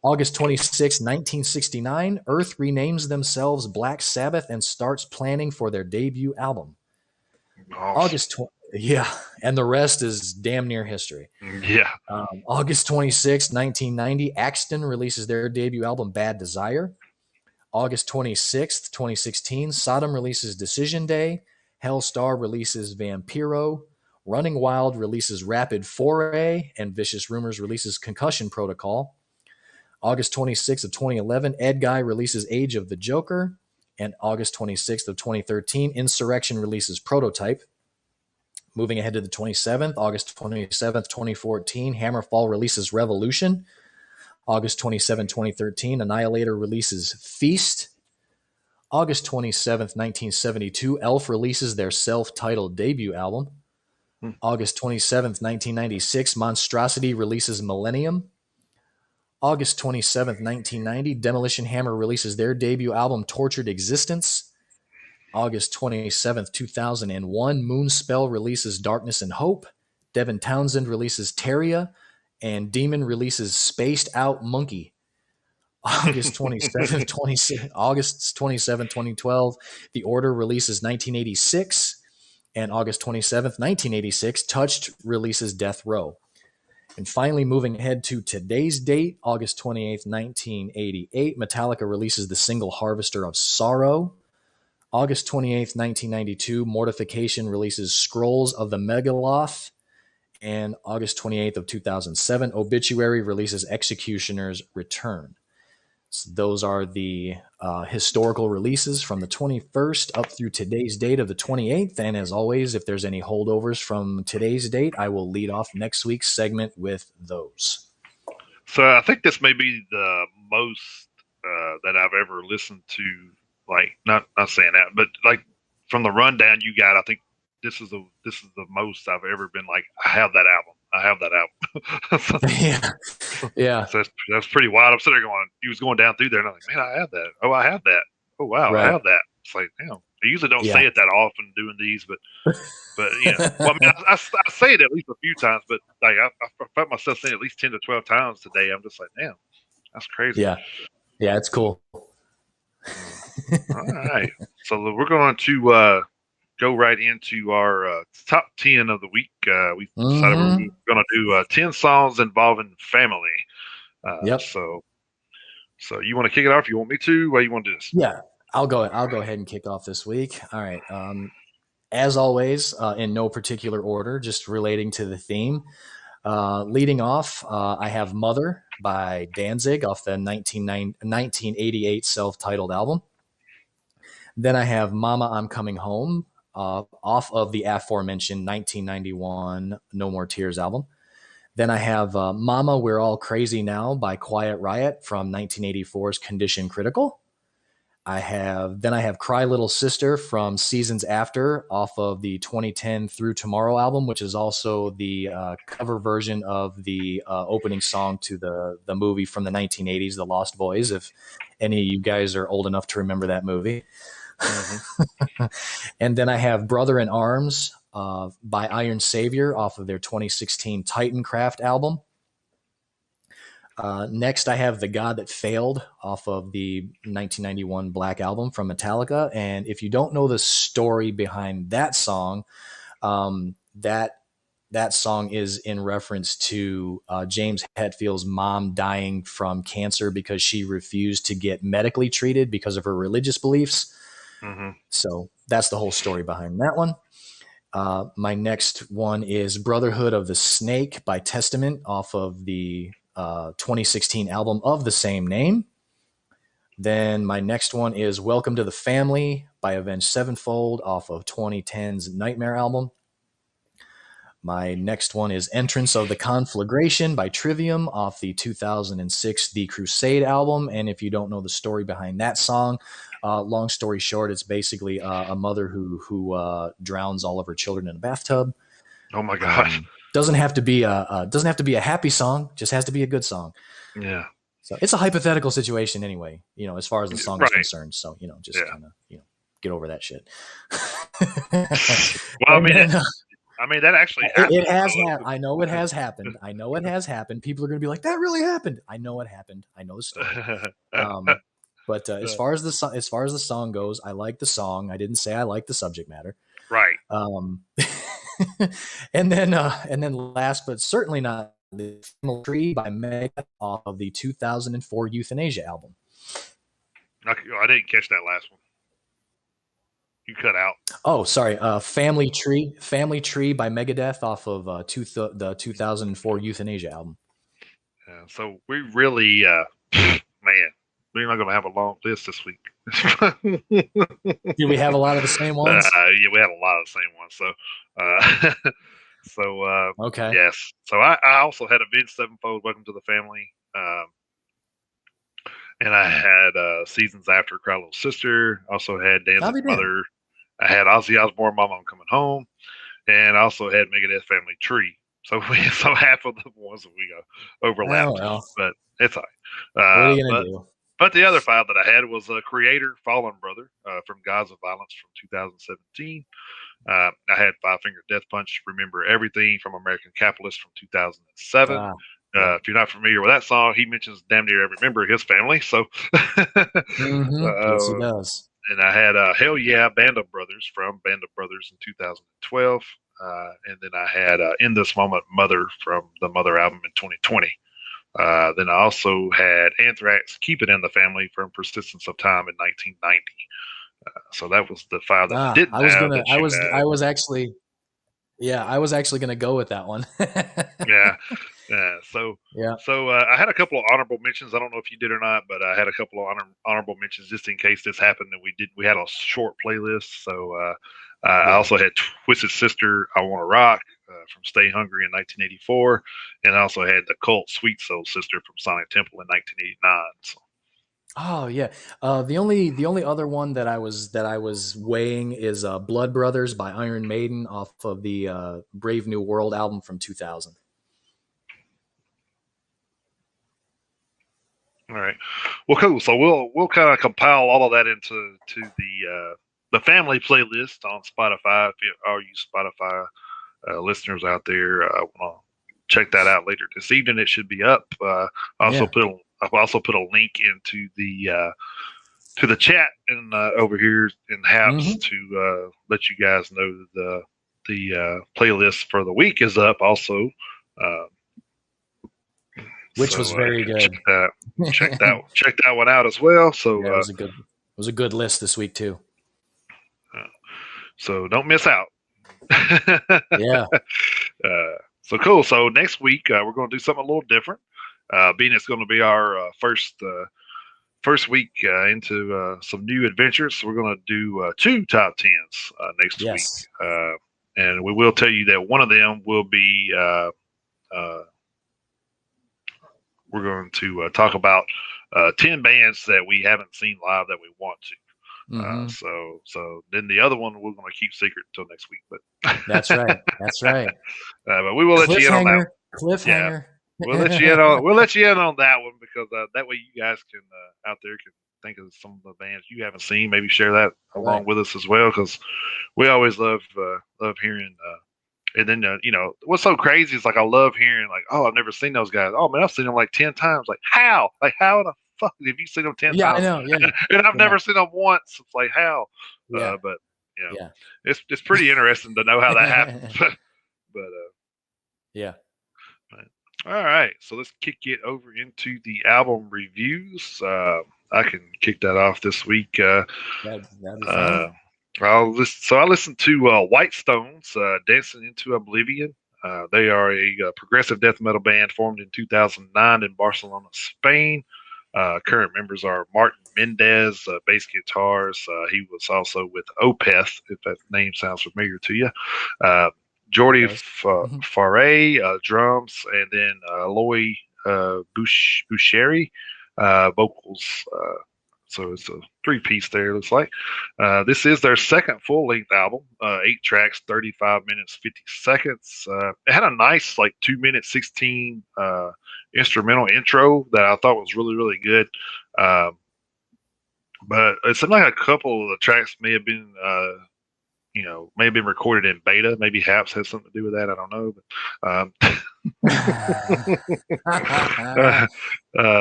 Speaker 2: August 26, 1969, Earth renames themselves Black Sabbath and starts planning for their debut album.
Speaker 1: Awesome.
Speaker 2: And the rest is damn near history.
Speaker 1: Yeah.
Speaker 2: August 26, 1990, Axton releases their debut album Bad Desire. August 26th, 2016, Sodom releases Decision Day. Hellstar releases Vampiro. Running Wild releases Rapid Foray. And Vicious Rumors releases Concussion Protocol. August 26th of 2011, Ed Guy releases Age of the Joker. And August 26th of 2013, Insurrection releases Prototype. Moving ahead to the 27th, August 27th, 2014, Hammerfall releases Revolution. August 27, 2013, Annihilator releases Feast. August 27th, 1972, Elf releases their self-titled debut album. August 27th, 1996, Monstrosity releases Millennium. August 27th, 1990, Demolition Hammer releases their debut album Tortured Existence. August 27th, 2001, Moonspell releases Darkness and Hope. Devin Townsend releases Terria. And Demon releases Spaced Out Monkey. August 27th, 2012, The Order releases 1986. And August 27th, 1986, Touched releases Death Row. And finally, moving ahead to today's date, August 28th, 1988, Metallica releases the single Harvester of Sorrow. August 28th, 1992, Mortification releases Scrolls of the Megaloth. And August 28th of 2007, Obituary releases Executioner's Return. So those are the historical releases from the 21st up through today's date of the 28th. And as always, if there's any holdovers from today's date, I will lead off next week's segment with those.
Speaker 1: So I think this may be the most that I've ever listened to. Like, not saying that, but like from the rundown you got, I think this is the most I've ever been like, I have that album. So,
Speaker 2: yeah.
Speaker 1: So that's pretty wild. I'm sitting there going, he was going down through there, and I'm like, man, I have that. Oh, I have that. Oh, wow, right. I have that. It's like, damn. I usually don't say it that often doing these, but you know, well, I mean, I say it at least a few times, but like I felt myself saying it at least 10 to 12 times today. I'm just like, damn, that's crazy.
Speaker 2: Yeah, it's cool.
Speaker 1: All right, so we're going to go right into our top 10 of the week. We decided we were
Speaker 2: Mm-hmm.
Speaker 1: going to do 10 songs involving family.
Speaker 2: Yep.
Speaker 1: So you want to kick it off? You want me to? Why you want to do this?
Speaker 2: Yeah. I'll go ahead and kick off this week. All right. As always, in no particular order, just relating to the theme. Leading off, I have Mother by Danzig off the 1988 self-titled album. Then I have Mama, I'm Coming Home off of the aforementioned 1991 No More Tears album. Then I have Mama, We're All Crazy Now by Quiet Riot from 1984's Condition Critical. I have Cry Little Sister from Seasons After off of the 2010 Through Tomorrow album, which is also the cover version of the opening song to the movie from the 1980s, The Lost Boys, if any of you guys are old enough to remember that movie. Mm-hmm. And then I have Brother in Arms by Iron Savior off of their 2016 Titancraft album. Next, I have The God That Failed off of the 1991 Black Album from Metallica. And if you don't know the story behind that song, that song is in reference to James Hetfield's mom dying from cancer because she refused to get medically treated because of her religious beliefs.
Speaker 1: Mm-hmm.
Speaker 2: So that's the whole story behind that one. My next one is Brotherhood of the Snake by Testament off of the 2016 album of the same name. Then my next one is Welcome to the Family by Avenged Sevenfold off of 2010's Nightmare album. My next one is Entrance of the Conflagration by Trivium off the 2006 The Crusade album. And if you don't know the story behind that song, long story short, it's basically a mother who drowns all of her children in a bathtub.
Speaker 1: Oh my gosh!
Speaker 2: Doesn't have to be a happy song; just has to be a good song.
Speaker 1: Yeah.
Speaker 2: So it's a hypothetical situation, anyway. As far as the song is concerned. So just kind of get over that shit.
Speaker 1: Well, I mean that actually happened.
Speaker 2: It has happened. I know it has happened. I know it has happened. People are going to be like, "That really happened." I know it happened. I know the story. But as far as the song goes, I like the song. I didn't say I like the subject matter.
Speaker 1: Right.
Speaker 2: And then last but certainly not the Family Tree by Megadeth off of the 2004 Euthanasia album.
Speaker 1: I didn't catch that last one. You cut out.
Speaker 2: Oh, sorry. Family Tree by Megadeth off of the 2004 Euthanasia album.
Speaker 1: So we really, man, we're not going to have a long list this week.
Speaker 2: Do we have a lot of the same ones?
Speaker 1: Yeah, we had a lot of the same ones. So,
Speaker 2: okay.
Speaker 1: Yes. So I also had Avenged Sevenfold, Welcome to the Family. And I had Seasons After, Cry Little Sister. Also had Danzig's Mother. I had Ozzy Osbourne, Mama, I'm Coming Home. And I also had Megadeth Family Tree. So half of the ones that we overlapped.
Speaker 2: Oh, well.
Speaker 1: But it's all right.
Speaker 2: What are you going to do?
Speaker 1: But the other file that I had was Creator, Fallen Brother from Gods of Violence from 2017. I had Five Finger Death Punch, Remember Everything from American Capitalist from 2007. If you're not familiar with that song, he mentions damn near every member of his family. So,
Speaker 2: yes, he does.
Speaker 1: And I had Hell Yeah, Band of Brothers from Band of Brothers in 2012. And then I had In This Moment, Mother from the Mother album in 2020. Then I also had Anthrax, Keep It in the Family from Persistence of Time in 1990. So that was the file that I didn't have.
Speaker 2: I was actually going to go with that one.
Speaker 1: Yeah. So I had a couple of honorable mentions. I don't know if you did or not, but I had a couple of honorable mentions just in case this happened. And we had a short playlist. So I also had Twisted Sister, I Want to Rock from Stay Hungry in 1984, and I also had the Cult Sweet Soul Sister from Sonic Temple in 1989. So.
Speaker 2: Oh yeah. The only other one that I was weighing is Blood Brothers by Iron Maiden off of the Brave New World album from 2000.
Speaker 1: All right. Well, cool. So we'll kind of compile all of that into the family playlist on Spotify. If you are you Spotify listeners out there, want to check that out later this evening. It should be up. I've also put a link into the to the chat and over here in the house to let you guys know the playlist for the week is up also.
Speaker 2: Which was very good.
Speaker 1: Check that one out as well. So
Speaker 2: yeah, it was a good list this week too.
Speaker 1: So don't miss out.
Speaker 2: Yeah.
Speaker 1: So cool. So next week we're going to do something a little different. Being it's going to be our first week into some new adventures. So we're going to do 2 top 10s next week. And we will tell you that one of them will be we're going to talk about 10 bands that we haven't seen live that we want to. So then the other one we're going to keep secret until next week. But
Speaker 2: that's right.
Speaker 1: But we will let you in on that.
Speaker 2: Cliffhanger.
Speaker 1: Yeah, we'll let you in on that one because that way you guys can out there can think of some of the bands you haven't seen. Maybe share that along with us as well because we always love hearing. And then what's so crazy is like I love hearing like, oh, I've never seen those guys. Oh man, I've seen them like 10 times. Like how? Like how in the fuck have you seen them 10 times?
Speaker 2: Yeah, I know. Yeah,
Speaker 1: and I've never seen them once. It's like how?
Speaker 2: Yeah.
Speaker 1: But it's pretty interesting to know how that happens. but
Speaker 2: yeah.
Speaker 1: All right, so let's kick it over into the album reviews. I can kick that off this week.
Speaker 2: That'd be fun.
Speaker 1: I listened to White Stones, Dancing into Oblivion. They are a progressive death metal band formed in 2009 in Barcelona, Spain. Current members are Martin Mendez, bass guitars. He was also with Opeth, if that name sounds familiar to you. Jordi Faré, drums, and then Loy Boucheri, vocals. So it's a 3-piece there, looks like. This is their second full-length album, 8 tracks, 35 minutes, 50 seconds. It had a nice, 2-minute, 16 instrumental intro that I thought was really, really good. But it seemed like a couple of the tracks may have been may have been recorded in beta. Maybe Haps has something to do with that. I don't
Speaker 2: know.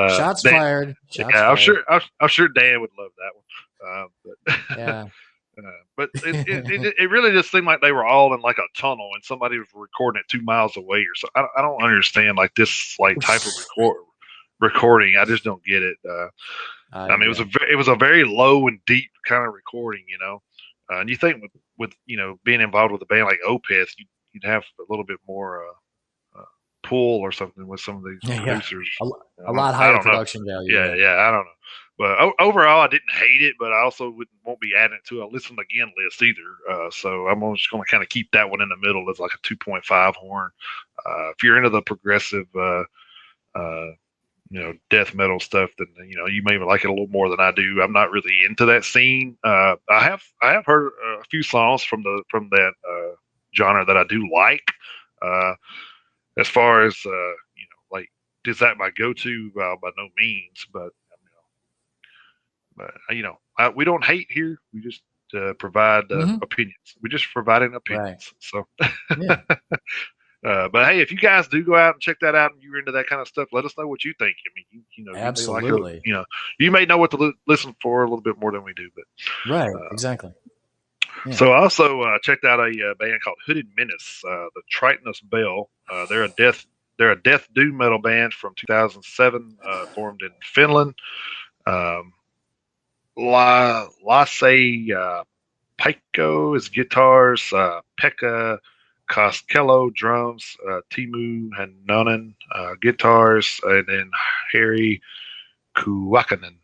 Speaker 2: Shots fired.
Speaker 1: I'm sure Dan would love that one. But it really just seemed like they were all in like a tunnel and somebody was recording it 2 miles away or so. I don't understand this type of recording. I just don't get it. I mean, it was a very low and deep kind of recording, and you think with being involved with a band like Opeth, you'd have a little bit more pull or something with some of these producers.
Speaker 2: A lot higher production value.
Speaker 1: Yeah, I don't know. But overall, I didn't hate it, but I also won't be adding it to a listen again list either. So I'm just going to kind of keep that one in the middle as like a 2.5 horn. If you're into the progressive, death metal stuff, then you may like it a little more than I do. I'm not really into that scene. I have heard a few songs from that genre that I do like. As far as is that my go-to? By no means, but we don't hate here. We just provide opinions. We're just providing opinions. Right. So, but hey, if you guys do go out and check that out and you're into that kind of stuff, let us know what you think. I mean,
Speaker 2: absolutely.
Speaker 1: You may know what to listen for a little bit more than we do, but
Speaker 2: right, exactly.
Speaker 1: Yeah. So I also checked out a band called Hooded Menace, the Tritonus Bell. They're a death doom metal band from 2007, formed in Finland. Lasse Paikko is guitars, Pekka Koskelo drums, Timu Hanonen guitars, and then Harry Kuwakanen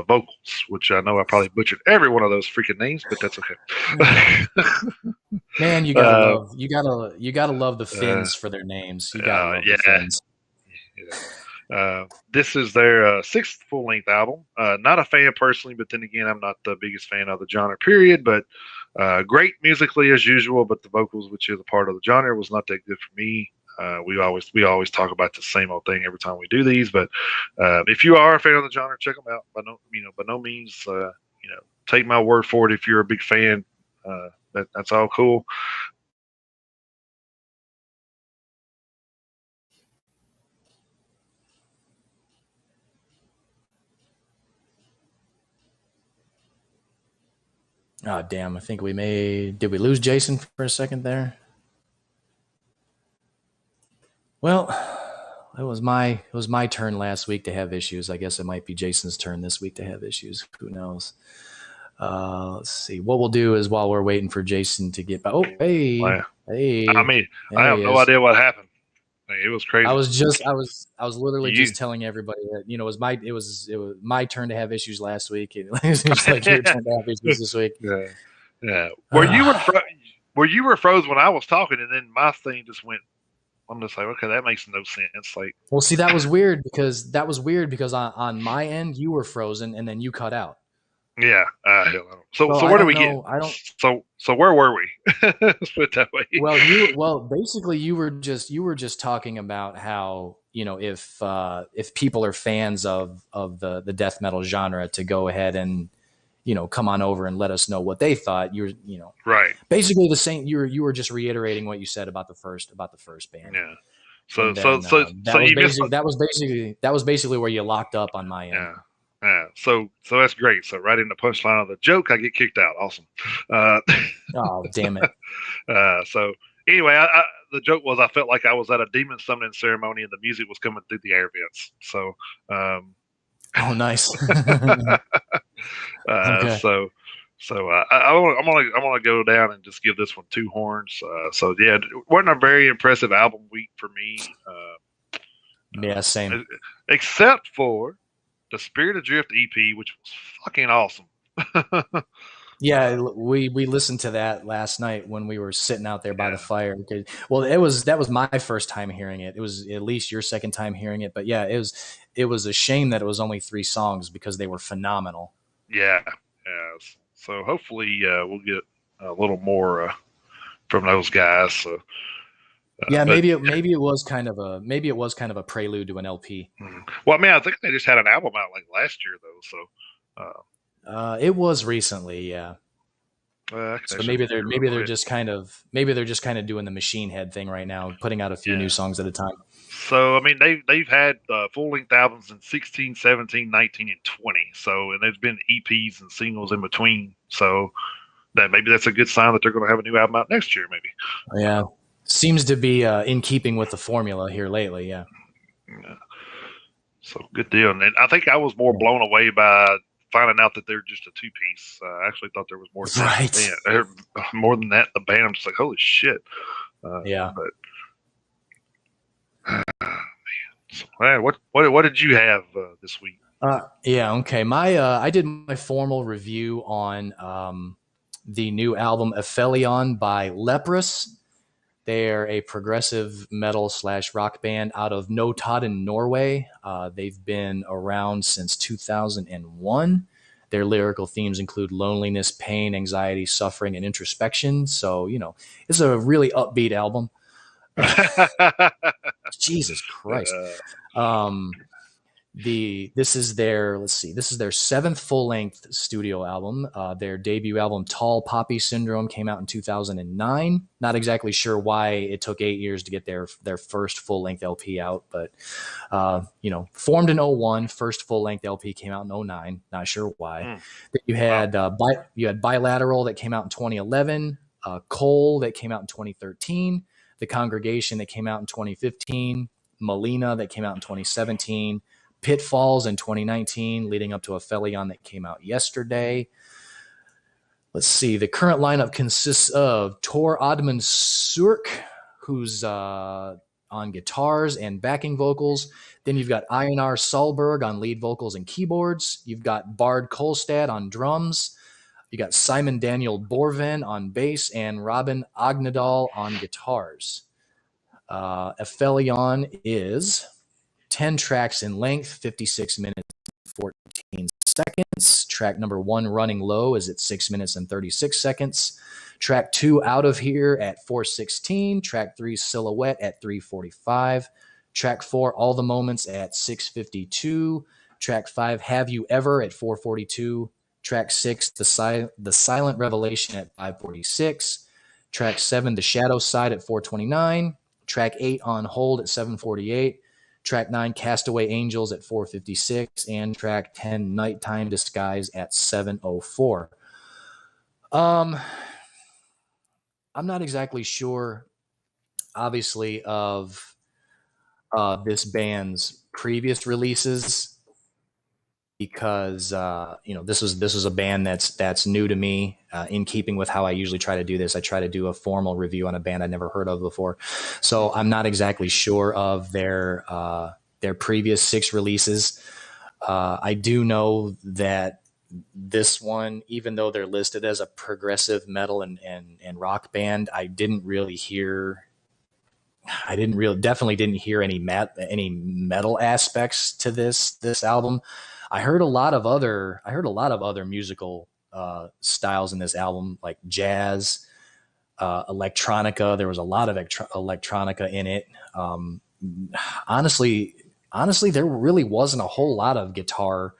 Speaker 1: vocals, which I know I probably butchered every one of those freaking names, but that's okay.
Speaker 2: Man, you gotta love the Finns for their names. You gotta love the Finns.
Speaker 1: This is their 6th full-length album. Not a fan personally, but then again, I'm not the biggest fan of the genre, period. But great musically as usual, but the vocals, which is a part of the genre, was not that good for me. We always talk about the same old thing every time we do these. But if you are a fan of the genre, check them out. By no means, take my word for it. If you're a big fan, that's all cool.
Speaker 2: Oh, damn. I think did we lose Jason for a second there? Well, it was my turn last week to have issues. I guess it might be Jason's turn this week to have issues. Who knows? Let's see. What we'll do is while we're waiting for Jason to get back. Oh, hey,
Speaker 1: Wow.
Speaker 2: hey,
Speaker 1: I mean, I
Speaker 2: there
Speaker 1: have
Speaker 2: he
Speaker 1: no
Speaker 2: is.
Speaker 1: idea what happened. It was crazy.
Speaker 2: I was literally
Speaker 1: You,
Speaker 2: just telling everybody that it was my turn to have issues last week. It was just like your turn to have issues this week.
Speaker 1: yeah, yeah. Where you were froze when I was talking, and then my thing just went. I'm just like, okay, that makes no sense. Like,
Speaker 2: Well, see, that was weird because on my end you were frozen and then you cut out.
Speaker 1: yeah. So
Speaker 2: So
Speaker 1: where
Speaker 2: I
Speaker 1: do
Speaker 2: don't
Speaker 1: we
Speaker 2: know.
Speaker 1: get?
Speaker 2: I don't.
Speaker 1: So where were we? Let's put it that way.
Speaker 2: Well, basically you were just talking about how, if people are fans of the death metal genre, to go ahead and, come on over and let us know what they thought.
Speaker 1: Right.
Speaker 2: Basically the same. You were just reiterating what you said about the first band.
Speaker 1: Yeah. So
Speaker 2: And then
Speaker 1: so you missed.
Speaker 2: that was basically where you locked up on my end.
Speaker 1: Yeah. Yeah. So that's great. So right in the punchline of the joke, I get kicked out. Awesome.
Speaker 2: Oh, damn it.
Speaker 1: So anyway, the joke was I felt like I was at a demon summoning ceremony and the music was coming through the air vents. So,
Speaker 2: Oh, nice.
Speaker 1: uh,
Speaker 2: Okay.
Speaker 1: so, I'm gonna go down and just give this one two horns. So yeah, it wasn't a very impressive album week for me.
Speaker 2: Yeah, same.
Speaker 1: Except for the Spirit Adrift EP, which was fucking awesome.
Speaker 2: Yeah, we listened to that last night when we were sitting out there by the fire. Well, that was my first time hearing it. It was at least your second time hearing it. But yeah, it was a shame that it was only 3 songs because they were phenomenal.
Speaker 1: Yeah. So hopefully we'll get a little more from those guys. So,
Speaker 2: Yeah, maybe it was kind of a prelude to an LP.
Speaker 1: Well, I mean, I think they just had an album out like last year though. So
Speaker 2: it was recently, yeah. So maybe they're just kind of doing the Machine Head thing right now, putting out a few new songs at a time.
Speaker 1: So I mean, they've had full length albums in 16, 17, 19, and 20. So and there's been EPs and singles in between. So that's a good sign that they're going to have a new album out next year, maybe.
Speaker 2: Yeah, seems to be in keeping with the formula here lately. Yeah.
Speaker 1: So good deal. And I think I was more blown away by finding out that they're just a 2-piece. I actually thought there was more than that. More than that, the band. I'm just like, holy shit.
Speaker 2: Yeah.
Speaker 1: But man, what did you have this week?
Speaker 2: Yeah. Okay. I did my formal review on the new album Aphelion by Leprous. They're a progressive metal / rock band out of Notodden, Norway. They've been around since 2001. Their lyrical themes include loneliness, pain, anxiety, suffering, and introspection. So, it's a really upbeat album. Jesus Christ. This is their 7th full-length studio album. Their debut album Tall Poppy Syndrome came out in 2009. Not exactly sure why it took 8 years to get their first full-length LP out, but formed in 2001, first full-length LP came out in 2009. Not sure why. You had Bilateral that came out in 2011, Cole that came out in 2013, The Congregation that came out in 2015, Melina that came out in 2017, Pitfalls in 2019, leading up to Aphelion that came out yesterday. Let's see. The current lineup consists of Tor Oddman Surk, who's on guitars and backing vocals. Then you've got Einar Solberg on lead vocals and keyboards. You've got Bard Kolstad on drums. You got Simon Daniel Borven on bass and Robin Agnadal on guitars. Aphelion is 10 tracks in length, 56 minutes and 14 seconds. Track number 1, Running Low, is at 6 minutes and 36 seconds. Track 2, Out of Here, at 4:16. Track 3, Silhouette, at 3:45. Track 4, All the Moments, at 6:52. Track 5, Have You Ever, at 4:42. Track 6, The Silent Revelation, at 5:46. Track 7, The Shadow Side, at 4:29. Track 8, On Hold, at 7:48. Track 9, Castaway Angels, at 4:56, and track 10, Nighttime Disguise, at 7:04. I'm not exactly sure, obviously, of this band's previous releases because this was a band that's new to me. In keeping with how I usually try to do this, I try to do a formal review on a band I never heard of before. So I'm not exactly sure of their previous 6 releases. I do know that this one, even though they're listed as a progressive metal and rock band, I definitely didn't hear any metal aspects to this album. I heard a lot of other musical styles in this album, like jazz, electronica. There was a lot of electronica in it. Honestly, there really wasn't a whole lot of guitar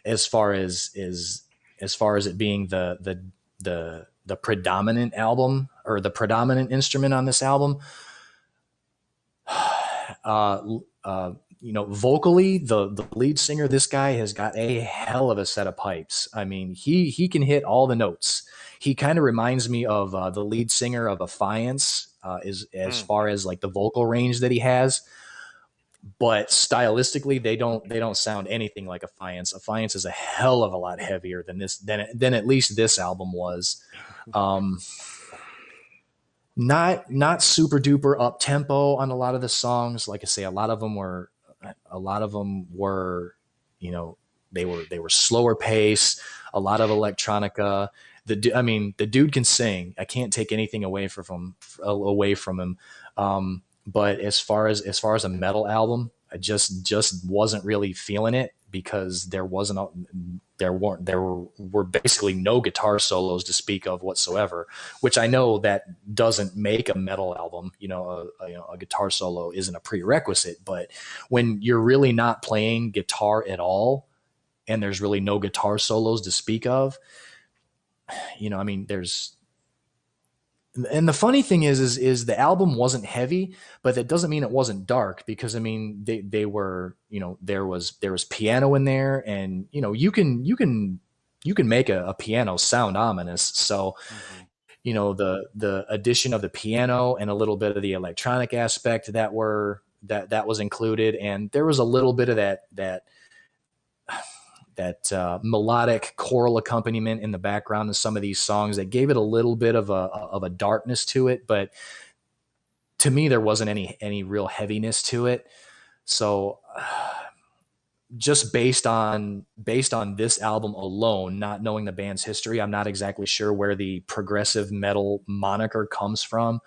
Speaker 2: as far as it being the predominant album or the predominant instrument on this album. Vocally, the lead singer, this guy has got a hell of a set of pipes. I mean, he can hit all the notes. He kind of reminds me of the lead singer of Affiance, as far as like the vocal range that he has. But stylistically, they don't sound anything like Affiance. Affiance is a hell of a lot heavier than at least this album was. Not super duper up tempo on a lot of the songs. Like I say, a lot of them were, they were slower pace, a lot of electronica. The dude can sing. I can't take anything away from him. But as far as a metal album, I just wasn't really feeling it because there were basically no guitar solos to speak of whatsoever, which I know that doesn't make a metal album. A guitar solo isn't a prerequisite, but when you're really not playing guitar at all and there's really no guitar solos to speak of, and the funny thing is the album wasn't heavy, but that doesn't mean it wasn't dark, because they were, there was piano in there, and you can make a piano sound ominous. So the addition of the piano and a little bit of the electronic aspect that was included, and there was a little bit of that melodic choral accompaniment in the background of some of these songs that gave it a little bit of a darkness to it. But to me, there wasn't any real heaviness to it. So just based on this album alone, not knowing the band's history, I'm not exactly sure where the progressive metal moniker comes from.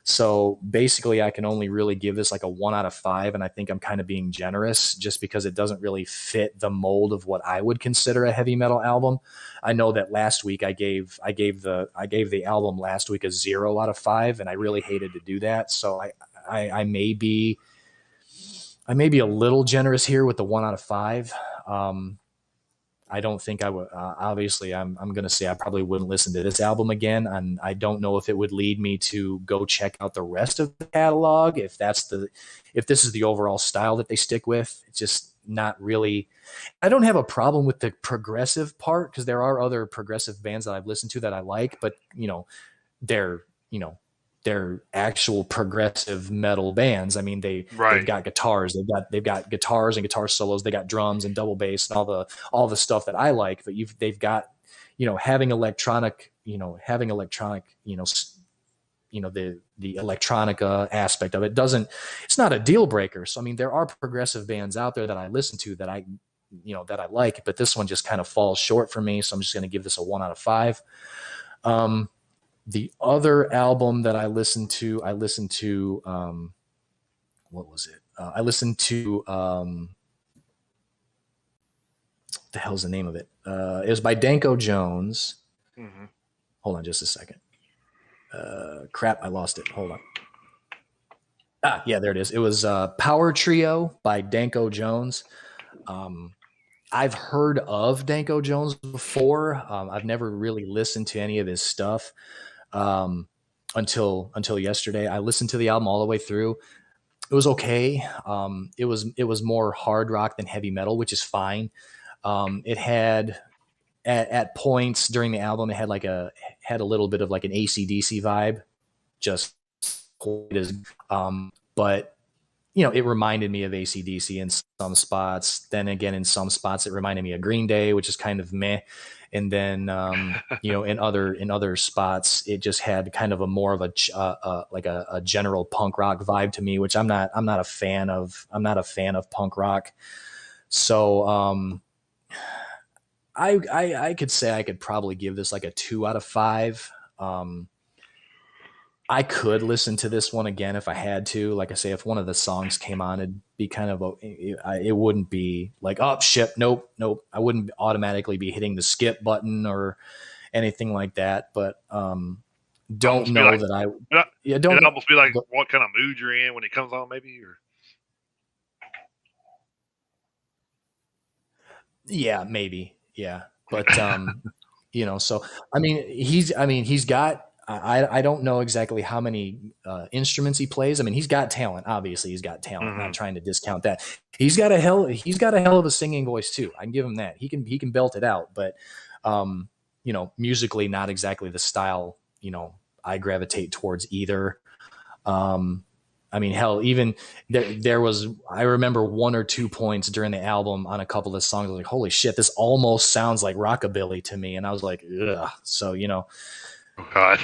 Speaker 2: So basically, I can only really give this like a 1 out of 5, and I think I'm kind of being generous just because it doesn't really fit the mold of what I would consider a heavy metal album. I know that last week I gave the album last week a 0 out of 5, and I really hated to do that. So I may be a little generous here with the 1 out of 5. I don't think I would. Obviously, I'm going to say I probably wouldn't listen to this album again, and I don't know if it would lead me to go check out the rest of the catalog. If this is the overall style that they stick with, it's just not really. I don't have a problem with the progressive part, because there are other progressive bands that I've listened to that I like, but they're actual progressive metal bands. I mean, they've got guitars, they've got guitars and guitar solos, they got drums and double bass and all the stuff that I like. But they've got, having electronic, the electronica aspect of it it's not a deal breaker. So, I mean, there are progressive bands out there that I listen to that I like, but this one just kind of falls short for me. So I'm just going to give this a 1 out of 5. The other album that I listened to, what was it? I listened to, what the hell's the name of it? It was by Danko Jones. Mm-hmm. Hold on just a second. Crap, I lost it. Hold on. Yeah, there it is. It was Power Trio by Danko Jones. I've heard of Danko Jones before. I've never really listened to any of his stuff. Until yesterday. I listened to the album all the way through. It was okay. It was more hard rock than heavy metal, which is fine. It had at points during the album, it had like a had a little bit of like an AC/DC vibe, just but it reminded me of AC/DC in some spots. Then again, in some spots, it reminded me of Green Day, which is kind of meh. And then, in other spots, it just had kind of a more of a general punk rock vibe to me, which I'm not a fan of. I'm not a fan of punk rock. So, I could say I could probably give this like a 2 out of 5. I could listen to this one again if I had to. Like I say, if one of the songs came on, it'd be kind of it wouldn't be like, oh shit, nope. I wouldn't automatically be hitting the skip button or anything like that. But don't know
Speaker 1: like,
Speaker 2: that I.
Speaker 1: Yeah, don't. It'd almost be like what kind of mood you're in when it comes on, maybe. Or
Speaker 2: yeah, maybe. Yeah, but so he's got. I don't know exactly how many instruments he plays. I mean, he's got talent. Obviously, he's got talent.
Speaker 1: Mm-hmm.
Speaker 2: Not trying to discount that. He's got a hell of a singing voice too. I can give him that. He can belt it out. But musically, not exactly the style I gravitate towards either. I mean, hell, even there was, I remember 1 or 2 points during the album on a couple of songs. I was like, holy shit, this almost sounds like rockabilly to me. And I was like, ugh. So,
Speaker 1: oh God.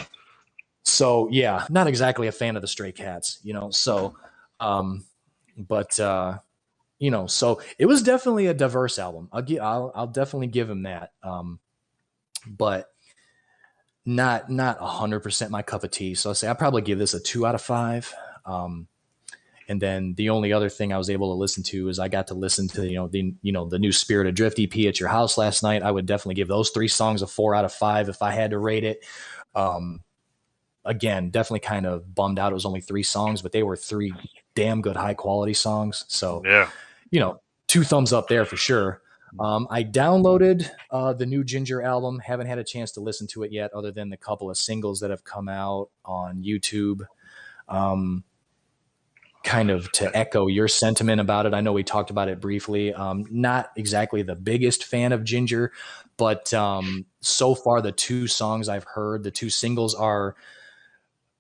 Speaker 2: So yeah, not exactly a fan of the Stray Cats, so, but, so it was definitely a diverse album. I'll definitely give him that. But not 100% my cup of tea. So I'll probably give this a 2 out of 5. And then the only other thing I was able to listen to is I got to listen to, the new Spirit Adrift EP at your house last night. I would definitely give those 3 songs a 4 out of 5 if I had to rate it. Again, definitely kind of bummed out it was only 3 songs, but they were 3 damn good high quality songs. So,
Speaker 1: yeah,
Speaker 2: 2 thumbs up there for sure. I downloaded the new Ginger album. Haven't had a chance to listen to it yet, other than the couple of singles that have come out on YouTube. Kind of to echo your sentiment about it. I know we talked about it briefly. Not exactly the biggest fan of Ginger, but so far the 2 songs I've heard, the 2 singles are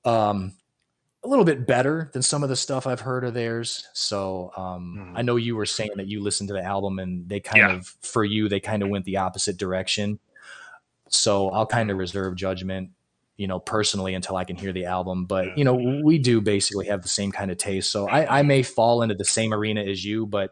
Speaker 2: a little bit better than some of the stuff I've heard of theirs. So I know you were saying that you listened to the album and they kind of, for you, they kind of went the opposite direction. So I'll kind of reserve judgment, personally until I can hear the album. But, we do basically have the same kind of taste. So I may fall into the same arena as you, but,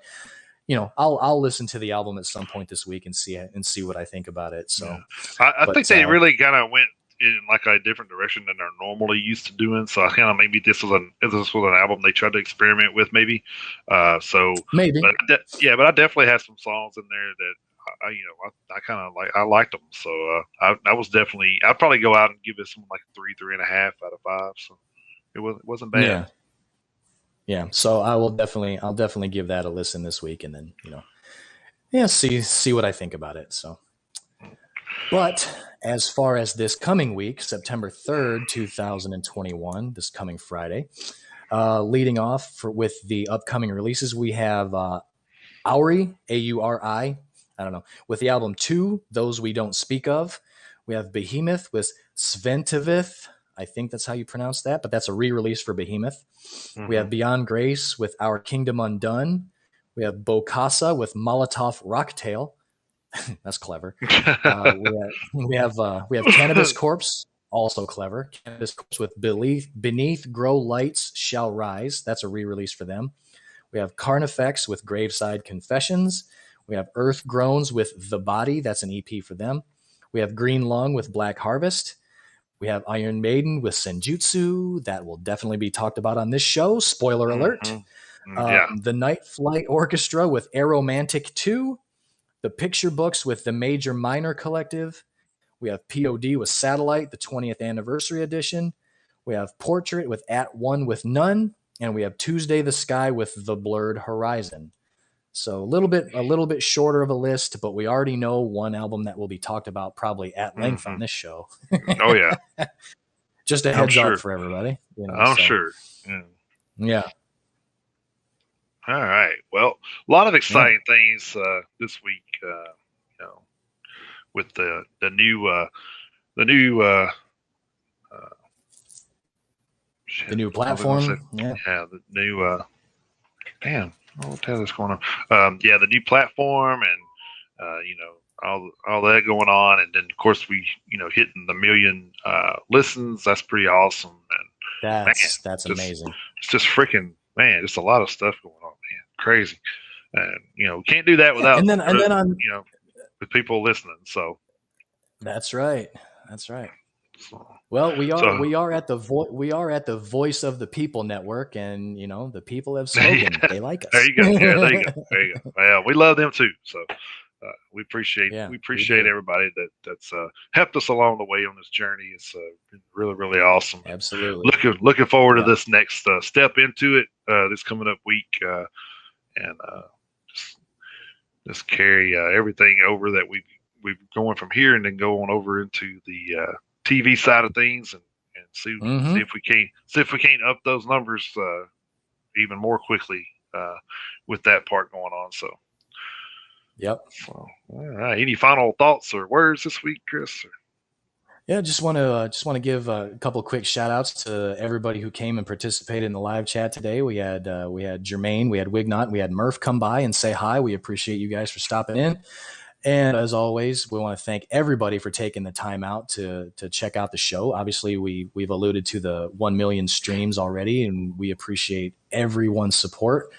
Speaker 2: I'll listen to the album at some point this week and see what I think about it. So
Speaker 1: I think they really kind of went in like a different direction than they're normally used to doing. So I kind of maybe this was an album they tried to experiment with, maybe. So
Speaker 2: maybe,
Speaker 1: but I definitely had some songs in there that I kind of like. I liked them. So I was definitely. I'd probably go out and give it something like 3.5 out of 5. So it wasn't bad.
Speaker 2: Yeah. So I'll definitely give that a listen this week, and then see what I think about it. So. But as far as this coming week, September 3rd, 2021, this coming Friday, leading off with the upcoming releases, we have Auri, A-U-R-I, I don't know, with the album 2, Those We Don't Speak Of. We have Behemoth with Sventivith. I think that's how you pronounce that, but that's a re-release for Behemoth. Mm-hmm. We have Beyond Grace with Our Kingdom Undone. We have Bokassa with Molotov Rocktail. That's clever. We have Cannabis Corpse, also clever. Cannabis Corpse with Beneath Grow Lights Shall Rise. That's a re-release for them. We have Carnifex with Graveside Confessions. We have Earth Groans with The Body. That's an EP for them. We have Green Lung with Black Harvest. We have Iron Maiden with Senjutsu. That will definitely be talked about on this show. Spoiler alert. The Night Flight Orchestra with Aromantic 2. The Picture Books with the Major Minor Collective. We have POD with Satellite, the 20th Anniversary Edition. We have Portrait with At One with None. And we have Tuesday the Sky with The Blurred Horizon. So a little bit shorter of a list, but we already know one album that will be talked about probably at length on this show.
Speaker 1: Oh, yeah.
Speaker 2: Just a heads up for everybody.
Speaker 1: Sure.
Speaker 2: Yeah.
Speaker 1: All right. Well, a lot of exciting things this week. With the new
Speaker 2: The new
Speaker 1: What was I gonna say?
Speaker 2: platform. Yeah.
Speaker 1: Yeah, the new. Damn, what the hell is going on? Yeah, the new platform and all that going on, and then of course we hitting the million listens. That's pretty awesome, and man,
Speaker 2: That's
Speaker 1: just
Speaker 2: amazing.
Speaker 1: it's just freaking man, just a lot of stuff going on, man, crazy, and we can't do that
Speaker 2: Yeah,
Speaker 1: without
Speaker 2: and then on.
Speaker 1: with people listening. So
Speaker 2: That's right. That's right.
Speaker 1: so,
Speaker 2: Well,
Speaker 1: so
Speaker 2: we are at the voice of the people network, and the people have spoken.
Speaker 1: yeah,
Speaker 2: They like
Speaker 1: there
Speaker 2: us.
Speaker 1: you go. Yeah, there you go. There you go. Well, we love them too. So we appreciate
Speaker 2: Yeah,
Speaker 1: we
Speaker 2: we
Speaker 1: appreciate
Speaker 2: do.
Speaker 1: everybody that's helped us along the way on this journey. It's been really really awesome.
Speaker 2: Absolutely.
Speaker 1: Looking forward to
Speaker 2: Yeah.
Speaker 1: this next step into it this coming up week, and just just carry everything over that we've going from here, and then go on over into the TV side of things, and see
Speaker 2: Mm-hmm.
Speaker 1: if we can't up those numbers even more quickly uh, with that part going on. So.
Speaker 2: Yep.
Speaker 1: So, all right. Any final thoughts or words this week, Chris?
Speaker 2: Yeah, just want to give a couple quick shout outs to everybody who came and participated in the live chat today. We had Jermaine, we had Wignot, we had Murph come by and say hi. We appreciate you guys for stopping in. And as always, we want to thank everybody for taking the time out to check out the show. Obviously, we've alluded to the 1 million streams already, and we appreciate everyone's support.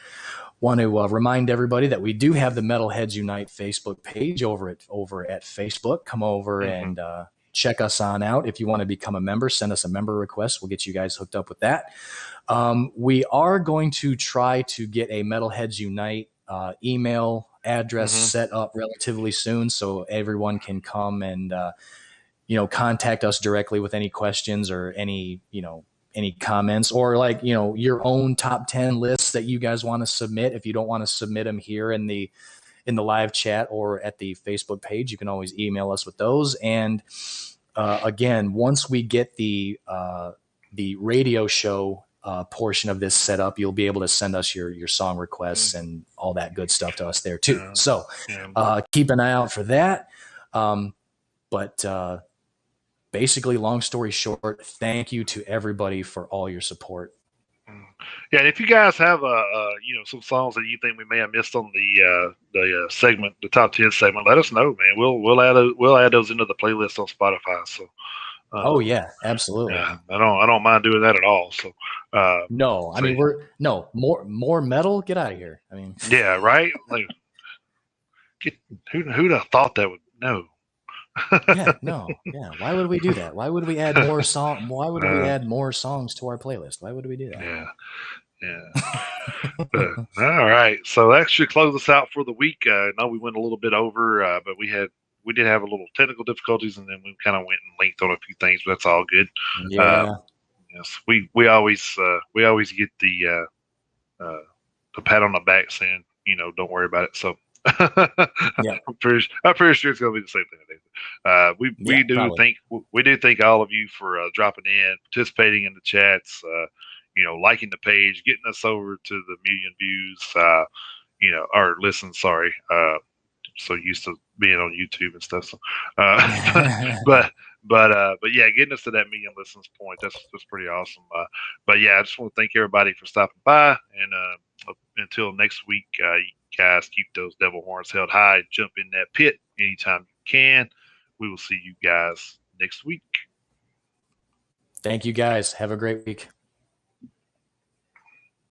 Speaker 2: Want to remind everybody that we do have the Metalheads Unite Facebook page over at Facebook. Come over
Speaker 1: Mm-hmm.
Speaker 2: and check us on out. If you want to become a member, send us a member request. We'll get you guys hooked up with that. We are going to try to get a Metalheads Unite email address set up relatively soon, so everyone can come and contact us directly with any questions or any comments, or your own top 10 lists that you guys want to submit. If you don't want to submit them here in the live chat or at the Facebook page, you can always email us with those. And again, once we get the radio show portion of this set up, you'll be able to send us your song requests and all that good stuff to us there too.
Speaker 1: Yeah.
Speaker 2: So keep an eye out for that. But basically, long story short, thank you to everybody for all your support.
Speaker 1: Yeah, and if you guys have some songs that you think we may have missed on the segment, the top 10 segment, let us know, man. We'll add those into the playlist on Spotify. So.
Speaker 2: Oh yeah, absolutely.
Speaker 1: Yeah, I don't mind doing that at all. So.
Speaker 2: No, I mean more metal. Get out of here. I mean.
Speaker 1: Yeah, right. Like, who'd have thought that would no.
Speaker 2: Yeah, no, yeah. Why would we do that? Why would we add more song? Why would we add more songs to our playlist? Why would we do that?
Speaker 1: Yeah. All right, so that should close us out for the week. I know we went a little bit over, but we did have a little technical difficulties, and then we kind of went and linked on a few things, but that's all good.
Speaker 2: Yeah.
Speaker 1: Yes, we always get the pat on the back saying, don't worry about it. So.
Speaker 2: Yeah.
Speaker 1: I'm pretty sure it's going to be the same thing. We do thank all of you for dropping in, participating in the chats, liking the page, getting us over to the million views, or listen. Sorry, so used to being on YouTube and stuff. So, but yeah, getting us to that million listens point, that's pretty awesome. But yeah, I just want to thank everybody for stopping by, and until next week, you guys keep those devil horns held high. Jump in that pit anytime you can. We will see you guys next week.
Speaker 2: Thank you guys. Have a great week.